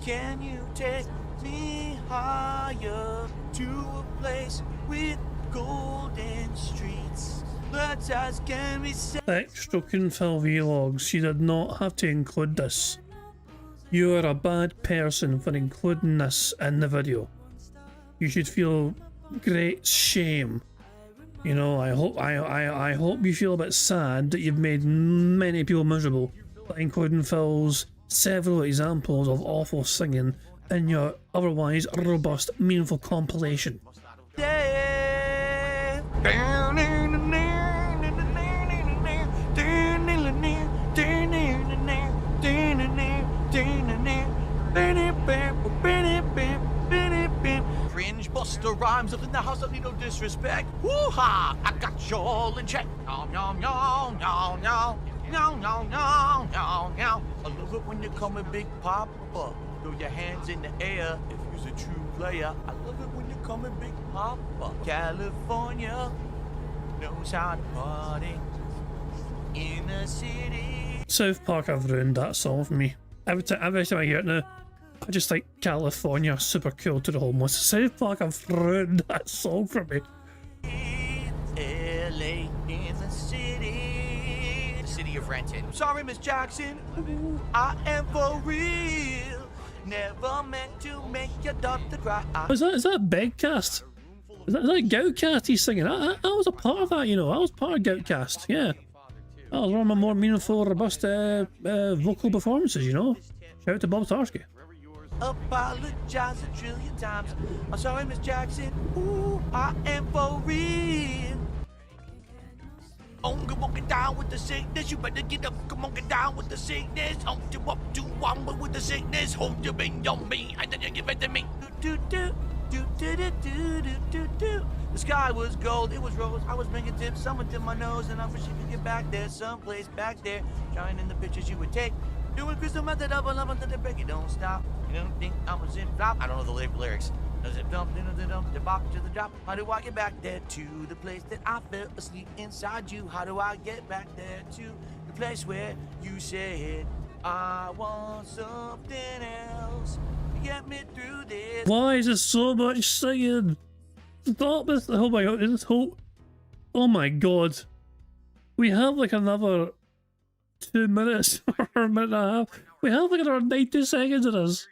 [SPEAKER 2] Can you take me higher to a place with golden streets? But as can be said.
[SPEAKER 1] Extra Kunfil vlogs. You did not have to include this. You are a bad person for including this in the video. You should feel great shame. You know, I hope you feel a bit sad that you've made many people miserable by including Phil's several examples of awful singing in your otherwise robust, meaningful compilation.
[SPEAKER 2] Fringe buster rhymes up in the house, I need no disrespect. Woo-ha! I got you all in check. Nom nom nom nom nom nom nom nom nom nom. I love it when you call me Big Papa. Throw your hands in the air if you're a true player. I love it when you call me Big Papa. California knows how to party in the city.
[SPEAKER 1] South Park have ruined that song for me. Every time I hear it now, I just think California super cool to the homeless. South Park have ruined that song for me.
[SPEAKER 2] LA in the city of Renton. Sorry, Miss Jackson. Ooh, I am for real. Never meant to make your daughter cry.
[SPEAKER 1] Is that Begcast? Is that Goutcast he's singing? I was a part of that, you know. I was part of Goutcast, yeah. That was one of my more meaningful, robust vocal performances, you know. Shout out to Bob Starsky.
[SPEAKER 2] Apologize a trillion times. I'm sorry, Miss Jackson. Ooh, I am for real. On, come on, get down with the sickness. You better get up, come on, get down with the sickness. On to up to one with the sickness. Hold your bing on me, and then you give it to me. Do do do do do do do do do. The sky was gold, it was rose. I was making tips, someone to my nose, and I wish you could get back there, someplace back there. Trying in the pictures you would take. Doing crystal method up and up until the break, you don't stop. You don't think I was in flop? I don't know the lyrics. Does it dump, the box to the drop? How do I get back there to the place that I fell asleep inside you? How do I get back there to the place where you said I want something else to get me through this?
[SPEAKER 1] Why is there so much singing? Stop this! Oh my god! Is this whole? Oh my god! We have like another 2 minutes or a minute and a half. We have like another 90 seconds of this.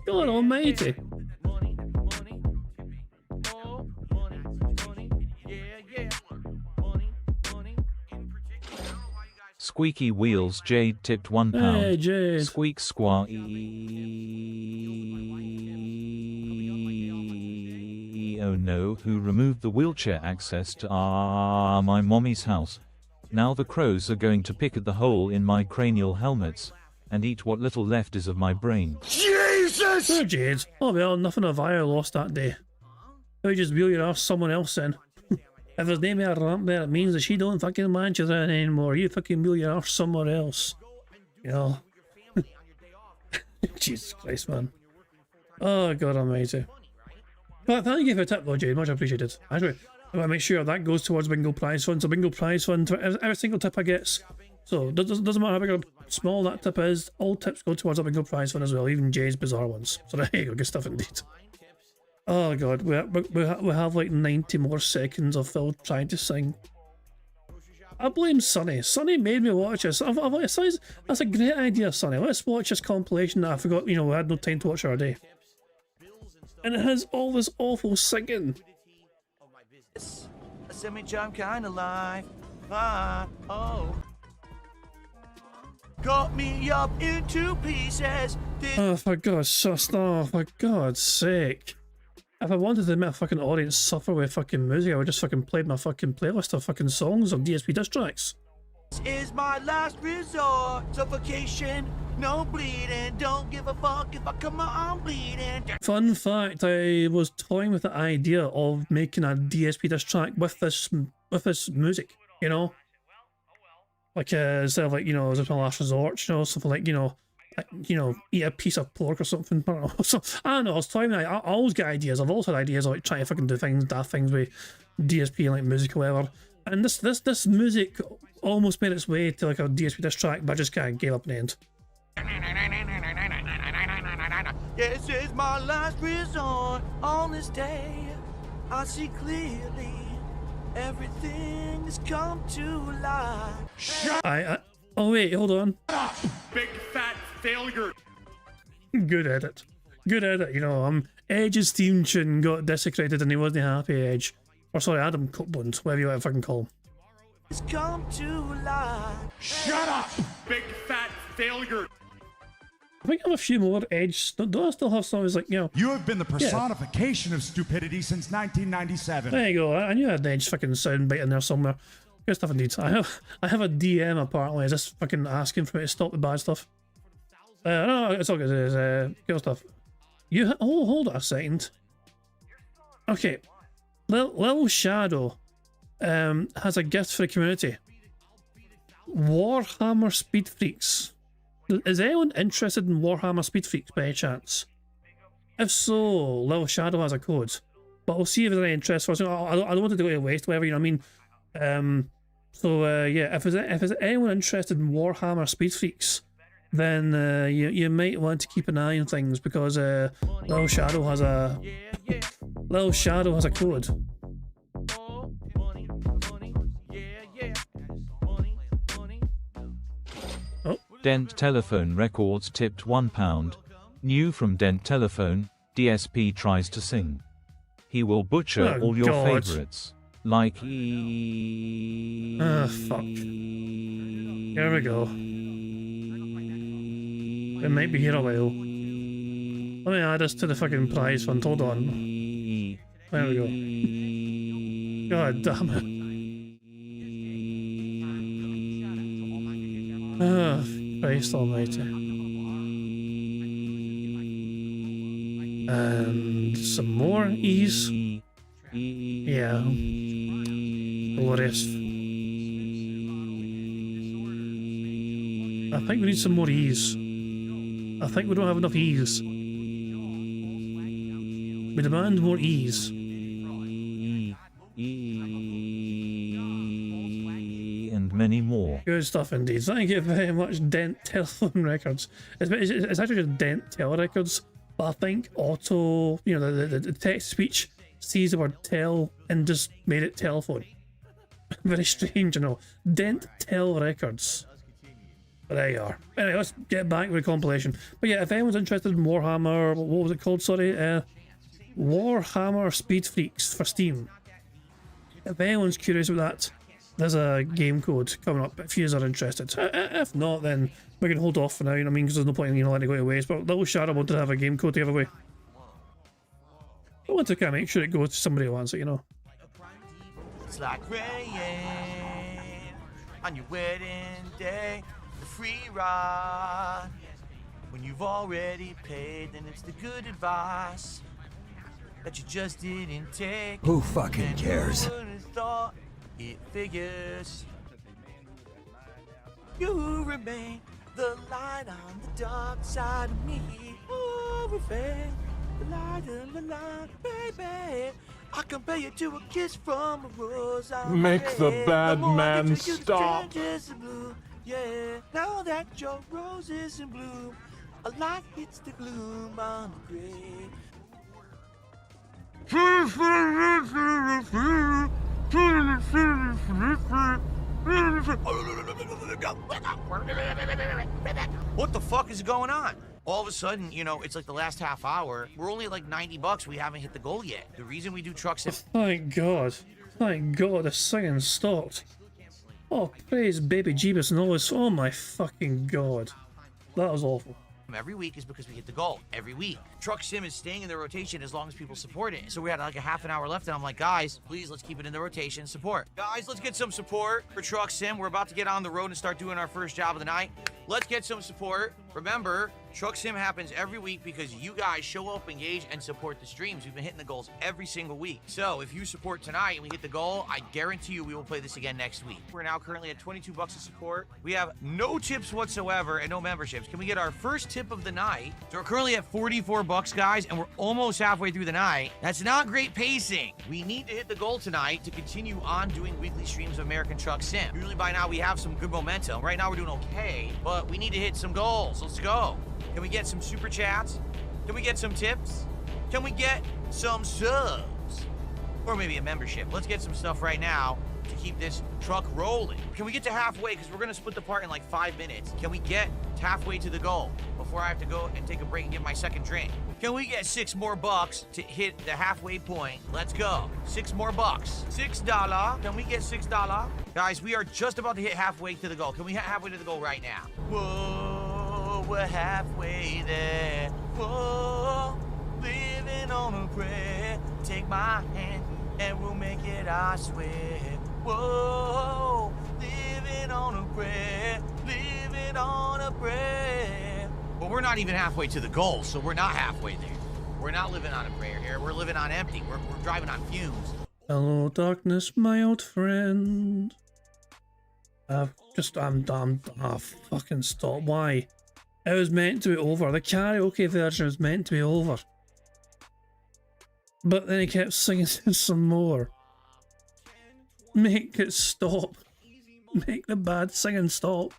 [SPEAKER 1] God almighty.
[SPEAKER 12] Squeaky Wheels Jade tipped £1.
[SPEAKER 1] Hey, Jade.
[SPEAKER 12] Squeak squawk. Oh no, who removed the wheelchair access to my mommy's house? Now the crows are going to pick at the hole in my cranial helmets and eat what little left is of my brain.
[SPEAKER 1] Jesus! Oh, Jade. Oh well, nothing of I lost that day. Now just wheel your ass someone else in. If there's name of a ramp there, it means that she don't fucking manage it anymore. You fucking wheel your ass somewhere else. You know. Jesus Christ, man. Oh, God almighty. But thank you for the tip though, Jade. Much appreciated. Actually, I want to make sure that goes towards Bingo Prize Fund. So Bingo Prize Fund, for every single tip I get. So it doesn't matter how big or small that tip is, all tips go towards a Bingo Prize Fund as well, even Jade's bizarre ones. So there you go, good stuff indeed. Oh god, we have like 90 more seconds of Phil trying to sing. I blame Sonny. Sonny made me watch this. That's a great idea, Sonny. Let's watch this compilation that I forgot, you know, we had no time to watch our day. And it has all this awful singing.
[SPEAKER 2] A semi-charm kind of life. Oh. Cut me up into pieces.
[SPEAKER 1] Oh, for God's sake. If I wanted to make a fucking audience suffer with fucking music, I would just fucking play my fucking playlist of fucking songs of DSP diss tracks.
[SPEAKER 2] This is my last resort. Suffocation, no bleeding. Don't give a fuck if I come on bleeding.
[SPEAKER 1] Fun fact, I was toying with the idea of making a DSP diss track with this music, you know? Like, instead of like, you know, as my last resort, you know, something like, you know, eat a piece of pork or something. I don't know. So, I don't know, I was toying, I always get ideas. I've always had ideas of like trying to fucking do things, daft things with DSP and like music or whatever. And this music almost made its way to like a DSP diss track, but I just kind of gave up in the end.
[SPEAKER 2] This is my last resort on this day. I see clearly everything has come to light.
[SPEAKER 1] Oh wait, hold on.
[SPEAKER 5] Big fat failure.
[SPEAKER 1] Good edit. Good edit, you know. Edge's theme tune got desecrated and he wasn't happy, Edge. Or sorry, Adam Copeland, whatever you want to fucking call him.
[SPEAKER 2] It's come to light.
[SPEAKER 5] Shut up, big fat failure.
[SPEAKER 1] I think I have a few more Edge. Don't I still have songs like, you know?
[SPEAKER 3] You have been the personification of stupidity since 1997.
[SPEAKER 1] There you go. I knew I had an Edge fucking soundbite in there somewhere. Good stuff indeed. I have a DM apparently. Is this fucking asking for me to stop the bad stuff? No, it's all good. It's good stuff. Hold on a second. Okay. Little Shadow has a gift for the community. Warhammer Speed Freaks. Is anyone interested in Warhammer Speed Freaks by any chance? If so, Little Shadow has a code. But we'll see if there's any interest for us. I don't want it to go to waste, whatever, you know what I mean? Yeah, if there's anyone interested in Warhammer Speed Freaks, then you might want to keep an eye on things because Little Shadow has a code. Oh.
[SPEAKER 12] Dent Telephone Records tipped £1. New from Dent Telephone, DSP tries to sing. He will butcher all your favorites. Like
[SPEAKER 1] fuck. Here we go. It might be here a while. Let me add this to the fucking prize fund. Hold on. There we go. God damn it. Oh, Christ almighty. And some more ease. Yeah. Glorious. I think we need some more ease. I think we don't have enough ease. We demand more ease.
[SPEAKER 12] And many more.
[SPEAKER 1] Good stuff indeed. Thank you very much, Dent Telephone Records. It's actually just Dent Tel Records, but I think auto, you know, the text speech sees the word tel and just made it telephone. Very strange, you know. Dent Tel Records. But there you are. Anyway, let's get back to the compilation. But yeah, if anyone's interested in Warhammer, what was it called? Sorry, Warhammer Speed Freaks for Steam. If anyone's curious about that, there's a game code coming up if you are interested. If not, then we can hold off for now, you know what I mean? Because there's no point in letting it go to waste. But Little Shadow wanted to have a game code to give away. I want to kind of make sure it goes to somebody who wants it, you know.
[SPEAKER 2] It's like rain on your wedding day. The free ride. When you've already paid, then it's the good advice that you just didn't take.
[SPEAKER 4] Who fucking cares?
[SPEAKER 2] Thought it figures. You remain the light on the dark side of me. Oh, remain the light on the light, baby. I compare you to a kiss from a rose.
[SPEAKER 5] Make the bad man stop.
[SPEAKER 2] Yeah, now that your rose is in bloom, a light hits the gloom on the grave. What the fuck is going on? All of a sudden, you know, it's like the last half hour. We're only like $90. We haven't hit the goal yet. The reason we do truck sim.
[SPEAKER 1] Thank God. Thank God the singing stopped. Oh, praise baby Jeebus and all this. Oh my fucking God. That was awful.
[SPEAKER 2] Every week is because we hit the goal. Every week. Truck sim is staying in the rotation as long as people support it. So we had like a half an hour left and I'm like, guys, please let's keep it in the rotation. Support. Guys, let's get some support for truck sim. We're about to get on the road and start doing our first job of the night. Let's get some support. Remember, Truck Sim happens every week because you guys show up, engage, and support the streams. We've been hitting the goals every single week. So if you support tonight and we hit the goal, I guarantee you we will play this again next week. We're now currently at 22 bucks of support. We have no tips whatsoever and no memberships. Can we get our first tip of the night? So we're currently at 44 bucks, guys, and we're almost halfway through the night. That's not great pacing. We need to hit the goal tonight to continue on doing weekly streams of American Truck Sim. Usually by now we have some good momentum. Right now we're doing okay, but we need to hit some goals. Let's go. Can we get some super chats? Can we get some tips? Can we get some subs? Or maybe a membership. Let's get some stuff right now to keep this truck rolling. Can we get to halfway? Because we're going to split the part in like 5 minutes. Can we get halfway to the goal before I have to go and take a break and get my second drink? Can we get 6 more bucks to hit the halfway point? Let's go. 6 more bucks. $6. Can we get $6? Guys, we are just about to hit halfway to the goal. Can we hit halfway to the goal right now? Whoa, we're halfway there. Whoa, living on a prayer. Take my hand and we'll make it, I swear. Whoa, living on a prayer. Living on a prayer. But we're not even halfway to the goal, so we're not halfway there. We're not living on a prayer here. We're living on empty. We're driving on fumes.
[SPEAKER 1] Hello, darkness, my old friend. Fucking stop. Why? It was meant to be over. The karaoke version was meant to be over. But then he kept singing some more. Make it stop. Make the bad singing stop.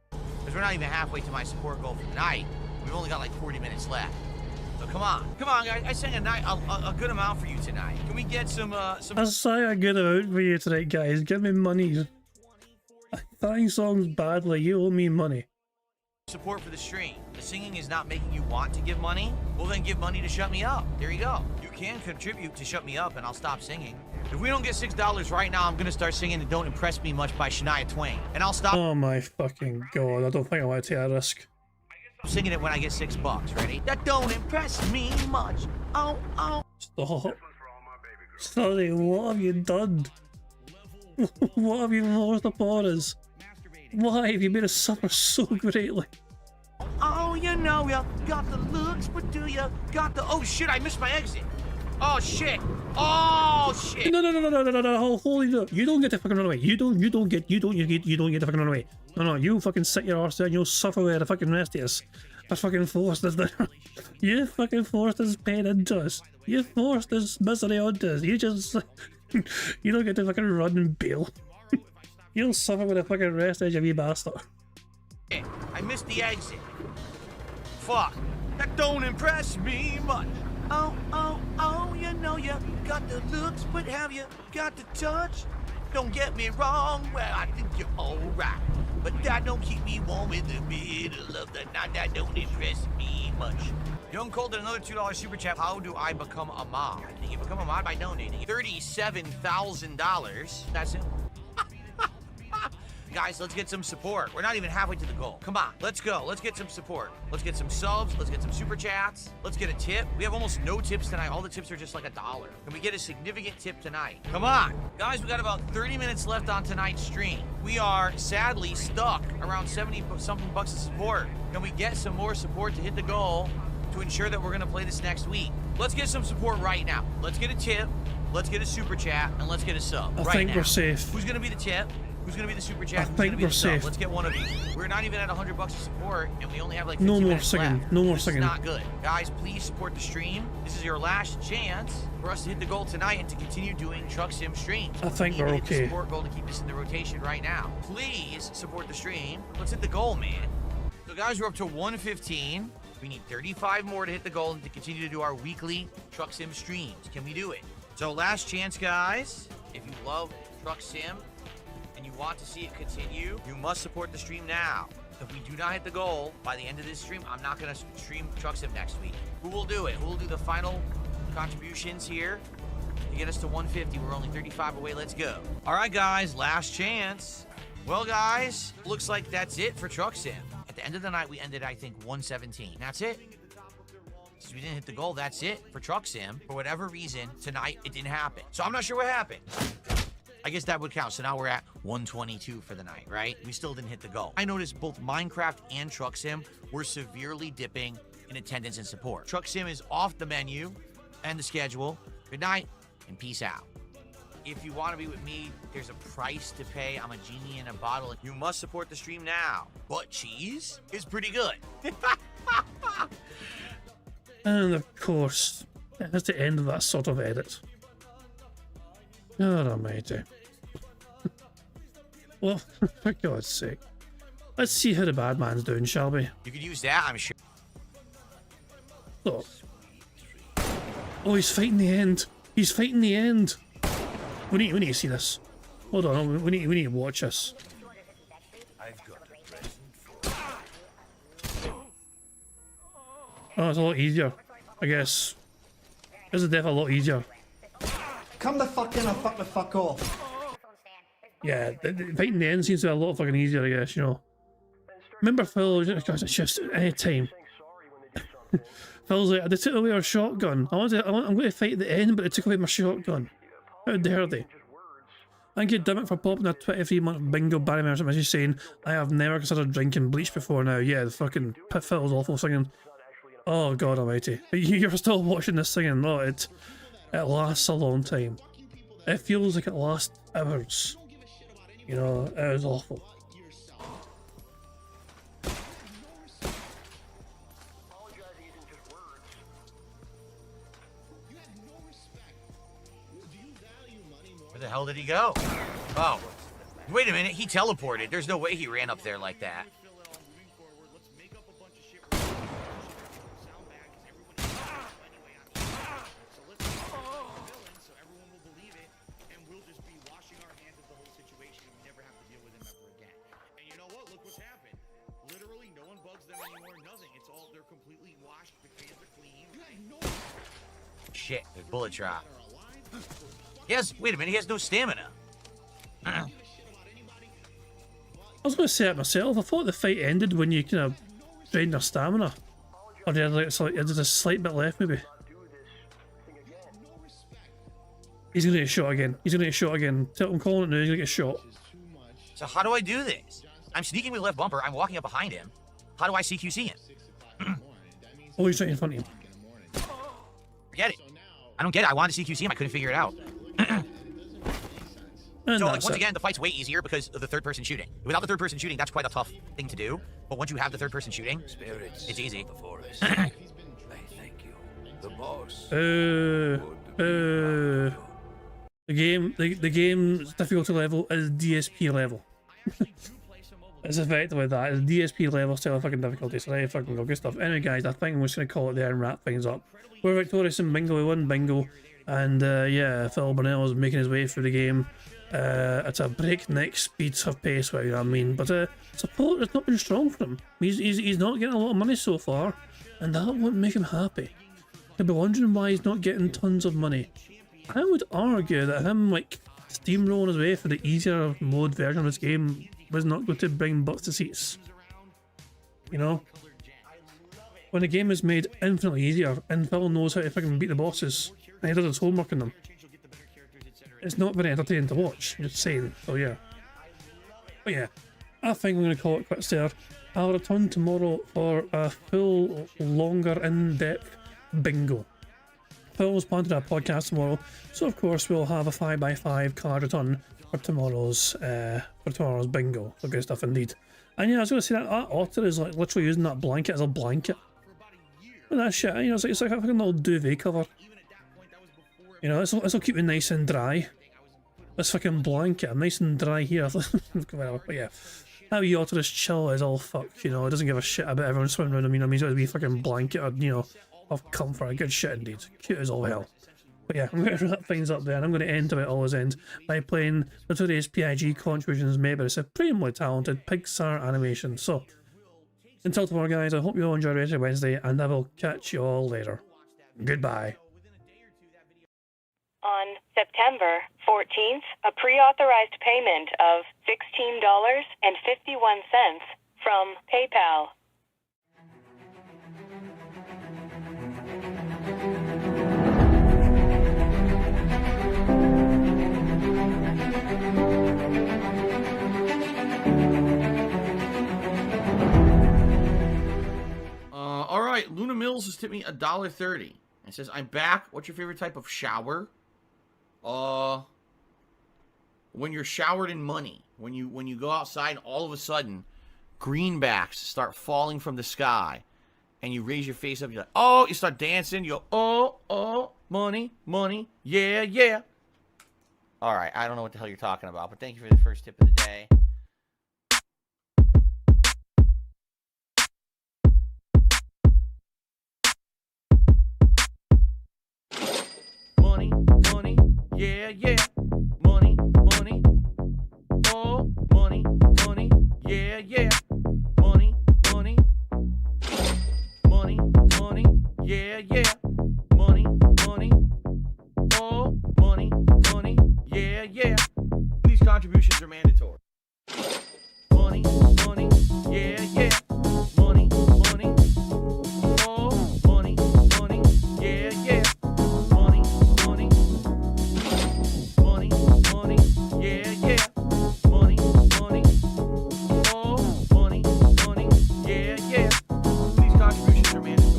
[SPEAKER 2] Because we're not even halfway to my support goal for the night. We've only got like 40 minutes left. So come on. Come on, guys. I sang a good amount for you tonight. Can we get some...
[SPEAKER 1] I sang a good amount for you tonight, guys. Give me money. I sang songs badly. You owe me money.
[SPEAKER 2] Support for the stream. The singing is not making you want to give money? Well, then give money to shut me up. There you go. You can contribute to shut me up and I'll stop singing. If we don't get $6 right now, I'm going to start singing Don't Impress Me Much by Shania Twain. And I'll stop...
[SPEAKER 1] Oh my fucking god. I don't think I want to take a risk.
[SPEAKER 2] Singing it when I get $6. Ready? That don't impress me much. Oh, oh.
[SPEAKER 1] Stop. Sorry, what have you done? What have you forced upon us? Why have you made us suffer so greatly?
[SPEAKER 2] Oh, you know you got the looks, but do you got the... Oh shit, I missed my exit. Oh shit. Oh shit.
[SPEAKER 1] No, holy no. You don't get to fucking run away. You don't get to fucking run away. No, you fucking sit your arse there and you'll suffer with the fucking rest of us. I fucking forced this down. You fucking forced this pain into us. You forced this misery onto us. You just... You don't get to fucking run and bail. You'll suffer with the fucking rest of you wee bastard.
[SPEAKER 2] I missed the exit. Fuck. That don't impress me much. Oh, you know you got the looks, but have you got the touch? Don't get me wrong, well, I think you're alright. But that don't keep me warm in the middle of the night. That don't impress me much. Young Cold did another $2 super chat. How do I become a mod? You can become a mod by donating $37,000. That's it. Guys, let's get some support. We're not even halfway to the goal. Come on, let's go. Let's get some support. Let's get some subs. Let's get some super chats. Let's get a tip. We have almost no tips tonight. All the tips are just like $1. Can we get a significant tip tonight? Come on. Guys, we got about 30 minutes left on tonight's stream. We are sadly stuck around 70-something bucks of support. Can we get some more support to hit the goal to ensure that we're going to play this next week? Let's get some support right now. Let's get a tip. Let's get a super chat. And let's get a sub
[SPEAKER 1] I think we're safe.
[SPEAKER 2] Who's going to be the tip? Who's gonna be the super chat?
[SPEAKER 1] I think we're safe.
[SPEAKER 2] Let's get one of each. We're not even at $100 of support, and we only have like 50
[SPEAKER 1] no more
[SPEAKER 2] minutes
[SPEAKER 1] singing.
[SPEAKER 2] left.
[SPEAKER 1] No more
[SPEAKER 2] this
[SPEAKER 1] singing.
[SPEAKER 2] Is not good, guys. Please support the stream. This is your last chance for us to hit the goal tonight and to continue doing Truck Sim streams.
[SPEAKER 1] I think
[SPEAKER 2] we
[SPEAKER 1] we're
[SPEAKER 2] need to hit
[SPEAKER 1] okay.
[SPEAKER 2] the support goal to keep this in the rotation right now. Please support the stream. Let's hit the goal, man. So, guys, we're up to 115. We need 35 more to hit the goal and to continue to do our weekly Truck Sim streams. Can we do it? So, last chance, guys. If you love Truck Sim and you want to see it continue, you must support the stream now. If we do not hit the goal by the end of this stream, I'm not going to stream Truck Sim next week. Who will do it? Who will do the final contributions here to get us to 150? We're only 35 away. Let's go. All right, guys, last chance. Well, guys, looks like that's it for Truck Sim. At the end of the night, we ended, I think, 117. That's it. Since we didn't hit the goal, that's it for Truck Sim. For whatever reason, tonight, it didn't happen. So I'm not sure what happened. I guess that would count. So now we're at 122 for the night, right? We still didn't hit the goal. I noticed both Minecraft and Truck Sim were severely dipping in attendance and support. Truck Sim is off the menu and the schedule. Good night and peace out. If you want to be with me, there's a price to pay. I'm a genie in a bottle. You must support the stream now. But cheese is pretty good.
[SPEAKER 1] And of course, that's the end of that sort of edit. God almighty. Well, for God's sake. Let's see how the bad man's doing, shall we?
[SPEAKER 2] You could use that, I'm sure.
[SPEAKER 1] Oh, he's fighting the end. He's fighting the end. We need to see this. Hold on, we need to watch this. Oh, it's a lot easier, I guess. This is definitely a lot easier.
[SPEAKER 3] Come the fuck in or fuck the fuck off.
[SPEAKER 1] Yeah, fighting the end seems to be a lot fucking easier, I guess, you know. Remember Phil, because it's just any time. Phil's like, they took away our shotgun. I'm going to fight at the end, but they took away my shotgun. How dare they? Thank you, Dimmick, for popping a 23-month bingo Barry Mercer message saying, I have never considered drinking bleach before now. Yeah, the fucking Phil's awful singing. Oh, God almighty. You're still watching this singing. Oh, it lasts a long time. It feels like it lasts hours. You know, it was awful.
[SPEAKER 2] Where the hell did he go? Oh, wait a minute. He teleported. There's no way he ran up there like that. Shit, the bullet drop. Yes, wait a minute, he has no stamina.
[SPEAKER 1] I was going to say it myself. I thought the fight ended when you kind of drained their stamina. Or there's a slight bit left, maybe. He's going to get shot again. He's going to get shot again. I'm calling it now, he's going to get shot.
[SPEAKER 2] So how do I do this? I'm sneaking with left bumper, I'm walking up behind him. How do I CQC him?
[SPEAKER 1] Oh, he's right in front of him.
[SPEAKER 2] Forget it. I don't get it. I wanted to CQC him. I couldn't figure it out. So, like, once again, the fight's way easier because of the third-person shooting. Without the third-person shooting, that's quite a tough thing to do. But once you have the third-person shooting, it's easy.
[SPEAKER 4] I thank you. The boss.
[SPEAKER 1] The game's difficulty level is DSP level. It's effectively that. It's DSP level, still a fucking difficulty, so there you fucking go. Good stuff. Anyway, guys, I think I'm just going to call it there and wrap things up. We're victorious in Bingo. We won Bingo. And yeah, Phil Burnell is making his way through the game. It's a breakneck speed of pace, you know what I mean? But support has not been strong for him. He's not getting a lot of money so far, and that won't make him happy. He'll be wondering why he's not getting tons of money. I would argue that him, like, steamrolling his way for the easier mode version of this game was not going to bring butts to seats. You know? When the game is made infinitely easier, and Phil knows how to fucking beat the bosses, and he does his homework on them, it's not very entertaining to watch, I'm just saying, so yeah. But yeah, I think I'm going to call it quits there. I'll return tomorrow for a full, longer, in-depth bingo. Phil's planted a podcast tomorrow, so of course we'll have a 5x5 card return for tomorrow's bingo. So good stuff indeed. And yeah, I was going to say that otter is like literally using that blanket as a blanket. And that shit, you know, it's like a fucking little duvet cover. You know, this will keep it nice and dry. This fucking blanket, I'm nice and dry here. Whatever, but yeah. That wee otter is chill as all fuck, you know, it doesn't give a shit about everyone swimming around him, you know, he's got to be fucking blanket or, you know, of comfort. Good shit indeed. Cute as all hell. But yeah, I'm going to wrap things up there, and I'm going to end how it always ends by playing Notorious PIG contributions made by a supremely talented Pixar animation. So, until tomorrow guys, I hope you all enjoy the rest of Wednesday, and I will catch you all later. Goodbye.
[SPEAKER 13] On September 14th, a pre-authorized payment of $16.51 from PayPal.
[SPEAKER 8] right, Luna Mills has tipped me $1.30. It says, I'm back. What's your favorite type of shower? When you're showered in money. When you go outside and all of a sudden, greenbacks start falling from the sky. And you raise your face up, you're like, oh, you start dancing, you go, oh, money, money, yeah, yeah. All right, I don't know what the hell you're talking about, but thank you for the first tip of the day. Money, money, yeah, yeah. Money, money, oh, money, money, yeah, yeah. Money, money. Money, money, yeah, yeah. Money, money, oh, money, money, yeah, yeah. These contributions are mandatory. Money, money, yeah, yeah. Money, money, oh, money, money, yeah, yeah. Money, money, money, money, yeah, yeah. Money, money, oh, money, money, yeah, yeah. These contributions are mandatory.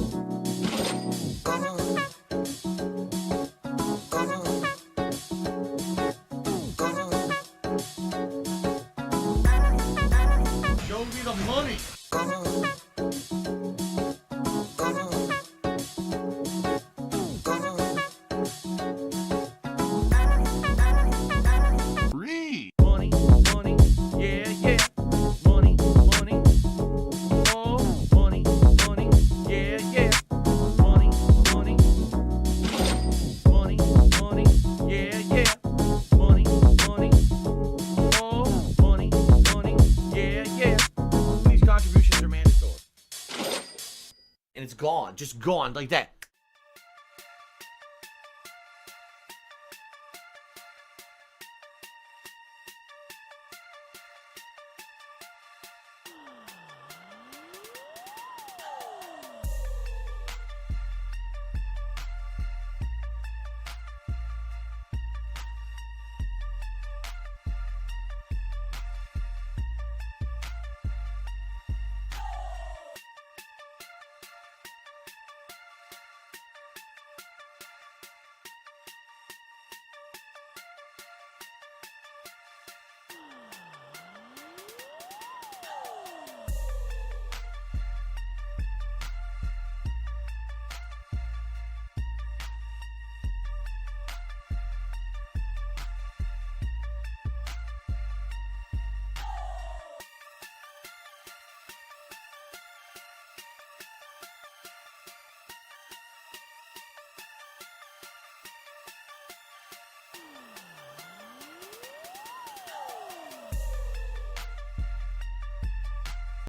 [SPEAKER 8] Show me the money.
[SPEAKER 5] Free.
[SPEAKER 8] Money, money, yeah, yeah. Money, money, oh, money, money, yeah, yeah. Money, money, money, money, yeah, yeah. Money, money, oh, money, money, yeah, yeah. These contributions are mandatory. And it's gone, just gone like that.